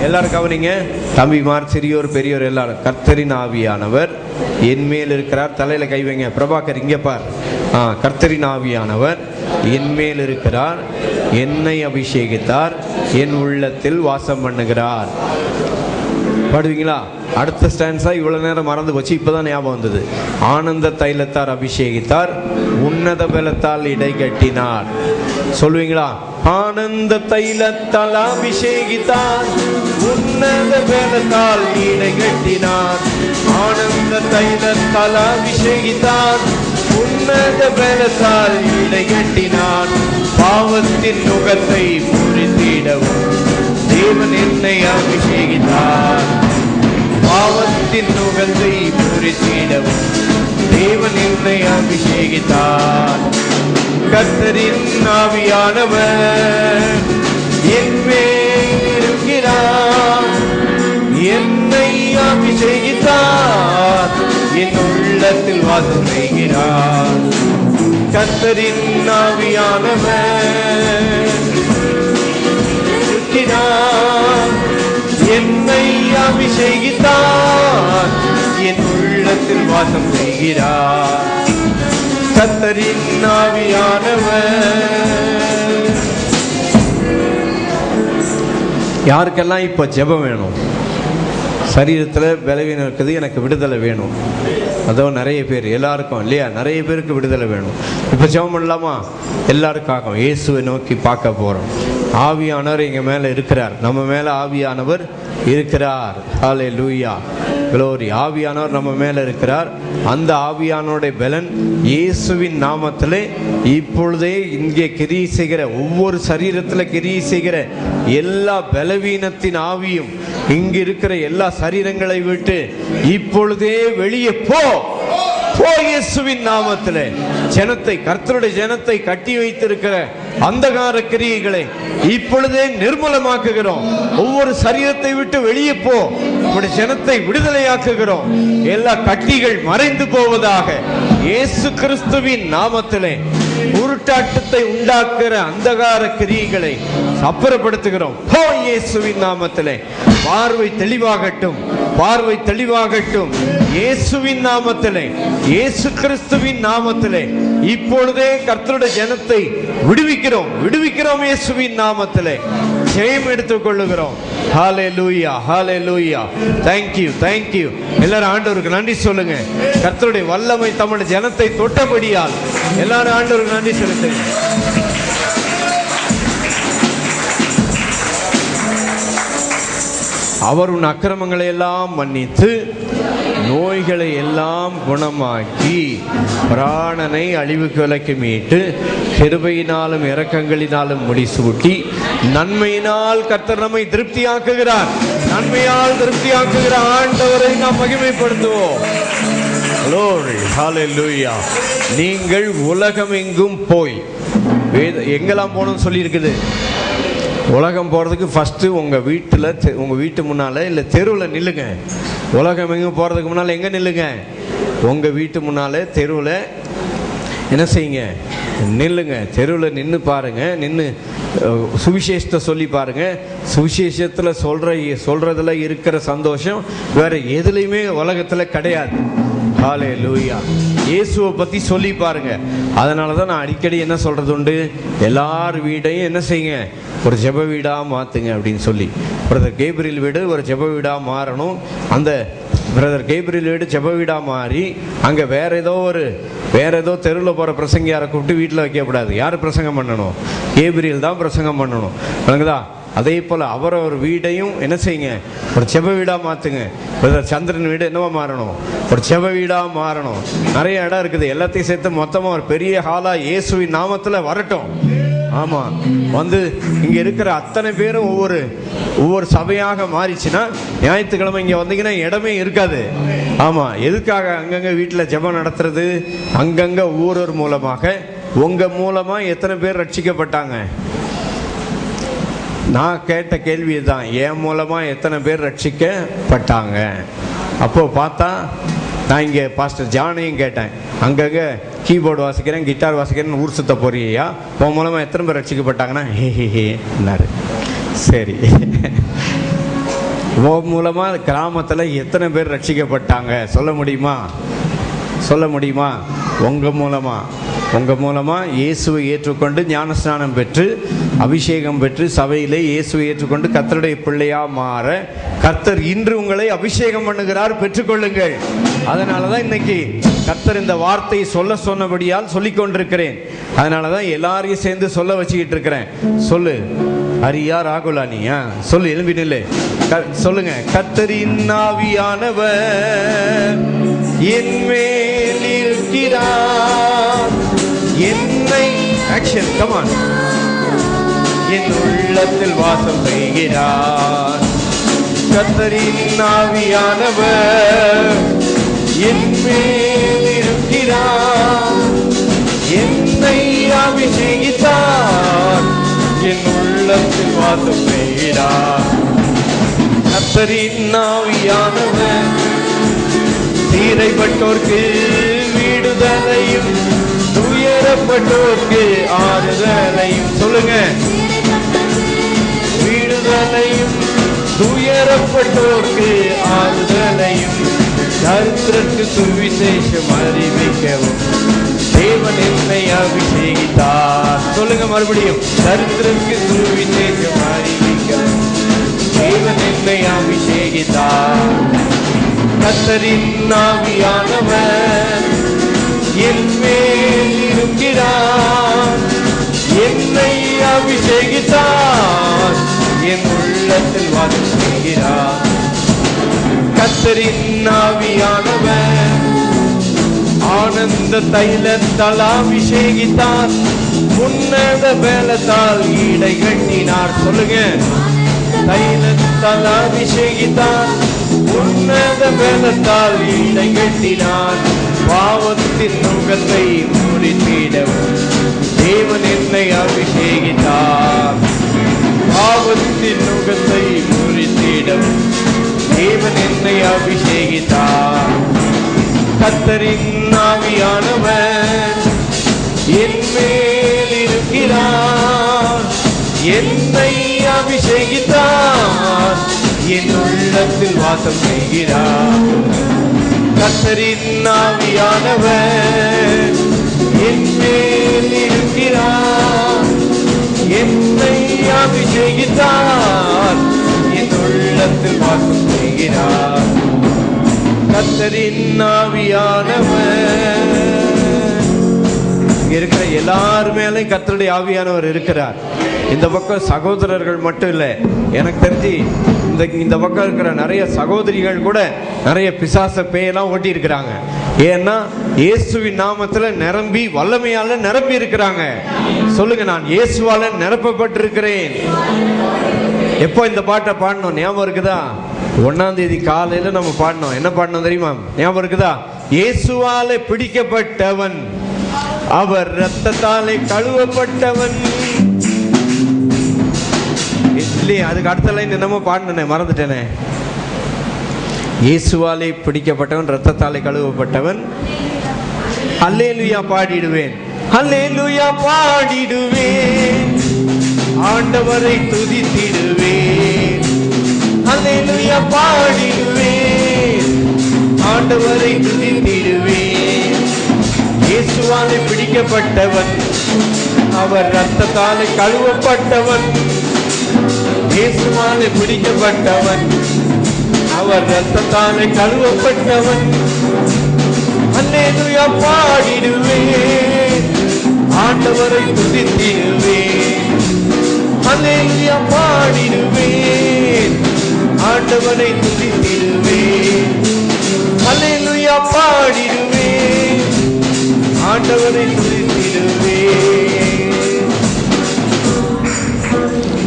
எல்லாரும் கவனிங்க, தம்பிமார், சிறியோர், பெரியோர் எல்லாரும். கர்த்தரின் ஆவியானவர் என் மேல் இருக்கிறார். தலையில கை வைங்க. பிரபாகர் இங்க பார். கர்த்தரின் ஆவியானவர் என் மேல் இருக்கிறார், என்னை அபிஷேகித்தார், என் உள்ளத்தில் வாசம் பண்ணுகிறார். பாடுவீங்களா? அடுத்த ஸ்டான்ஸா இவ்வளவு நேரம் மறந்து போச்சு, இப்பதான் ஞாபகம் வந்தது. ஆனந்த தைலத்தார் அபிஷேகித்தார், உன்னத பலத்தால் இடை கட்டினார். சொல்லுவீங்களா? ஆனந்த தைலத்தால் அபிஷேகித்தார், உன்னத பலத்தால் இடை கட்டினார். ஆனந்த தைலத்தால் அபிஷேகித்தார், உன்னத பலத்தால் இடை கட்டினார். பாவத்தின் நுகத்தை முறித்திடவும் தேவன் என்னை அபிஷேகித்தார். பாவத்தின் நுகத்தை முறித்திடவும் தேவன் என்னை அபிஷேகித்தார். கர்த்தரின் ஆவியானவர் என் மேல் இருக்கிறார், என்னை அபிஷேகித்தார், என் உள்ளத்தில் வாசம் செய்கிறார். கர்த்தரின் ஆவியானவர் இருக்கிறார், என்னை அபிஷேகித்தார், என் உள்ளத்தில் வாசம் செய்கிறார். கர்த்தரின் ஆவியானவர். யாருக்கெல்லாம் இப்ப ஜெபம் வேணும்? சரீரத்தில் பலவீனம் இருக்குது, எனக்கு விடுதலை வேணும். அதோ நிறைய பேர், எல்லாருக்கும் இல்லையா, நிறைய பேருக்கு விடுதலை வேணும். இப்போ ஜெபம் பண்ணலாமா? எல்லாருக்காக இயேசுவை நோக்கி பார்க்க போகிறோம். ஆவியானவர் எங்கள் மேலே இருக்கிறார், நம்ம மேலே ஆவியானவர் இருக்கிறார். ஹல்லேலூயா, க்ளோரி. ஆவியானவர் நம்ம மேலே இருக்கிறார். அந்த ஆவியானோட பலன் இயேசுவின் நாமத்திலே இப்பொழுதே இங்கே கிரியை செய்கிற, ஒவ்வொரு சரீரத்தில் கிரியை செய்கிற எல்லா பலவீனத்தின் ஆவியும் இங்கு இருக்கிற எல்லா சரீரங்களை விட்டு இப்பொழுதே வெளியே போ. இயேசுவின் நாமத்திலே ஜனத்தை, கர்த்தருடைய ஜனத்தை கட்டி வைத்திருக்கிற அந்தகார கிரியைகளை இப்பொழுதே நிர்மூலமாக்குகிறோம். ஒவ்வொரு சரீரத்தை விட்டு வெளியே போ. ஜனத்தை விடுதலையாக்குகிறோம். எல்லா கட்டிகள் மறைந்து போவதாக இயேசு கிறிஸ்துவின் நாமத்திலே. உருட்டாட்டத்தை உண்டாக்குற அந்தகார கிரியைகளை அப்புறப்படுத்துகிறோம் இயேசுவின் நாமத்திலே. பார்வை தெளிவாகட்டும், பார்வை தெளிவாகட்டும் இயேசுவின் நாமத்திலே, இயேசு கிறிஸ்துவின் நாமத்திலே. இப்பொழுதே கர்த்தருடைய ஜனத்தை விடுவிக்கிறோம், விடுவிக்கிறோம் இயேசுவின் நாமத்திலே. ஜெயம் எடுத்துக் கொள்ளுகிறோம். ஹல்லேலூயா, ஹல்லேலூயா. Thank you, thank you. எல்லாரும் ஆண்டவருக்கு நன்றி சொல்லுங்க. கர்த்தருடைய வல்லமை தம்முடைய ஜனத்தை தொட்டபடியால் எல்லாரும் ஆண்டவருக்கு நன்றி செலுத்துங்க. அவர் உன் அக்கிரமங்களை எல்லாம் மன்னித்து நோய்களை எல்லாம் குணமாக்கி பிராணனை அழிவுக்கு விலக்கி மீட்டு கிருபையினாலும் இரக்கங்களினாலும் முடிசூட்டி நன்மையினால் கர்த்தர் நம்மை திருப்தியாக்குகிறார். நன்மையால் திருப்தியாக்குகிற ஆண்டவரை நாம் மகிமைப்படுத்துவோம். Glory, hallelujah. நீங்கள் உலகம் எங்கும் போய், எங்கெல்லாம் போகணும்னு சொல்லி இருக்குது. உலகம் போகிறதுக்கு ஃபஸ்ட்டு உங்கள் வீட்டில், உங்கள் வீட்டு முன்னால் இல்லை தெருவில் நில்லுங்க. உலகம் எங்கே போகிறதுக்கு முன்னால் எங்கே நில்லுங்க? உங்கள் வீட்டு முன்னால் தெருவில் என்ன செய்யுங்க? நில்லுங்க. தெருவில் நின்று பாருங்கள், நின்று சுவிசேஷத்தை சொல்லி பாருங்கள். சுவிசேஷத்தில் சொல்கிறதுல இருக்கிற சந்தோஷம் வேறு எதுலேயுமே உலகத்தில் கிடையாது. ஹல்லேலூயா. இயேசுவை பற்றி சொல்லி பாருங்க. அதனால தான் நான் அடிக்கடி என்ன சொல்கிறது உண்டு, எல்லார் வீடையும் என்ன செய்யுங்க, ஒரு ஜெப வீடாக மாற்றுங்க அப்படின்னு சொல்லி. பிரதர் கேப்ரியல் வீடு ஒரு ஜெப வீடாக மாறணும். அந்த பிரதர் கேப்ரியல் வீடு ஜெப வீடாக மாறி அங்கே வேற ஏதோ தெருவில் போகிற பிரசங்கியாரை கூப்பிட்டு வீட்டில் வைக்கக்கூடாது. யார் பிரசங்கம் பண்ணணும்? கேப்ரியல் தான் பிரசங்கம் பண்ணணும். விளங்குதா? அதே போல் அவரவர் வீடையும் என்ன செய்யுங்க, ஒரு செப வீடாக மாற்றுங்க. பிரதர் சந்திரன் வீடு என்னவா மாறணும்? ஒரு செப வீடாக மாறணும். நிறைய இடம் இருக்குது, எல்லாத்தையும் சேர்த்து மொத்தமாக ஒரு பெரிய ஹாலாக இயேசுவின் நாமத்தில் வரட்டும். ஆமாம், வந்து இங்கே இருக்கிற அத்தனை பேரும் ஒவ்வொரு சபையாக மாறிச்சுன்னா ஞாயிற்றுக்கிழமை இங்கே வந்தீங்கன்னா இடமே இருக்காது. ஆமாம், எதுக்காக அங்கங்கே வீட்டில் ஜெபம் நடத்துறது? அங்கங்கே ஒவ்வொரு மூலமாக, உங்கள் மூலமாக எத்தனை பேர் ரட்சிக்கப்பட்டாங்க? நான் கேட்ட கேள்வி தான், என் மூலமாக எத்தனை பேர் ரட்சிக்கப்பட்டாங்க? அப்போது பார்த்தா நான் இங்கே பாஸ்டர் ஜானையும் கேட்டேன், அங்கங்கே கீபோர்டு வாசிக்கிறேன், கிட்டார் வாசிக்கிறேன்னு ஊர் சுத்த போறியா, உன் மூலமாக எத்தனை பேர் ரட்சிக்கப்பட்டாங்கன்னா ஹேன்னாரு. சரி, உன் மூலமாக கிராமத்தில் எத்தனை பேர் ரட்சிக்கப்பட்டாங்க சொல்ல முடியுமா? உங்கள் மூலமாக இயேசுவை ஏற்றுக்கொண்டு ஞானஸ்நானம் பெற்று அபிஷேகம் பெற்று சபையிலே இயேசுவை ஏற்றுக்கொண்டு கர்த்தருடைய பிள்ளையாக மாற கர்த்தர் இன்று உங்களை அபிஷேகம் பண்ணுகிறார், பெற்றுக்கொள்ளுங்கள். அதனால தான் இன்னைக்கு கர்த்தர் இந்த வார்த்தையை சொன்னபடியால் சொல்லிக் கொண்டிருக்கிறேன். அதனால தான் எல்லாரையும் சேர்ந்து சொல்ல வச்சுக்கிட்டு இருக்கிறேன். சொல்லு ஹரியா ராகுலானியா, சொல்லு, எழும்பி நில்லு, சொல்லுங்க. கர்த்தரின் ஆவியானவர் என் மேல் இருக்கிறார், என்னை ஆக்ஷன் கமான் என் உள்ளத்தில் வாசம் செய்கிறார். கர்த்தரின் ஆவியானவர் என் மேல் இருக்கிறார், என்னை அபிஷேகித்தார், என் உள்ளத்தில் வாசம் செய்கிறார். கர்த்தரின் ஆவியானவர் சீரைப்பட்டோர்க்கு விடுதலையும் துயரப்பட்டோர்க்கு ஆறுதலையும், சொல்லுங்க, விடுதலையும் துயரப்பட்டோர்க்கு ஆறுதலையும் தரித்திரருக்கு சுவிசேஷம் அறிவிக்கவும் தேவன் என்னை அபிஷேகித்தார். சொல்லுங்க மறுபடியும், தரித்திரருக்கு சுவிசேஷம் அறிவிக்கவும் தேவன் என்னை அபிஷேகித்தார். கர்த்தரின் ஆவியானவர் என் மேல் இருக்கிறார், என்னை அபிஷேகித்தார், என் உள்ளத்தில் வாசம் செய்கிறார். கர்த்தரின் ஆவியானவர் ஆனந்த தைலத்தால் அபிஷேகித்தார், உன்னத பலத்தால் ஈடை கட்டினார். சொல்லுங்க, தைலத்தால் அபிஷேகித்தார், உன்னத பலத்தால் ஈடை கட்டினார். பாவத்தின் நுகத்தை முறித்திடவும் தேவன் என்னை அபிஷேகித்தார், பாவத்தின் நுகத்தை முறித்திடவும் தேவன் என்னை அபிஷேகித்தார். கர்த்தரின் ஆவியானவர் என் மேல் இருக்கிறார், என்னை அபிஷேகித்தார், என் உள்ளத்தில் வாசம் செய்கிறார். கர்த்தரின் ஆவியானவர் என் மேல் இருக்கிறார், என்னை அபிஷேகித்தார், என் உள்ளத்தில் வாசம் செய்கிறார். கர்த்தரின் ஆவியானவர், இங்க இருக்கிற எல்லார் மேலையும் கர்த்தருடைய ஆவியானவர் இருக்கிறார். இந்த பக்கம் சகோதரர்கள் மட்டும் இல்லை, எனக்கு தெரிஞ்சு இந்த பக்கம் இருக்கிற நிறைய சகோதரிகள் கூட நிறைய பிசாச பேயெல்லாம் ஓட்டி இருக்கிறாங்க. ஏன்னா இயேசுவின் நாமத்துல நிரம்பி வல்லமையால நிரம்பி இருக்கிறாங்க. சொல்லுங்க, நான் இயேசுவால நிரப்பப்பட்டிருக்கிறேன். எப்போ இந்த பாட்டை பாடணும் ஞாபகம் இருக்குதா? 1ஆம் தேதி காலையில நம்ம பாடணும். என்ன பாடணும் தெரியுமா? ஞாபகம் இருக்குதா? இயேசுவாலே பிடிக்கப்பட்டவன், அவர் இரத்தத்தாலே கழுவப்பட்டவன். இல்லையே, அதுக்கு அடுத்த லைன் என்னமோ பாடணும், மறந்துட்டேனே. இயேசுவாலே பிடிக்கப்பட்டவன், இரத்தத்தாலே கழுவப்பட்டவன். அல்லேலூயா பாடிடுவேன், அல்லேலூயா பாடிடுவேன், ஆண்டவரை துதித்திடுவேன். அல்லேலூயா பாடிடுவேன், ஆண்டவரை துதித்திடுவேன். பிடிக்கப்பட்டவன், அவர் ரத்தத்தாலே கழுவப்பட்டவன். இயேசுவாலே பிடிக்கப்பட்டவன், அவர் ரத்தத்தாலே கழுவப்பட்டவன். அல்லேலூயா பாடிடுவேன், ஆண்டவரை துதித்திடுவேன். அல்லேலூயா பாடிடுவேன், ஆண்டவரை துதித்திடுவேன். அல்லேலூயா பாடிடுவேன், ஆண்டவரை துதித்திடுவேன்.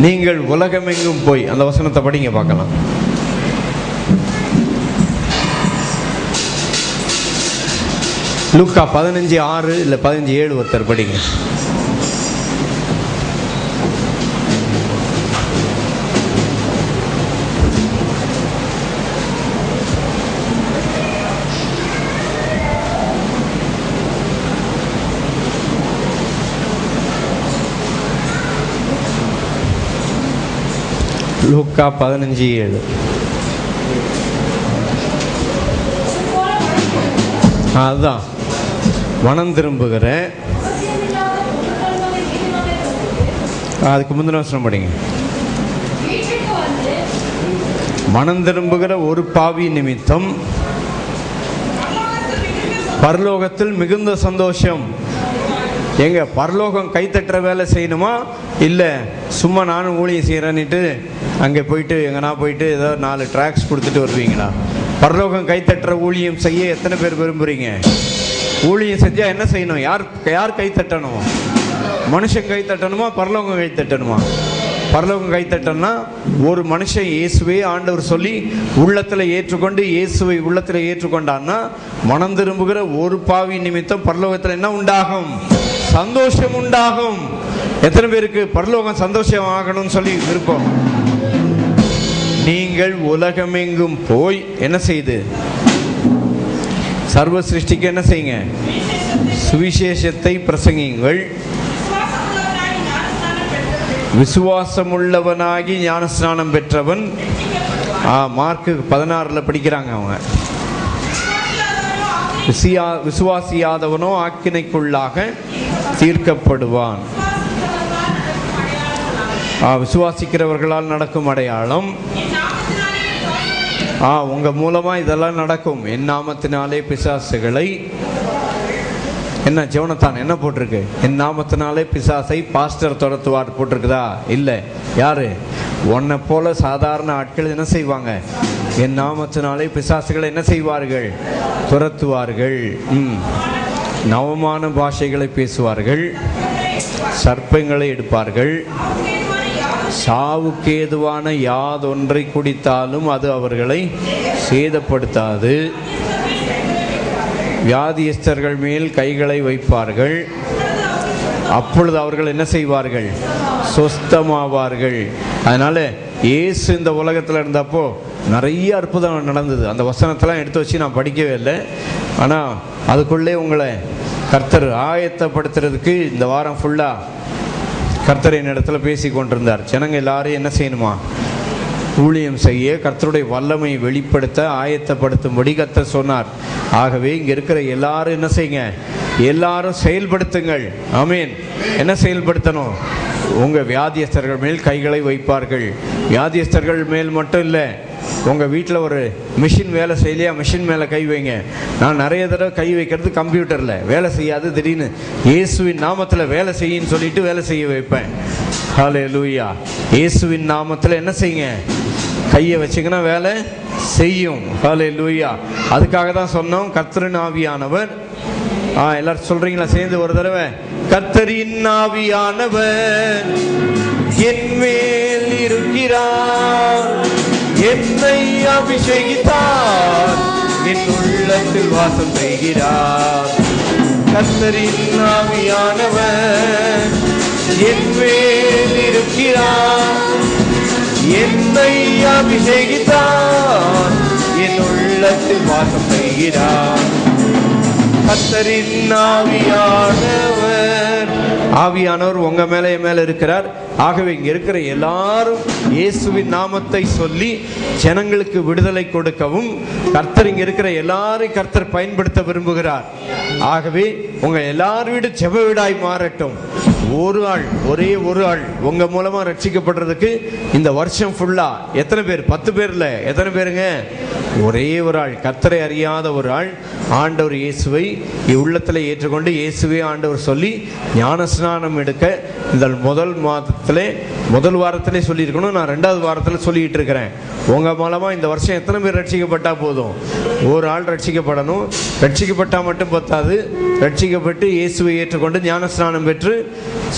நீங்கள் உலகமெங்கும் போய், அந்த வசனத்தை படிங்க பார்க்கலாம். லூக்கா 15:6 இல்ல 15:7 ஒருத்தர் படிங்க. லூக்கா 15:7. அதுதான் மனம் திரும்புகிற, அதுக்கு முந்தின வசனம் படிங்க. மனம் திரும்புகிற ஒரு பாவி நிமித்தம் பரலோகத்தில் மிகுந்த சந்தோஷம். எங்க பரலோகம் கைத்தட்டுற வேலை செய்யணுமா, இல்லை சும்மா நானும் ஊழியம் செய்கிறேன்னுட்டு அங்கே போயிட்டு எங்கன்னா போயிட்டு ஏதோ 4 ட்ராக்ஸ் கொடுத்துட்டு வருவீங்களா? பரலோகம் கைத்தட்டுற ஊழியம் செய்ய எத்தனை பேர் விரும்புகிறீங்க? ஊழியம் செஞ்சால் என்ன செய்யணும்? யார் கைத்தட்டணும்? மனுஷன் கைத்தட்டணுமா, பரலோகம் கைத்தட்டணுமா? பரலோகம் கைத்தட்டணும்னா ஒரு மனுஷன் இயேசுவே ஆண்டவர் சொல்லி உள்ளத்தில் ஏற்றுக்கொண்டு இயேசுவை உள்ளத்தில் ஏற்றுக்கொண்டான்னா மனம் திரும்புகிற ஒரு பாவி நிமித்தம் பரலோகத்தில் என்ன உண்டாகும்? சந்தோஷம் உண்டாகும். எத்தனை பேருக்கு பரலோகம் சந்தோஷம் ஆகணும்னு சொல்லி விருப்பம்? நீங்கள் உலகமெங்கும் போய் என்ன செய்து சர்வ சிருஷ்டிக்கு என்ன செய்யுங்க? சுவிசேஷத்தை பிரசங்கியுங்கள். விசுவாசமுள்ளவனாகி ஞானஸ்நானம் பெற்றவன். மார்க்கு 16 படிக்கிறாங்க அவங்க. விசுவாசியாதவனோ ஆக்கினைக்குள்ளாக தீர்க்கப்படுவான். விசுவாசிக்கிறவர்களால் நடக்கும் அடையாளம் உங்க மூலமா இதெல்லாம் நடக்கும். என் நாமத்தினாலே பிசாசுகளை, என்ன ஜோனத்தான் என்ன போட்டிருக்கு? என் நாமத்தினாலே பிசாசை பாஸ்டர் துரத்துவார் போட்டிருக்குதா? இல்லை. யாரு? உன்னை போல சாதாரண ஆட்கள் என்ன செய்வாங்க? என் நாமத்தினாலே பிசாசுகளை என்ன செய்வார்கள்? துரத்துவார்கள். நவமான பாஷைகளை பேசுவார்கள், சர்ப்பங்களை எடுப்பார்கள், சாவுக்கேதுவான யாதொன்றை குடித்தாலும் அது அவர்களை சேதப்படுத்தாது, வியாதியஸ்தர்கள் மேல் கைகளை வைப்பார்கள், அப்பொழுது அவர்கள் என்ன செய்வார்கள்? சொஸ்தமாவார்கள். அதனால இயேசு இந்த உலகத்தில் இருந்தப்போ நிறைய அற்புதம் நடந்தது. அந்த வசனத்தெல்லாம் எடுத்து வச்சு நான் படிக்கவே இல்லை. ஆனால் அதுக்குள்ளே உங்களை கர்த்தர் ஆயத்தப்படுத்துறதுக்கு இந்த வாரம் ஃபுல்லாக கர்த்தர் என்னிடத்துல பேசி கொண்டிருந்தார். ஜனங்க எல்லாரும் என்ன செய்யணுமா? ஊழியம் செய்ய, கர்த்தருடைய வல்லமை வெளிப்படுத்த ஆயத்தப்படுத்தும்படி கர்த்தர் சொன்னார். ஆகவே இங்கே இருக்கிற எல்லாரும் என்ன செய்யுங்க? எல்லாரும் செயல்படுத்துங்கள். ஆமீன். என்ன செயல்படுத்தணும்? உங்கள் வியாதியஸ்தர்கள் மேல் கைகளை வைப்பார்கள். வியாதியஸ்தர்கள் மேல் மட்டும் இல்லை, உங்கள் வீட்டில் ஒரு மிஷின் வேலை செய்யலையா, மிஷின் மேலே கை வைங்க. நான் நிறைய தடவை கை வைக்கிறது கம்ப்யூட்டரில் வேலை செய்யாது, திடீர்னு இயேசுவின் நாமத்தில் வேலை செய்யின்னு சொல்லிட்டு வேலை செய்ய வைப்பேன். ஹல்லேலூயா. இயேசுவின் நாமத்தில் என்ன செய்யுங்க? கையை வச்சிங்கன்னா வேலை செய்யும். ஹல்லேலூயா. அதுக்காக தான் சொன்னோம், கர்த்தரின் ஆவியானவர். எல்லாரும் சொல்றீங்களா சேர்ந்து ஒரு தடவை? கர்த்தரின் ஆவியானவர் என் மேல் இருக்கிறார், என்னை அபிஷேகித்தார், என் உள்ளத்தில் வாசம் செய்கிறார். கர்த்தரின் ஆவியானவர் என் மேல் இருக்கிறார், என்னை அபிஷேகித்தார், என் உள்ளத்தில் வாசம் செய்கிறார். கர்த்தரின் ஆவியானவர் ஆவியானவர் உங்க மேல என் மேல இருக்கிறார். ஆகவே இங்க இருக்கிற எல்லாரும் இயேசுவின் நாமத்தை சொல்லி ஜனங்களுக்கு விடுதலை கொடுக்கவும் கர்த்தர் இங்க இருக்கிற எல்லாரையும் கர்த்தர் பயன்படுத்த விரும்புகிறார். ஆகவே உங்க எல்லார் வீடு ஜெப வீடாய் மாறட்டும். ஒரு ஆள், ஒரே ஒரு ஆள் உங்க மூலமா ரட்சிக்கப்படுறதுக்கு இந்த வருஷம் ஃபுல்லா எத்தனை பேர்? 10 பேர் இல்ல, எத்தனை பேருங்க? ஒரே ஒரு ஆள், கர்த்தரை அறியாத ஒரு ஆள் ஆண்டவர் இயேசுவை உள்ளத்தில் ஏற்றுக்கொண்டு இயேசுவே ஆண்டவர் சொல்லி ஞானஸ்நானம் எடுக்க இந்த முதல் வாரத்திலே சொல்லியிருக்கணும். நான் 2வது வாரத்தில் சொல்லிட்டு இருக்கிறேன். உங்க மூலமா இந்த வருஷம் எத்தனை பேர் ரட்சிக்கப்பட்டா போதும்? ஒரு ஆள் ரட்சிக்கப்படணும். ரட்சிக்கப்பட்டா மட்டும் பத்தாது, ரட்சிக்கப்பட்டு இயேசுவை ஏற்றுக்கொண்டு ஞானஸ்நானம் பெற்று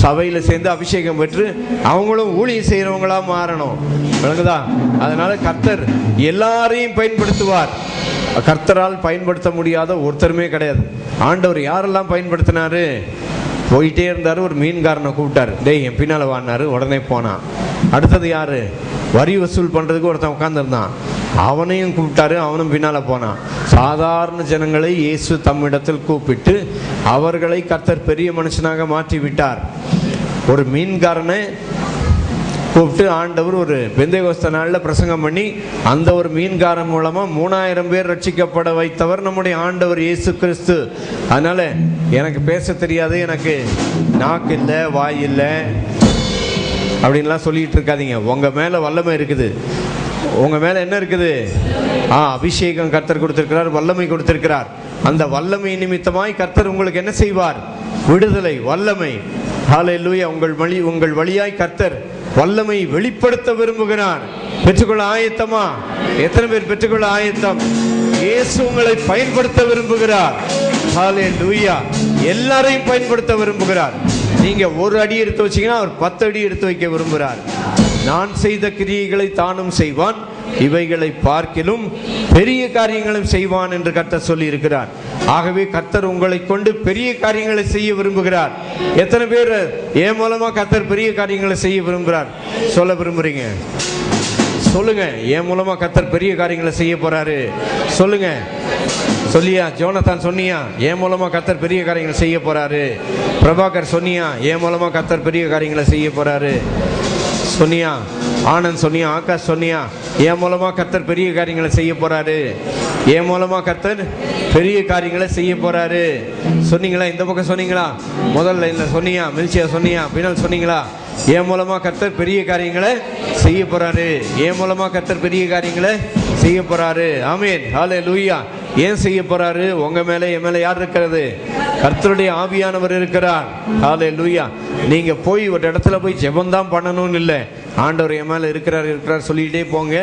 சபையில் சேர்ந்து அபிஷேகம் பெற்று அவங்களும் ஊழியம் செய்யறவங்களா மாறணும். விளங்குதா? அதனால கர்த்தர் எல்லாரையும் பயன்படுத்துவார். கர்த்தரால் பயன்படுத்த முடியாத ஒருத்தருமே கிடையாது. ஆண்டவர் யாரெல்லாம் பயன்படுத்தினாரு? போயிட்டே இருந்தாரு. ஒரு மீன்காரனை கூப்பிட்டாரு, டேய் என் பின்னால வாடினாரு, உடனே போனான். அடுத்தது யாரு? வரி வசூல் பண்றதுக்கு ஒருத்தன் உட்கார்ந்துருந்தான், அவனையும் கூப்பிட்டாரு, அவனும் பின்னால போனான். சாதாரண ஜனங்களை இயேசு தம்மிடத்தில் கூப்பிட்டு அவர்களை கர்த்தர் பெரிய மனுஷனாக மாற்றி விட்டார். ஒரு மீன்காரனை கூப்பிட்டு ஆண்டவர் ஒரு பெந்தேகோஸ்தே நாளில் பிரசங்கம் பண்ணி அந்த ஒரு மீன்காரன் மூலமா 3000 பேர் ரட்சிக்கப்பட வைத்தவர் நம்முடைய ஆண்டவர் இயேசு கிறிஸ்து. அதனால எனக்கு பேச தெரியாது, எனக்கு நாக்கு இல்லை, வாய் இல்லை அப்படின்லாம் சொல்லிட்டு இருக்காதீங்க. உங்க மேல வல்லமை இருக்குது. உங்க மேல என்ன இருக்குது? அபிஷேகம் கர்த்தர் கொடுத்திருக்கிறார், வல்லமை கொடுத்திருக்கிறார். அந்த வல்லமை நிமித்தமாய் கர்த்தர் உங்களுக்கு என்ன செய்வார்? விடுதலை, வல்லமை. ஹல்லேலூயா. உங்கள் வழியாய் கர்த்தர் வல்லமை வெளிப்படுத்த விரும்புகிறார். பெற்றுக்கொள்ள ஆயத்தமா? எத்தனை பேர் பெற்றுக்கொள்ள ஆயத்தம்? இயேசு உங்களை பயன்படுத்த விரும்புகிறார். ஹல்லேலூயா. எல்லாரையும் பயன்படுத்த விரும்புகிறார். நீங்க ஒரு அடி எடுத்து வச்சீங்கன்னா அவர் 10 அடி எடுத்து வைக்க விரும்புகிறார். நான் செய்த கிரியைகளை தானும் செய்வான், இவைகளை பார்க்கிலும் பெரிய காரியங்களும் செய்வான் என்று கர்த்தர் சொல்லி இருக்கிறார். ஆகவே கர்த்தர் உங்களை கொண்டு பெரிய காரியங்களை செய்ய விரும்புகிறார். எத்தனை பேர் என் மூலமா கர்த்தர் பெரிய காரியங்களை செய்ய விரும்புகிறார் சொல்ல விரும்புறீங்க? சொல்லுங்க. என் மூலமா கர்த்தர் பெரிய காரியங்களை செய்ய போறாரு சொல்லுங்க. சொல்லியா? ஜோனத்தான் சொன்னியா? என் மூலமா கர்த்தர் பெரிய காரியங்களை செய்ய போறாரு. பிரபாகர் சொன்னியா? என் மூலமா கர்த்தர் பெரிய காரியங்களை செய்ய போறாரு சொன்னியா? ஆனந்த் சொன்னியா? ஆகாஷ் சொன்னியா? என் மூலமா கர்த்தர் பெரிய காரியங்களை செய்ய போறாரு. என் மூலமா கர்த்தர் பெரிய காரியங்களை செய்ய போறாரு சொன்னீங்களா? இந்த பக்கம் சொன்னீங்களா? முதல் லைன்ல சொன்னியா? மில்சியா சொன்னியா? பின்னால் சொன்னீங்களா? என் மூலமா கர்த்தர் பெரிய காரியங்களை செய்ய போறாரு. என் மூலமா கர்த்தர் பெரிய காரியங்களை செய்ய போறாரு. ஆமென். ஹல்லேலூயா. ஏன் செய்ய போறாரு? உங்க மேல என் மேல யார் இருக்கிறது? கர்த்தருடைய ஆவியானவர் இருக்கிறார். ஹல்லேலூயா. நீங்க போய் ஒரு இடத்துல போய் ஜெபம்தான் பண்ணணும்னு இல்லை. ஆண்டவர் என் மேல இருக்கிறார் சொல்லிட்டே போங்க.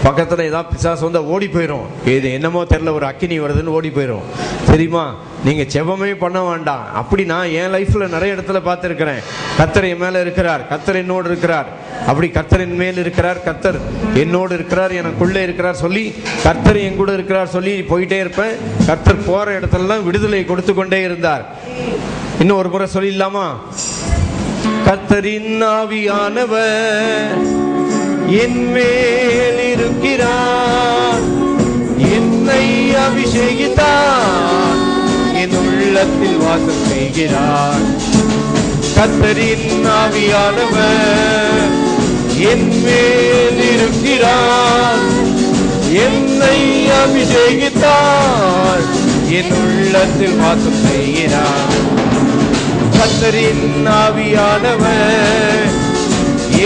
பக்கத்துல ஏதாவது பிசாசு வந்தா ஓடி போயிடும். இது என்னமோ தெரியல, ஒரு அக்கினி வருதுன்னு ஓடி போயிடும். தெரியுமா? நீங்க ஜெபமே பண்ண வேண்டாம். அப்படி நான் என் லைஃப்ல நிறைய இடத்துல பார்த்துருக்கிறேன். கர்த்தர் என் மேல இருக்கிறார், கர்த்தர் என்னோடு இருக்கிறார், அப்படி கர்த்தர் என் மேல் இருக்கிறார், கர்த்தர் என்னோடு இருக்கிறார், எனக்குள்ளே இருக்கிறார் சொல்லி கர்த்தர் என் கூட இருக்கிறார் சொல்லி போயிட்டே இருப்பேன். கர்த்தர் போற இடத்துலலாம் விடுதலை கொடுத்து கொண்டே இருந்தார். இன்னும் ஒரு முறை சொல்லிடலாமா? கர்த்தரின் ஆவியானவர் என் மேல் இருக்கிறார், என்னை அபிஷேகித்தார், என் உள்ளத்தில் வாசம் செய்கிறார். கர்த்தரின் ஆவியானவர் என் மேல் இருக்கிறார், என்னை அபிஷேகித்தார், என் உள்ளத்தில் வாசம் செய்கிறார். கர்த்தரின் ஆவியானவர்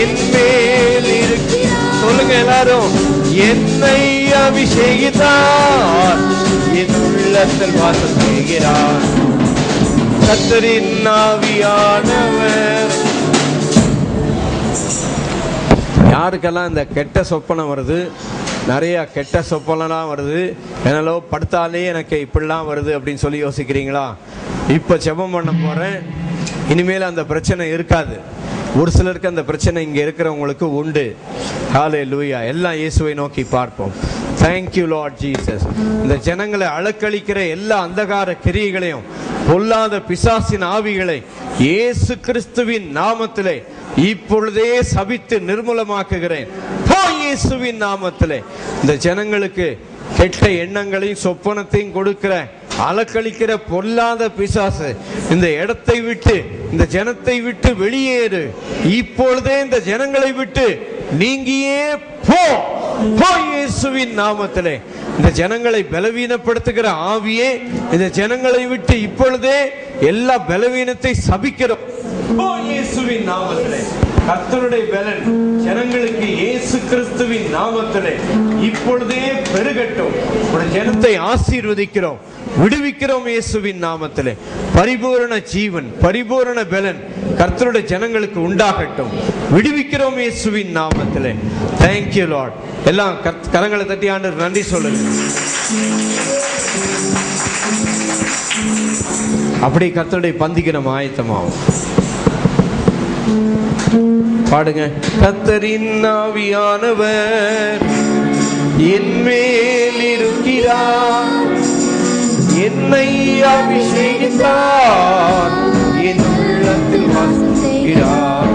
என் மேல் இருக்கிறார். சொல்லுங்க எல்லாரும். என்னை அபிஷேகித்தார், என் உள்ளத்தில் வாசம் செய்கிறார். கர்த்தரின் ஆவியானவர். யாருக்கெல்லாம் இந்த கெட்ட சொப்பனம் வருது? நிறைய கெட்ட சொப்பனம்லாம் வருது. என்னலோ படுத்தாலே எனக்கு இப்படிலாம் வருது அப்படின்னு சொல்லி யோசிக்கிறீங்களா? இப்போ ஜெபம் பண்ண போறேன். இனிமேல் அந்த பிரச்சனை இருக்காது. ஒரு சிலருக்கு அந்த பிரச்சனை இங்க இருக்கிறவங்களுக்கு உண்டு. ஹல்லேலூயா. எல்லாம் இயேசுவை நோக்கி பார்ப்போம். Thank you Lord Jesus. இந்த ஜனங்களை அலக்களிக்கிற எல்லா அந்தகார கிரியைகளையும் பொல்லாத பிசாசின் ஆவிகளை இயேசு கிறிஸ்துவின் நாமத்திலே இப்பொழுதே சபித்து நிர்மூலமாக்குகிறேன். இயேசுவின் நாமத்திலே இந்த ஜனங்களுக்கு கெட்ட எண்ணங்களையும் சொப்பனத்தையும் கொடுக்கிற அலக்களிக்கிற பொல்லாத பிசாசு இந்த இடத்தை விட்டு, இந்த ஜனத்தை விட்டு வெளியேறு. இப்பொழுதே இந்த ஜனங்களை விட்டு நீங்கியே போ. இயேசுவின் நாமத்திலே இந்த ஜனங்களை பலவீனப்படுத்துகிற ஆவியே, இந்த ஜனங்களை விட்டு இப்பொழுதே எல்லா பலவீனத்தை சபிக்கிறோம் இயேசுவின் நாமத்திலே. கர்த்தருடைய பலன் ஜனங்களுக்கு இயேசு கிறிஸ்துவின் நாமத்திலே இப்பொழுதே பெருகட்டும். ஒரு ஜனத்தை ஆசீர்வதிக்கிறோம், விடுவிக்கிறோம் இயேசுவின் நாமத்திலே. பரிபூரண ஜீவன், பரிபூரண பலன் கர்த்தருடைய ஜனங்களுக்கு உண்டாகட்டும். விடுவிக்கிறோம் இயேசுவின் நாமத்திலே. Thank you Lord. எல்லாம் கரங்களை தட்டி ஆண்டவருக்கு நன்றி சொல்லுங்க. அப்படி கர்த்தருடைய பந்திக்கு நம்ம ஆயத்தமாகும். பாடுங்க. கர்த்தரின் ஆவியானவர் என் மேல் இருக்கிறார், என்னை அபிஷேகித்தார், என் உள்ளத்தில் வசிக்கிறார்.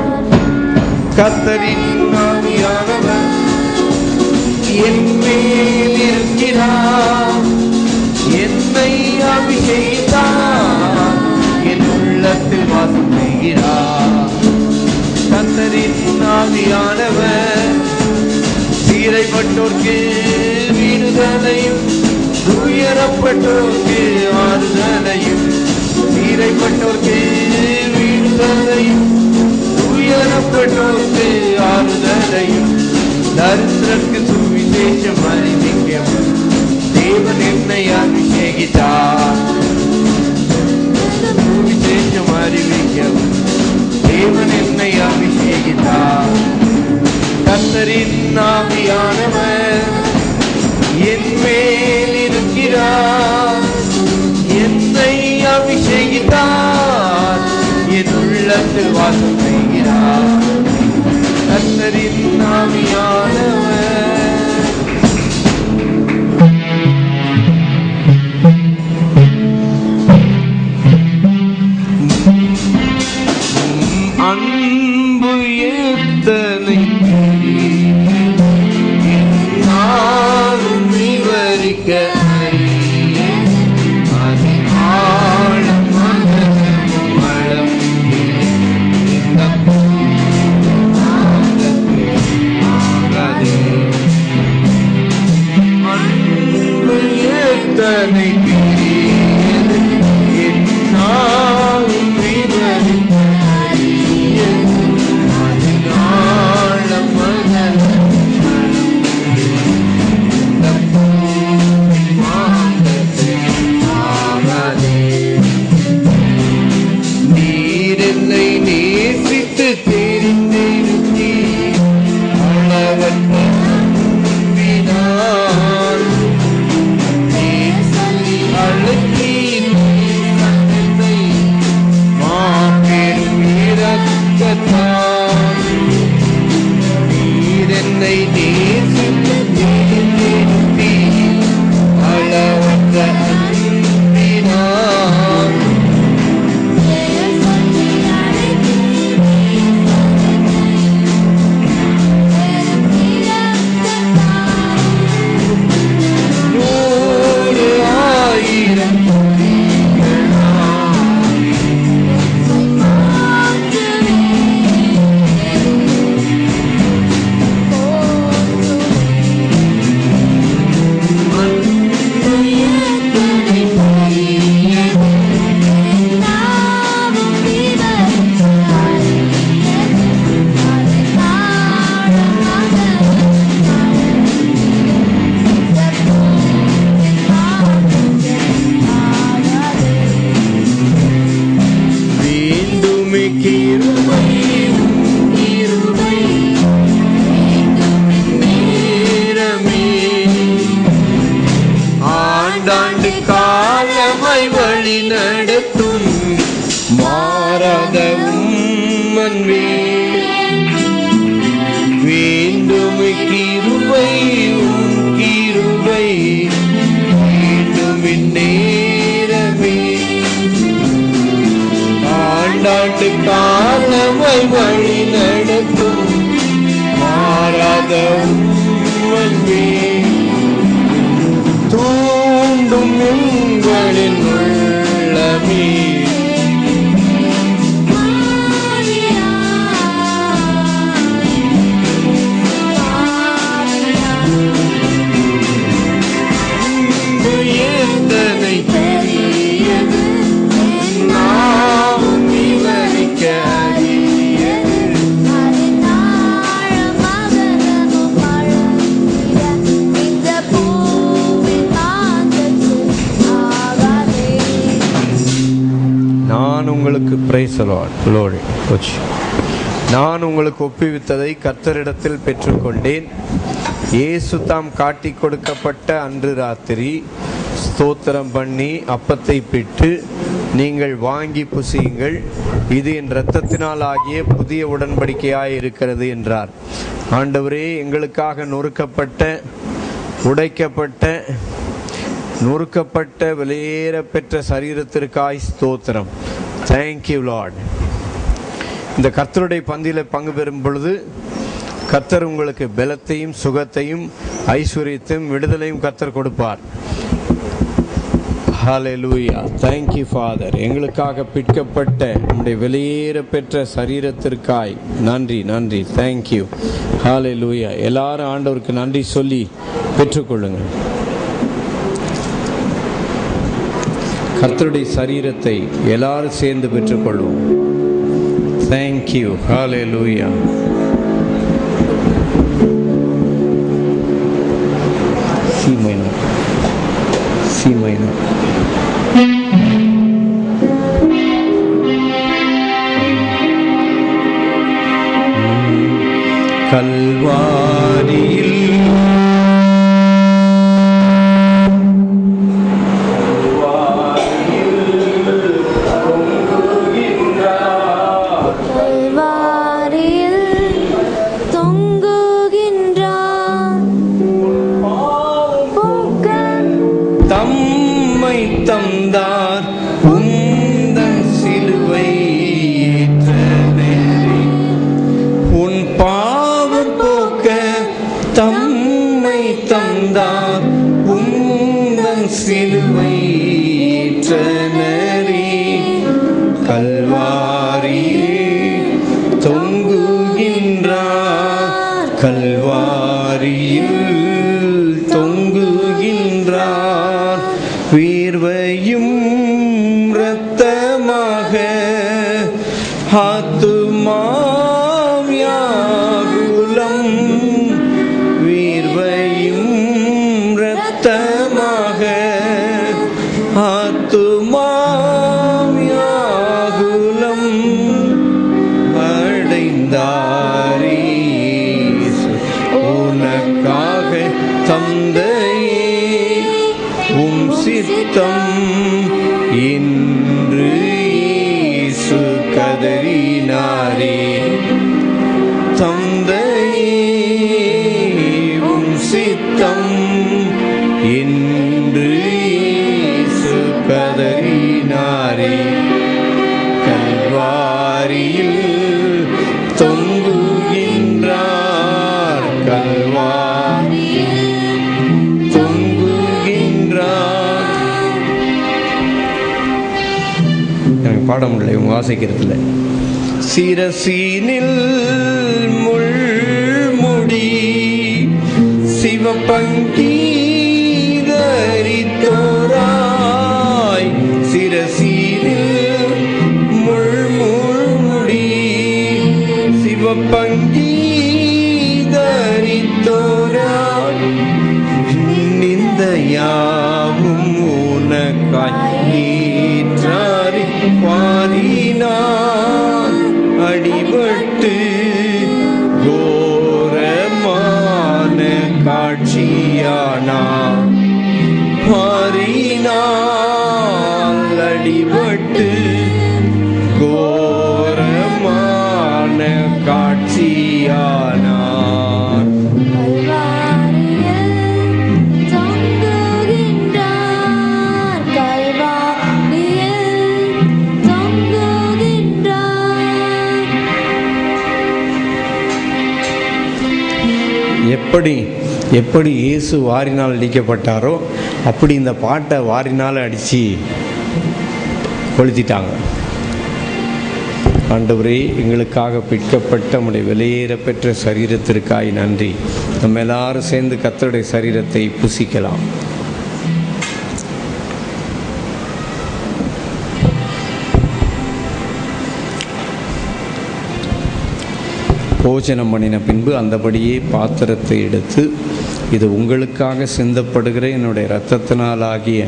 கர்த்தரின் ஆவியானவர் என் மேல் இருக்கிறார், என்னை அபிஷேகித்தார், என் உள்ளத்தில் வசிக்கிறார். கர்த்தரின் ஆவியானவர் சீரைப்பட்டோர்க்கு விடுதலையும், துயரப்பட்டோர்க்கு ஆறுதலையும், சீரைப்பட்டோர்க்கு விடுதலையும், துயரப்பட்டோர்க்கு ஆறுதலையும், தரித்திரருக்கு சுவிசேஷம் அறிவிக்கவும் தேவன் என்னை அபிஷேகித்தார். சுவிசேஷம் அறிவிக்கவும் தேவன் என்னை அபிஷேகித்தார். கர்த்தரின் ஆவியானவர் என் மேல் இருக்கிறார், என்னை அபிஷேகித்தார், என் உள்ளத்தில் வாசம் செய்கிறார். கர்த்தரின் ஆவியானவர் அன்பு எத்தனை நாளும் விவரிக்க வழி நடத்தும் மாறாத தூண்டும் எங்களின் உள்ளமே. எத்தனை பெரியது நாம் விவரிக்க நான் உங்களுக்கு பிரைஸ் லோடு நான் உங்களுக்கு ஒப்புவித்ததை கர்த்தரிடத்தில் பெற்றுக்கொண்டேன். இயேசு தாம் காட்டி கொடுக்கப்பட்ட அன்று ராத்திரி ஸ்தோத்திரம் பண்ணி அப்பத்தை பிட்டு, நீங்கள் வாங்கி புசியுங்கள், இது என் இரத்தத்தினால் ஆகிய புதிய உடன்படிக்கையாய் இருக்கிறது என்றார். ஆண்டவரே, எங்களுக்காக நொறுக்கப்பட்ட வெளியேற பெற்ற சரீரத்திற்காய் ஸ்தோத்திரம். Thank you Lord. இந்த கர்த்தருடைய பந்தியில் பங்கு பெறும் பொழுது கர்த்தர் உங்களுக்கு பலத்தையும் சுகத்தையும் ஐஸ்வர்யத்தையும் விடுதலையும் கர்த்தர் கொடுப்பார். ஹல்லேலூயா. Thank you father. எங்களுக்காக பிற்கப்பட்ட நம்முடைய வெளியேற பெற்ற சரீரத்திற்காய் நன்றி நன்றி. தேங்க்யூ. ஹல்லேலூயா. எல்லாரும் ஆண்டவருக்கு நன்றி சொல்லி பெற்றுக்கொள்ளுங்கள். கர்த்தருடைய சரீரத்தை எல்லாரும் சேர்ந்து பெற்றுக்கொள்வோம். தேங்க்யூ. ஹல்லேலூயா. சி மைனர் கல்வாரியில் தந்தார் உந்தன் சிலுவை ஏற்றனரே. உன் பாவம் போக்க தம்மை தந்தார் உந்தன் சிலுவை ஏற்றனரே. கல்வாரியே தொங்குகின்றார், கல்வாரியில் தொங்குகின்றார். வீர்வையும் இரத்தமாக ஆத்துமாம் யாகுலம். வீர்வையும் இரத்தமாக ஆத்துமாம் யாகுலம் அடைந்தாரே. உனக்காக தந்தையே உம் சித்தம் இன்று இயேசு கதறினாரே. தந்தையே உம் சித்தம் இன்று இயேசு கதறினாரே. கல்வாரியில் தொங்குகின்றார், கல்வாரியில் பாட முடியல இவங்க வாசிக்கிறதுல. சிரசீனில் முள்முடி சிவப்பங்கி தரித்தோராய். சிரசீனில் முள்முடி சிவப்பங்கி தரித்தோராய். நிந்தையாவும் உனக்காய் ஏற்றாரி பாரினான் அடிபட்டு கோரமான காட்சியானான். பாரினான் அடிபட்டு கோரமான காட்சியானான். எப்படி எப்படி இயேசு வாரினால் அடிக்கப்பட்டாரோ அப்படி இந்த பாட்டை வாரினால் அடித்து கொளுத்திட்டாங்க. ஆண்டவரே, எங்களுக்காக பிற்கப்பட்ட உம்முடைய வெளியேற பெற்ற சரீரத்திற்காய் நன்றி. நம்ம எல்லாரும் சேர்ந்து கர்த்தருடைய சரீரத்தை புசிக்கலாம். போஜனம் பண்ணின பின்பு அந்தபடியே பாத்திரத்தை எடுத்து, இது உங்களுக்காக சிந்தப்படுகிற என்னுடைய இரத்தத்தினாலாகிய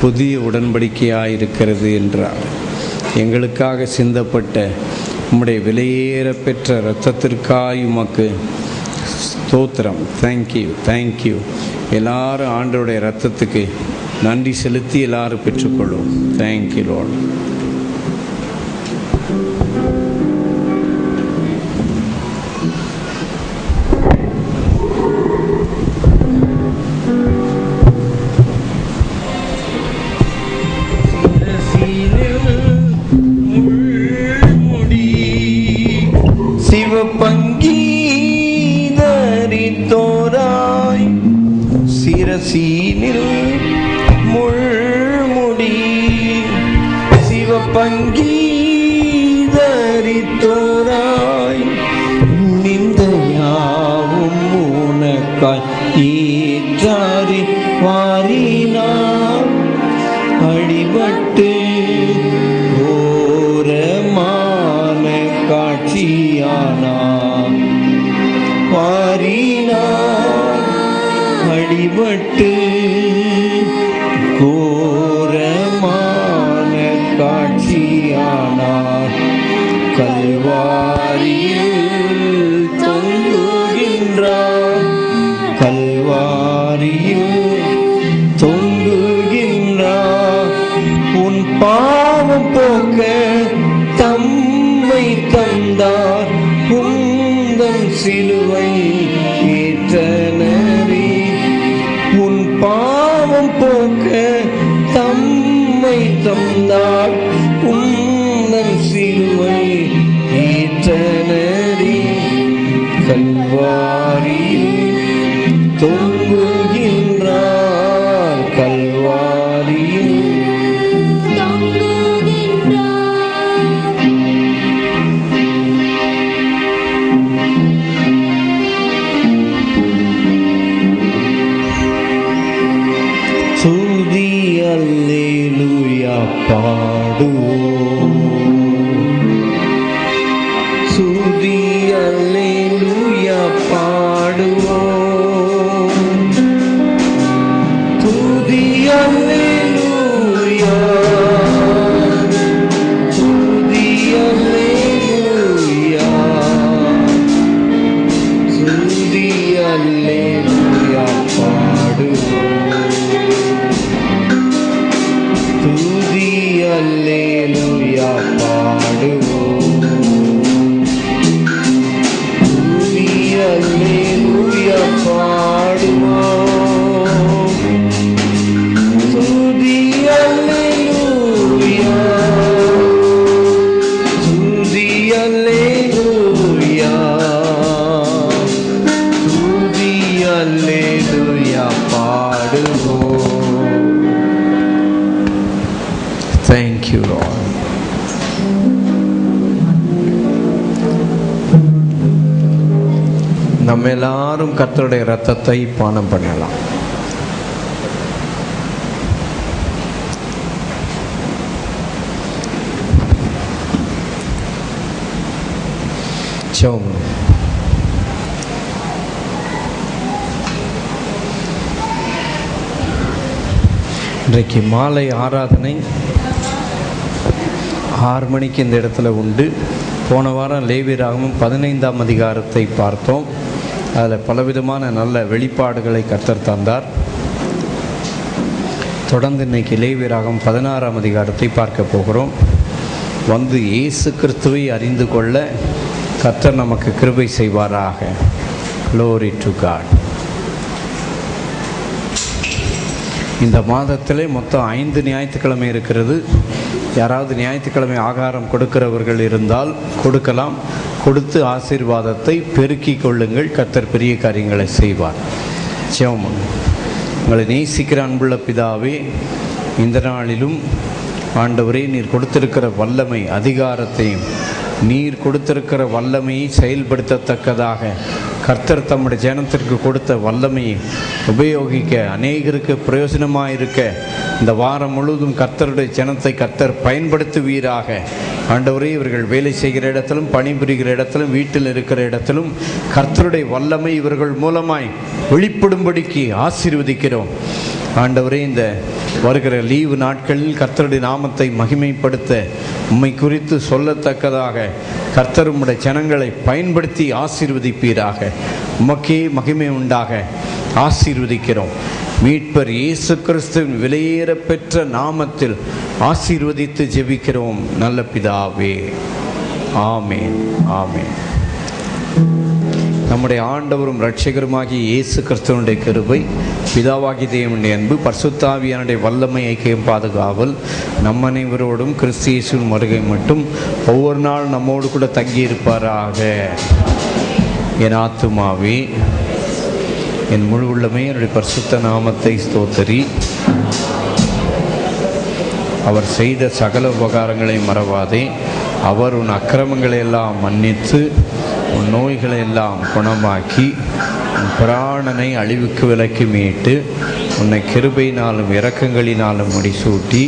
புதிய உடன்படிக்கையாயிருக்கிறது என்றார். எங்களுக்காக சிந்தப்பட்ட உம்முடைய விலையேற பெற்ற இரத்தத்திற்காய் உமக்கு ஸ்தோத்திரம். Thank you, thank you. எல்லாரும் ஆண்டவருடைய இரத்தத்துக்கு நன்றி செலுத்தி எல்லாரும் பெற்றுக்கொள்வோம். Thank you Lord. சிவப்பங்கீதரித்தோராய் சிரசீனில் முள்முடி, சிவப்பங்கீதரித்தோராய் நிந்தையாவும் உனக்காய் ஈற்றாரி வாரினார் அடிபட்டு கோரமான காட்சியானார். வாரினார் அடிபட்டு கோரமான காட்சியானார். கல்வாரியில் தொங்குகின்றார், கல்வாரியில் தொங்குகின்றார். உன் பாவம் போக்க தம்மை தந்தார், உந்தன் சிலுவை ஏற்றனரே. உன் பாவம் போக்க தம்மை தந்தார், உந்தன் சிலுவை ஏற்றனரே. கல்வாரியில் தொங்குகின்றார், கல்வாரியில் துதி அல்லேலூயா பாடுவோம், துதி அல்லேலூயா பாடுவோம், துதி அல்லேலூயா, துதி அல்லேலூயா, துதி அல்லேலூயா பாடுவோம், துதி அல்லேலூயா பாடுவோம், துதி அல்லேலூயா பாடுவோம், துதி அல்லேலூயா, துதி அல்லேலூயா, துதி அல்லேலூயா பாடுவோம். Thank you, Lord. நம்ம எல்லாரும் கர்த்தருடைய இரத்தத்தை பானம் பண்ணலாம். ஜெபம். இன்றைக்கு மாலை ஆராதனை 6 மணிக்கு இந்த இடத்துல உண்டு. போன வாரம் லேவியராகமம் 15ஆம் அதிகாரத்தை பார்த்தோம். அதில் பலவிதமான நல்ல வெளிப்பாடுகளை கர்த்தர் தந்தார். தொடர்ந்து இன்னைக்கு லேவியராகமம் 16ஆம் அதிகாரத்தை பார்க்க போகிறோம். வந்து இயேசு கிறிஸ்துவை அறிந்து கொள்ள கர்த்தர் நமக்கு கிருபை செய்வாராக. Glory to God. இந்த மாதத்திலே மொத்தம் 5 ஞாயிற்றுக்கிழமை இருக்கிறது. யாராவது ஞாயிற்றுக்கிழமை ஆகாரம் கொடுக்கிறவர்கள் இருந்தால் கொடுக்கலாம். கொடுத்து ஆசீர்வாதத்தை பெருக்கிக் கொள்ளுங்கள். கர்த்தர் பெரிய காரியங்களை செய்வார். ஜெபம். உங்களை நேசிக்கிற அன்புள்ள பிதாவே, இந்த நாளிலும் ஆண்டவரே நீர் கொடுத்திருக்கிற வல்லமை அதிகாரத்தையும் நீர் கொடுத்திருக்கிற வல்லமையை செயல்படுத்தத்தக்கதாக கர்த்தர் தம்முடைய ஜனத்திற்கு கொடுத்த வல்லமையை உபயோகிக்க அநேகருக்கு பிரயோஜனமாக இருக்க இந்த வாரம் முழுவதும் கர்த்தருடைய ஜனத்தை கர்த்தர் பயன்படுத்துவீராக. ஆண்டவரே, இவர்கள் வேலை செய்கிற இடத்திலும் பணிபுரிகிற இடத்திலும் வீட்டில் இருக்கிற இடத்திலும் கர்த்தருடைய வல்லமை இவர்கள் மூலமாய் வெளிப்படும்படிக்கு ஆசீர்வதிக்கிறோம். ஆண்டவரே, இந்த வருகிற லீவு நாட்களில் கர்த்தருடைய நாமத்தை மகிமைப்படுத்த உம்மை குறித்து சொல்லத்தக்கதாக கர்த்தர் உம்முடைய ஜனங்களை பயன்படுத்தி ஆசீர்வதிப்பீராக. உமக்கே மகிமை உண்டாக ஆசீர்வதிக்கிறோம். மீட்பர் இயேசு கிறிஸ்துவின் விலையேற பெற்ற நாமத்தில் ஆசீர்வதித்து ஜெபிக்கிறோம் நல்ல பிதாவே. ஆமேன், ஆமேன். நம்முடைய ஆண்டவரும் இரட்சகருமாகிய இயேசு கிறிஸ்துவனுடைய கிருபை, பிதாவாகிய தேவனுடைய அன்பு, பரிசுத்த ஆவியானுடைய வல்லமை, ஐக்கியம், பாதுகாவல் நம் அனைவரோடும் கிறிஸ்து இயேசுவின் வருகை மட்டும் ஒவ்வொரு நாள் நம்மோடு கூட தங்கியிருப்பாராக. என் ஆத்துமாவே, என் முழு உள்ளமே என்னுடைய பரிசுத்த நாமத்தை ஸ்தோத்தரி. அவர் செய்த சகல உபகாரங்களை மறவாதே. அவர் உன் அக்கிரமங்களை எல்லாம் மன்னித்து உன் நோய்களை எல்லாம் குணமாக்கி உன் பிராணனை அழிவுக்கு விலக்கி மீட்டு உன்னை கிருபையினாலும் இரக்கங்களினாலும் முடிசூட்டி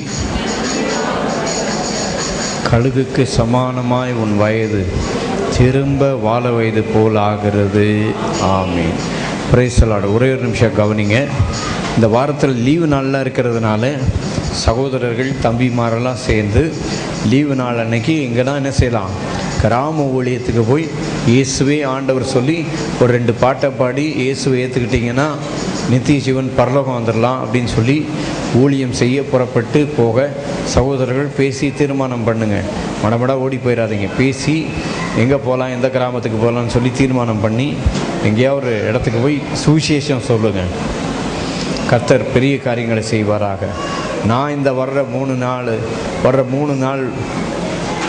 கழுகுக்கு சமானமாய் உன் வயது திரும்ப வாழ வயது போல் ஆகிறது. ஆமீன். Price the Lord. ஒரே ஒரு நிமிஷம் கவனிங்க. இந்த வாரத்தில் லீவு நாளெலாம் இருக்கிறதுனால சகோதரர்கள் தம்பிமாரெல்லாம் சேர்ந்து லீவு நாள் அன்னைக்கு எங்கன்னா என்ன செய்யலாம், கிராம ஊழியத்துக்கு போய் இயேசுவே ஆண்டவர் சொல்லி ஒரு 2 பாட்டை பாடி இயேசுவை ஏற்றுக்கிட்டிங்கன்னா நித்திய ஜீவன் பரலோகம் வந்துடலாம் அப்படின்னு சொல்லி ஊழியம் செய்ய புறப்பட்டு போக சகோதரர்கள் பேசி தீர்மானம் பண்ணுங்கள். மடமடா ஓடி போயிடாதீங்க. பேசி எங்கே போகலாம், எந்த கிராமத்துக்கு போகலான்னு சொல்லி தீர்மானம் பண்ணி எங்கேயாவது ஒரு இடத்துக்கு போய் சுவிசேஷம் சொல்லுங்கள். கர்த்தர் பெரிய காரியங்களை செய்வாராக. நான் இந்த வர்ற 3 நாள்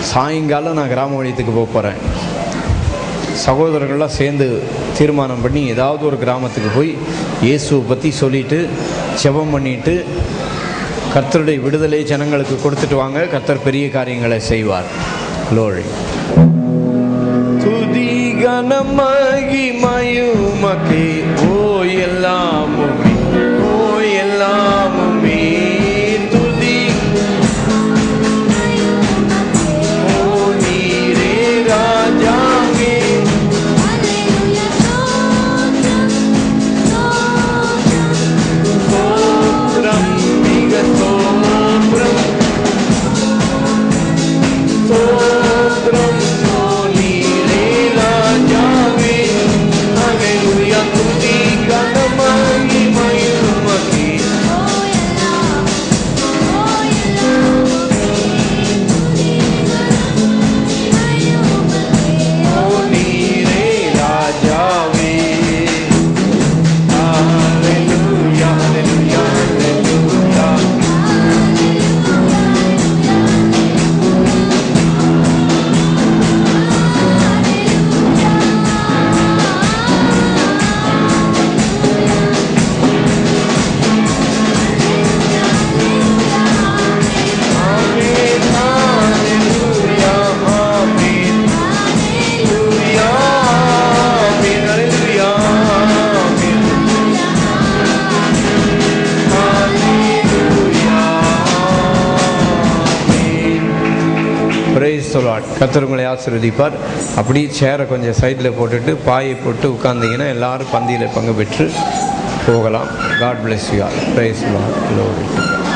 சாயங்காலம் நான் கிராம ஊழியத்துக்கு போகிறேன். சகோதரர்கள்லாம் சேர்ந்து தீர்மானம் பண்ணி ஏதாவது ஒரு கிராமத்துக்கு போய் இயேசுவை பற்றி சொல்லிவிட்டு ஜெபம் பண்ணிவிட்டு கர்த்தருடைய விடுதலை ஜனங்களுக்கு கொடுத்துட்டு வாங்க. கர்த்தர் பெரிய காரியங்களை செய்வார். glory. துதி கனம் மகிமையுமக்கே, ஓ எல்லாமுமே, ஓ எல்லாமுமே துதி, ஓ நீரே ராஜாவே, தோத்ரம் மிக தோத்ரம், தோத்ரம் ஓ நீரே ராஜாவே. ஹல்லேலூயா. துதி கனம் மகிமையுமக்கே, ஓ நீரே ராஜாவே. ஹல்லேலூயா, ஹல்லேலூயா, ஹல்லேலூயா. ஆமென், ஹல்லேலூயா, ஆமென். ஹல்லேலூயா, ஆமென், ஹல்லேலூயா, ஆமென். ஹல்லேலூயா, ஆமென். Praise the Lord. கர்த்தர் உங்களை ஆசீர்வதிப்பார். அப்படியே சேரை கொஞ்சம் சைடில் போட்டுட்டு பாயை போட்டு உட்கார்ந்தீங்கன்னா எல்லாரும் பந்தியில் பங்கு பெற்று போகலாம். God bless you all. Praise the Lord. glory to God.